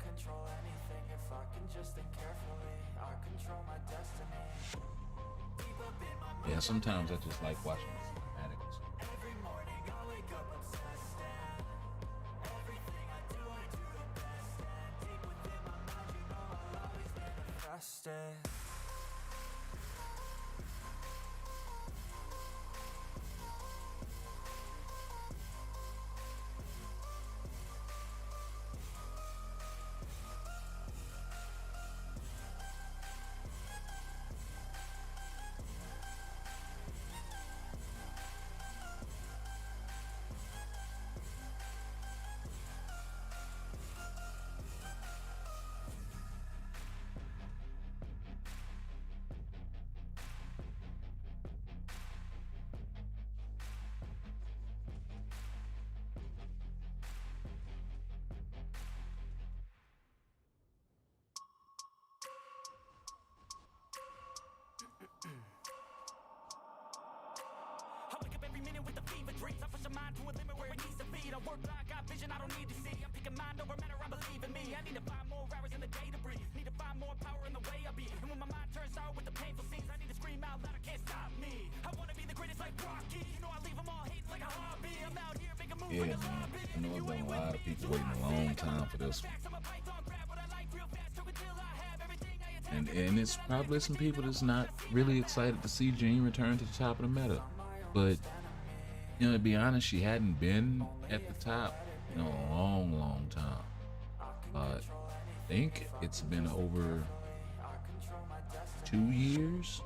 Control anything if I can just think carefully. I control my destiny. Deep up in my mind. Yeah, sometimes I just like watching the cinematics. Every morning I wake up obsessed and everything I do the best. And deep within my mind you know I'll always manifest it. I wake up every minute with the fever dreams. I push my mind to a limit where it needs to be. I work like I got vision I don't need to see. I'm picking mind over matter, I believe in me. I need to find more hours in the day to breathe. Need to find more power in the way I be. And when my mind turns sour with the painful scenes, I need to scream out loud, I can't stop me. I wanna be the greatest like Rocky. You know I leave them all hating like a hobby. I'm out here making moves like a lobby. I know there's been a lot of people waiting a long time for this one. And it's probably some people that's not really excited to see Jean return to the top of the meta. But, you know, to be honest, she hadn't been at the top in a long, long time. I think it's been over 2 years.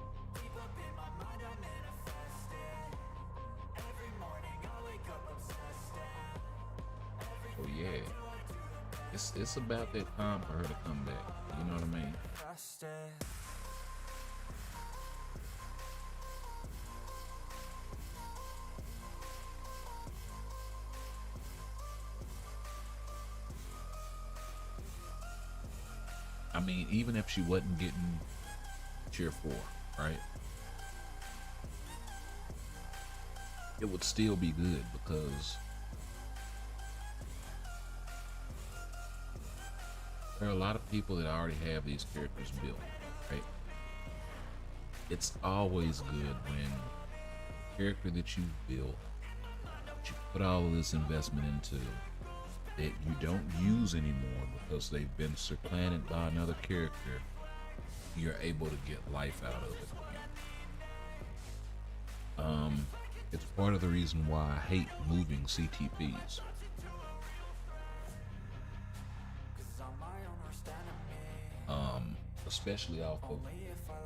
Oh yeah, it's about that time for her to come back. You know what I mean? I mean, even if she wasn't getting tier 4, right? It would still be good because there are a lot of people that already have these characters built, right? It's always good when the character that you built, that you put all of this investment into, that you don't use anymore because they've been supplanted by another character, you're able to get life out of it. It's part of the reason why I hate moving CTPs. especially off of.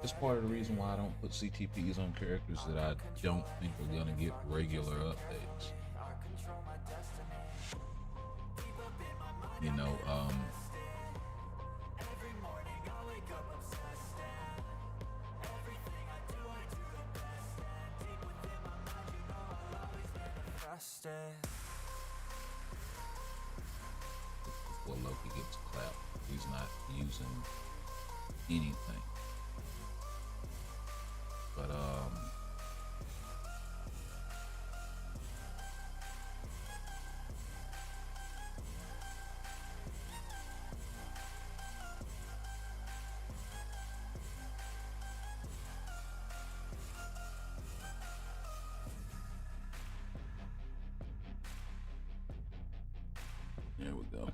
It's part of the reason why I don't put CTPs on characters that I don't think are gonna get regular updates. You know, before Loki gets clapped, he's not using anything. But there we go.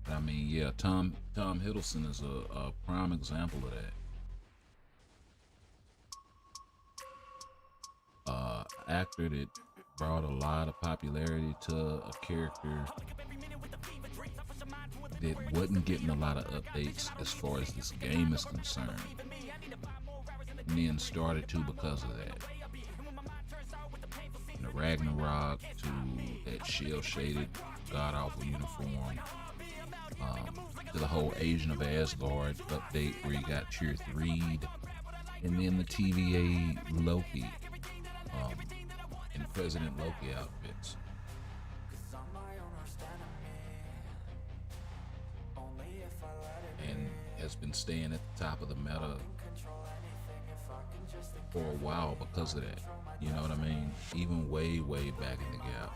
I mean, yeah, Tom Hiddleston is a prime example of that. Actor that brought a lot of popularity to a character that wasn't getting a lot of updates as far as this game is concerned, and then started to because of that. From the Ragnarok to that shell-shaded god-awful uniform, to the whole Asian of Asgard update where you got Tier 3, and then the TVA Loki, and President Loki outfits. And has been staying at the top of the meta for a while because of that. You know what I mean? Even way back in the gap,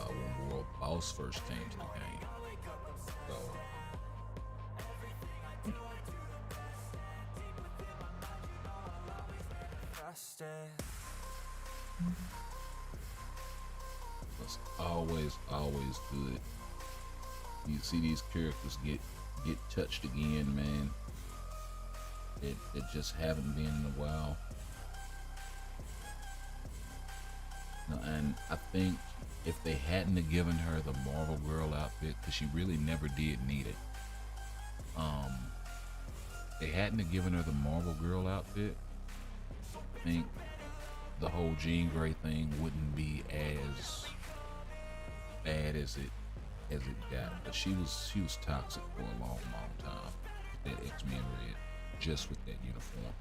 when World Boss first came to the game. So it's always good. You see these characters get touched again, man. It just haven't been in a while. And I think if they hadn't have given her the Marvel Girl outfit, because she really never did need it, they hadn't have given her the Marvel Girl outfit, I think the whole Jean Grey thing wouldn't be as bad as it got. But she was toxic for a long time. That X-Men Red, just with that uniform.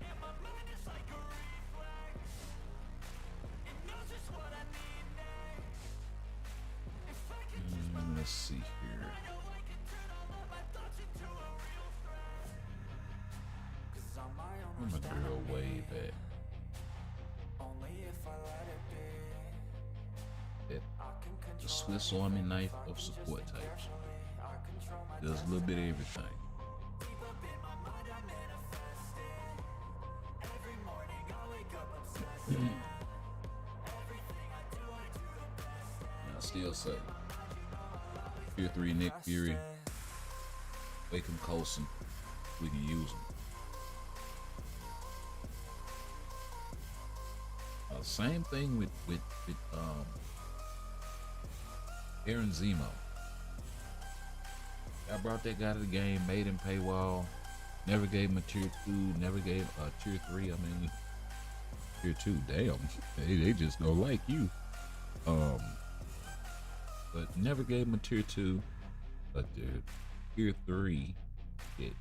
Let's see here. I'm a girl way back. The Swiss Army knife of support types. Does a little bit of everything. I still say Tier 3 Nick Fury, wake him Coulson, we can use him. Same thing with Aaron Zemo. I brought that guy to the game, made him paywall, never gave him a tier 2, never gave a tier 3. I mean, tier 2, damn, they just don't like you. But never gave him a tier 2, but tier 3 hit.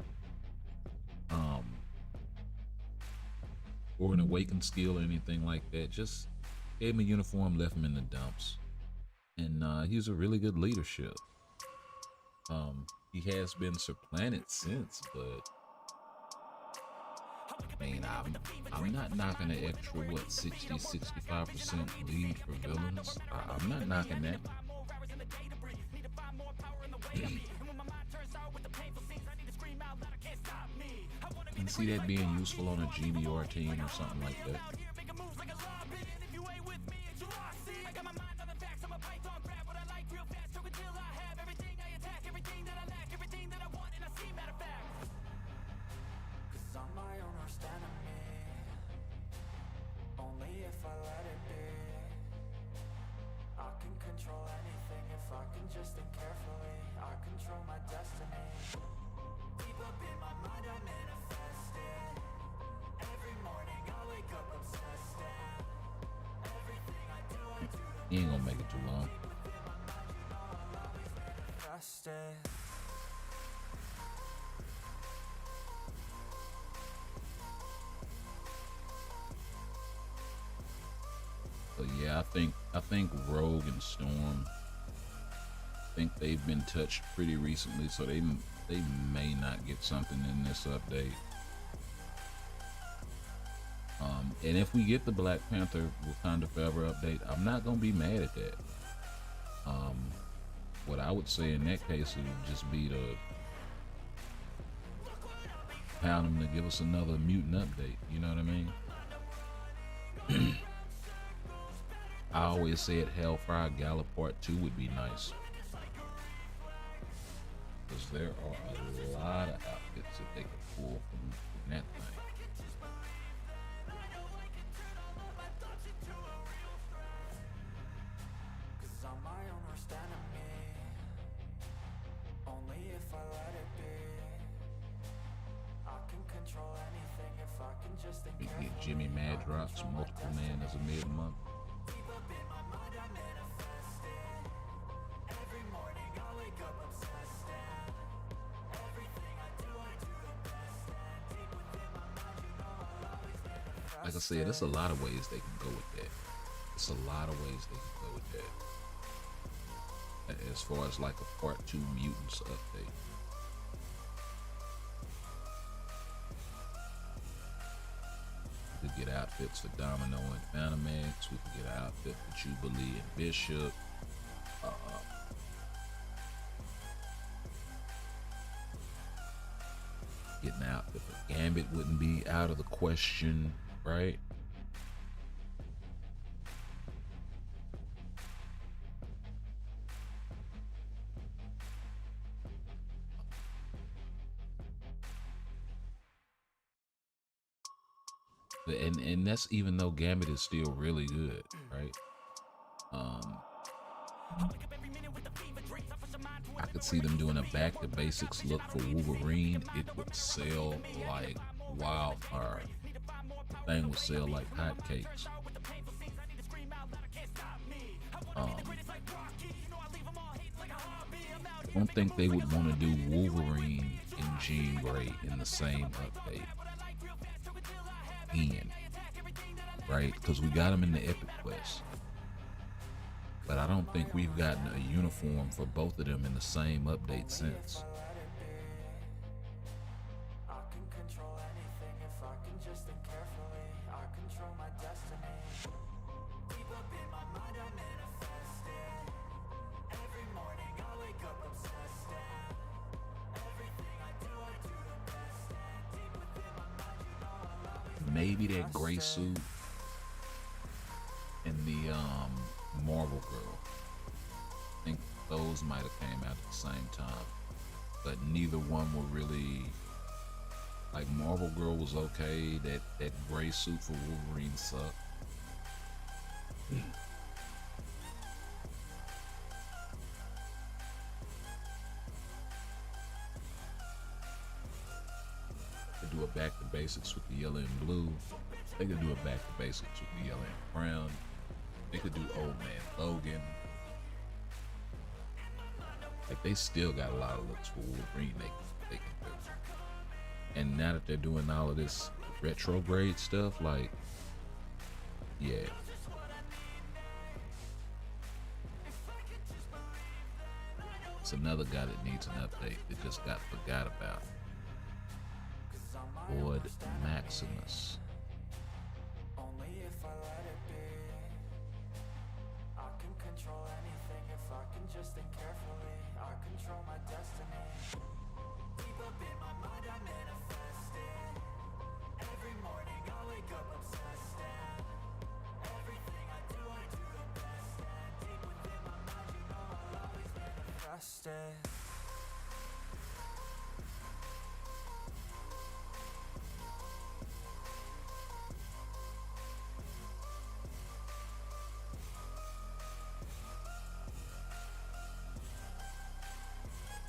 Or an awakened skill or anything like that. Just gave him a uniform, left him in the dumps. And he was a really good leadership. He has been supplanted since, but I mean, I'm not knocking the extra 65% lead for villains. I'm not knocking that. I can see that being useful on a GBR team or something like that. He ain't gonna make it too long. So yeah, I think Rogue and Storm, I think they've been touched pretty recently, so they may not get something in this update. And if we get the Black Panther Wakanda Forever update, I'm not gonna be mad at that. What I would say in that case would just be to pound them to give us another mutant update. You know what I mean? I always said Hellfire Gala Part 2 would be nice, because there are a lot of outfits that they could pull from that thing. We can get Jimmy Mad Drops, Multiple Man as a mid-month. Like I said, there's a lot of ways they can go with that. It's a lot of ways they can go with that. As far as like a Part 2 Mutants update. We could get outfits for Domino and Phantomex. We could get an outfit for Jubilee and Bishop. Getting an outfit for Gambit wouldn't be out of the question, right? And that's even though Gambit is still really good, right? I could see them doing a back to basics look for Wolverine. It would sell like wildfire. The thing would sell like hotcakes. I don't think they would want to do Wolverine and Jean Grey in the same update. Right? Because we got them in the Epic Quest. But I don't think we've gotten a uniform for both of them in the same update since. Maybe that gray suit and the Marvel Girl. I think those might have came out at the same time, but neither one were really like. Marvel Girl was okay. That gray suit for Wolverine sucked. They do a back to basics with the yellow and blue. They could do a back to basics with the yellow and brown. They could do Old Man Logan. Like, they still got a lot of looks for Wolverine they can do. And now that they're doing all of this retrograde stuff, like, yeah. It's another guy that needs an update that just got forgot about. Lord Maximus.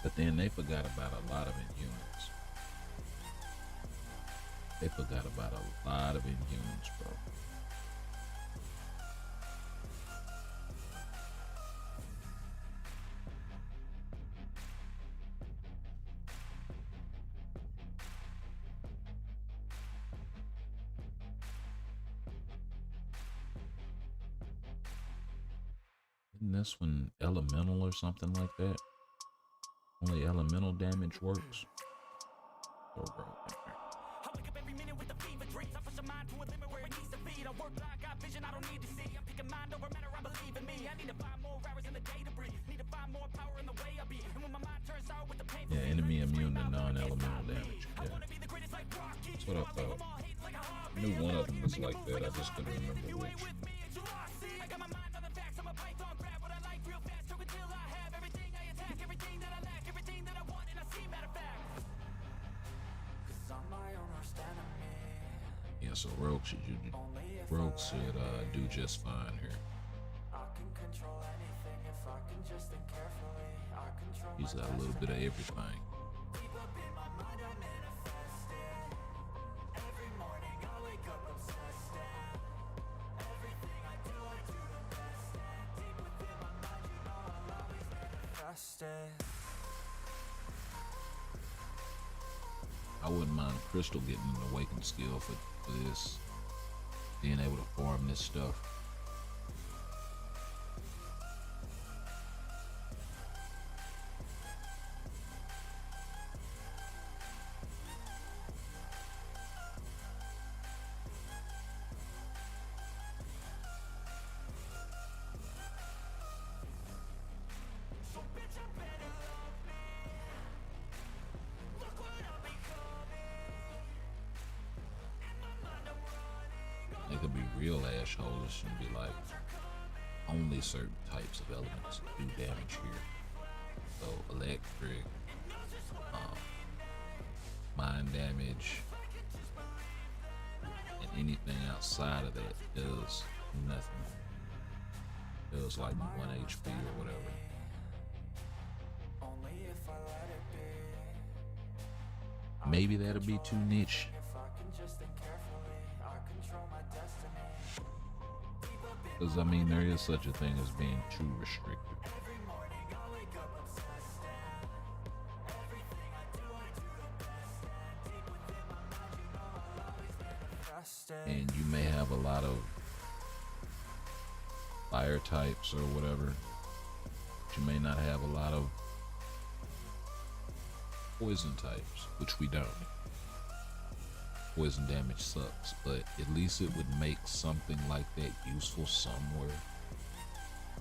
But then they forgot about a lot of Inhumans. They forgot about a lot of Inhumans, bro. Isn't this one elemental or something like that? Only elemental damage works. Oh, bro. I wake up every minute with the fever dreams. I push my mind to a limit where it needs to be. I work blind, got vision I don't need to see. I'm picking mind over matter, I believe in me. I need to find more hours in the day to breathe. Need to find more power in the way I be. And when my mind turns out with the pain, yeah, enemy immune to non-elemental damage. Yeah. That's what I thought. I knew one of them was like that. I just couldn't remember which. Yeah, so Rogue should do just fine here. He's got a little bit of everything. I wouldn't mind Crystal getting an awakened skill for this, being able to farm this stuff. They could be real assholes and be like, only certain types of elements do damage here. So electric, mind damage, and anything outside of that does nothing. Does like 1 HP or whatever. Maybe that'll be too niche. Because I mean, there is such a thing as being too restricted. And you may have a lot of fire types or whatever, but you may not have a lot of poison types, which we don't. Poison damage sucks, but at least it would make something like that useful somewhere.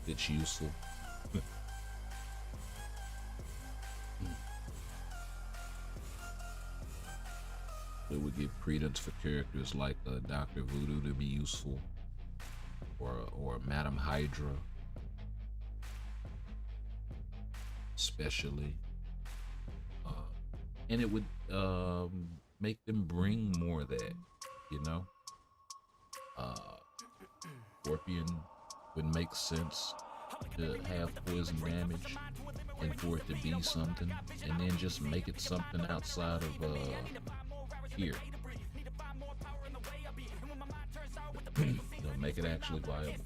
It's useful. It would give credence for characters like Dr. Voodoo to be useful, or Madam Hydra, especially, and it would make them bring more of that, you know. Scorpion would make sense to have poison damage and for it to be something, and then just make it something outside of here. Make it actually viable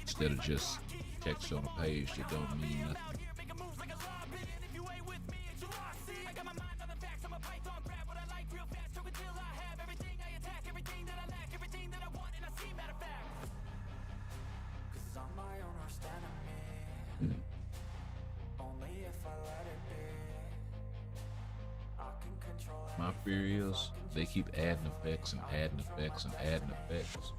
instead of just text on a page that don't mean nothing. My fear is they keep adding effects and adding effects and adding effects.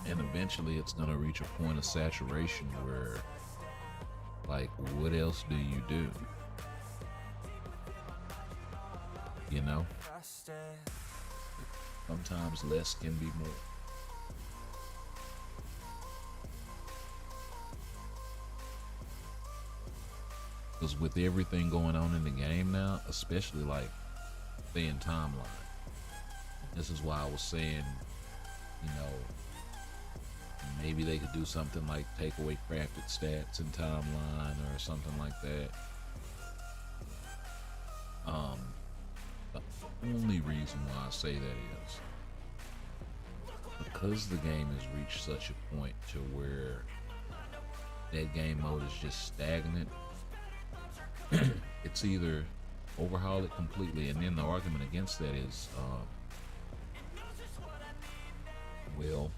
And eventually it's gonna reach a point of saturation where, like, what else do you do? You know? Sometimes less can be more. Because with everything going on in the game now, especially like saying timeline, this is why I was saying, you know, maybe they could do something like take away crafted stats in timeline or something like that. The only reason why I say that is because the game has reached such a point to where that game mode is just stagnant. It's either overhaul it completely, and then the argument against that is, well,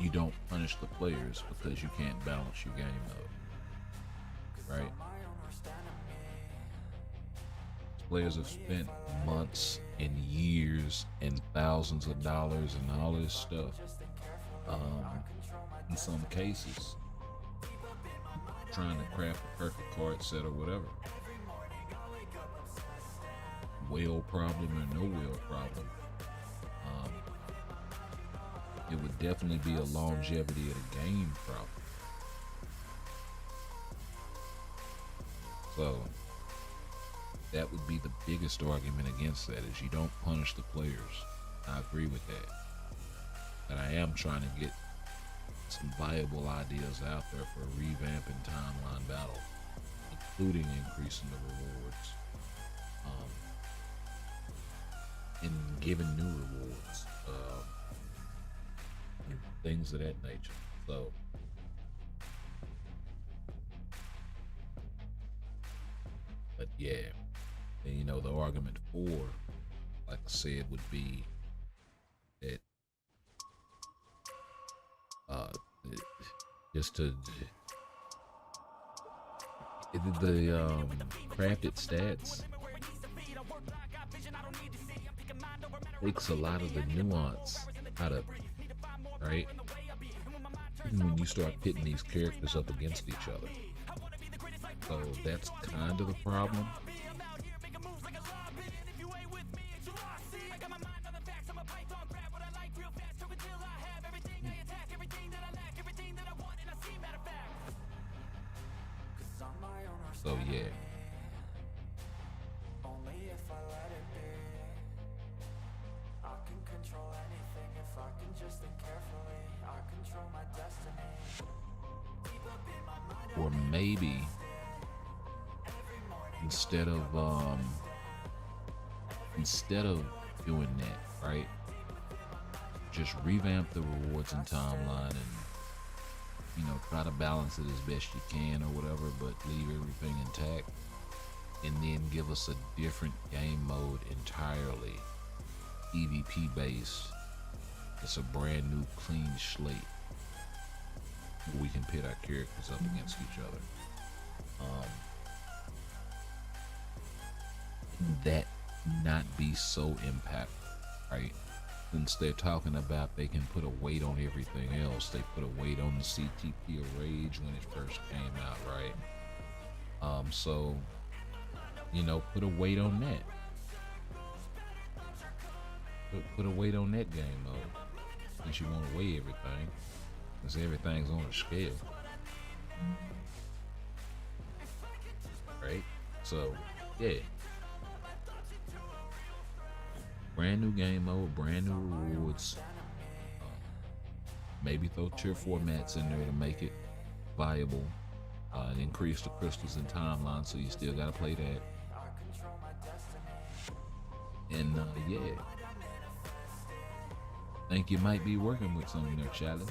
you don't punish the players because you can't balance your game mode, right? Players have spent months and years and thousands of dollars and all this stuff. In some cases, trying to craft a perfect card set or whatever. Whale problem or no whale problem. It would definitely be a longevity of the game problem. So that would be the biggest argument against that, is you don't punish the players. I agree with that. But I am trying to get some viable ideas out there for revamping timeline battle, including increasing the rewards, and giving new rewards, and things of that nature. So but yeah, and you know, the argument for, like I said, would be that just to the crafted stats takes a lot of the nuance out of it, right? When you start pitting these characters up against each other. So that's kind of the problem. So yeah. Or maybe instead of doing that, right? Just revamp the rewards and timeline, and you know, try to balance it as best you can or whatever, but leave everything intact, and then give us a different game mode entirely, EVP based. It's a brand new clean slate where we can pit our characters up against each other. That not be so impactful, right? Since they're talking about they can put a weight on everything else, they put a weight on the CTP of Rage when it first came out, right? So, you know, put a weight on that. Put a weight on that game mode. Since you want to weigh everything, because everything's on a scale, right? So, yeah. Brand new game mode, brand new rewards. Maybe throw tier formats in there to make it viable, and increase the crystals and timeline, so you still gotta play that. And yeah, think you might be working with something there, Charlie.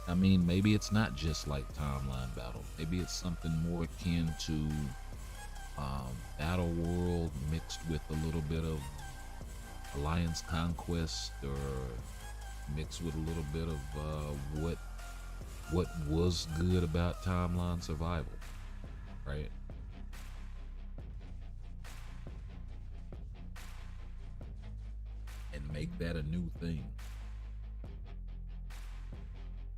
I mean, maybe it's not just like timeline battle. Maybe it's something more akin to Battle World mixed with a little bit of Alliance Conquest, or mixed with a little bit of what was good about Timeline Survival, right? And make that a new thing.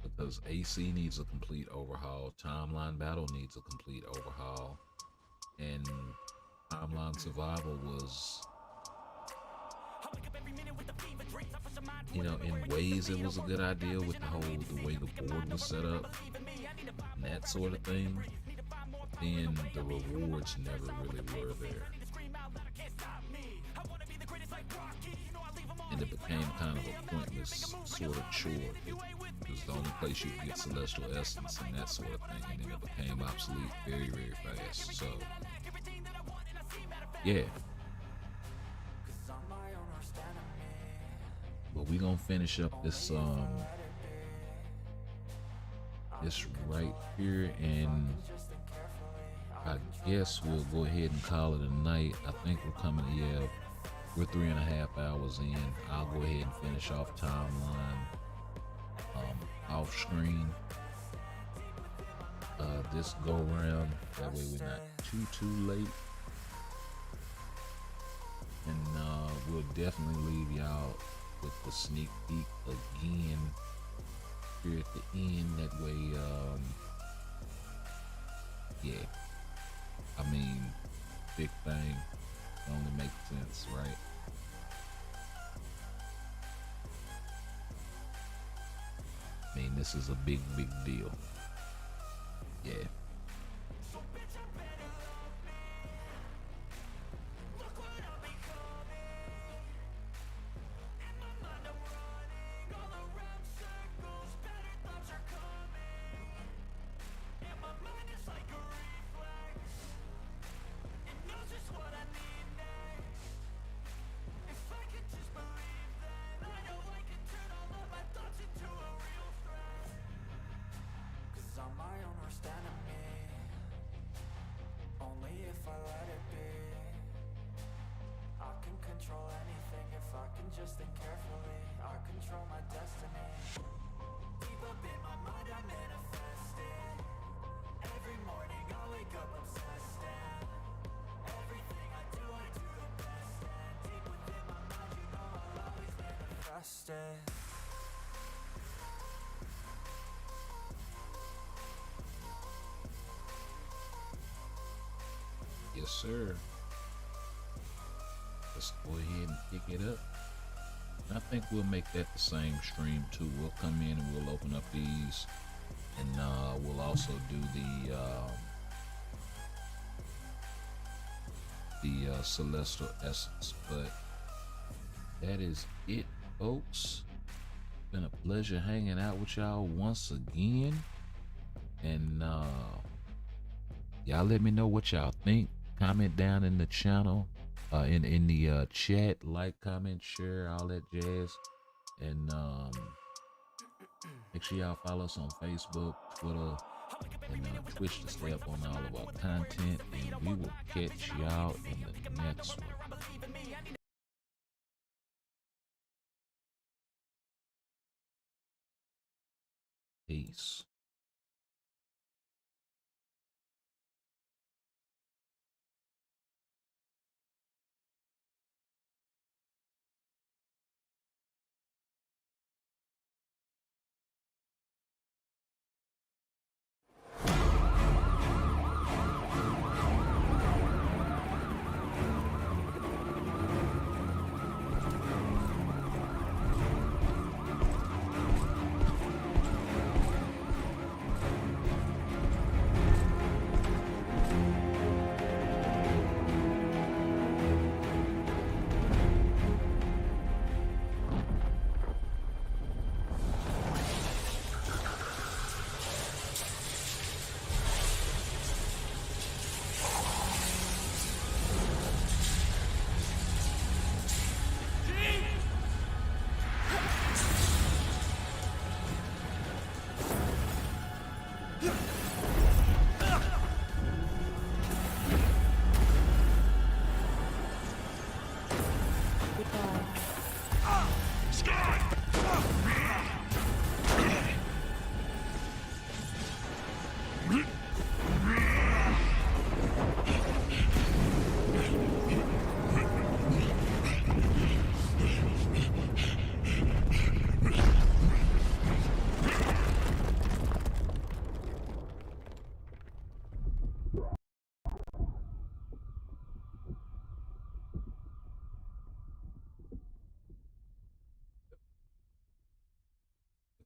Because AC needs a complete overhaul, Timeline Battle needs a complete overhaul, and Timeline Survival was, you know, in ways it was a good idea with the way the board was set up and that sort of thing. Then the rewards never really were there, and it became kind of a pointless sort of chore. It was the only place you could get Celestial Essence and that sort of thing, and then it became obsolete very, very fast. So yeah, but we we gonna finish up this right here, and I guess we'll go ahead and call it a night. I think we're coming. Yeah, we're 3.5 hours in. I'll go ahead and finish off timeline off screen this go around. That way we're not too late. And we'll definitely leave y'all with the sneak peek again here at the end. That way, yeah. I mean, big thing only makes sense, right? I mean, this is a big deal. Yeah. Just think carefully, I control my destiny. Deep up in my mind I manifest it. Every morning I wake up obsessed, and everything I do the best. And deep within my mind, you know I'll always manifest it. Yes, sir. Let's go ahead and pick it up. I think we'll make that the same stream too. We'll come in and we'll open up these, and we'll also do the celestial essence. But that is it, folks. Been a pleasure hanging out with y'all once again, and y'all let me know what y'all think. Comment down in the channel. In the chat, like, comment, share, all that jazz, and make sure y'all follow us on Facebook, Twitter, and Twitch to stay up on all of our content, and we will catch y'all in the next one. Peace.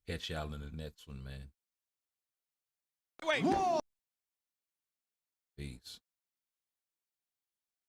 Catch y'all in the next one, man. Wait. Peace.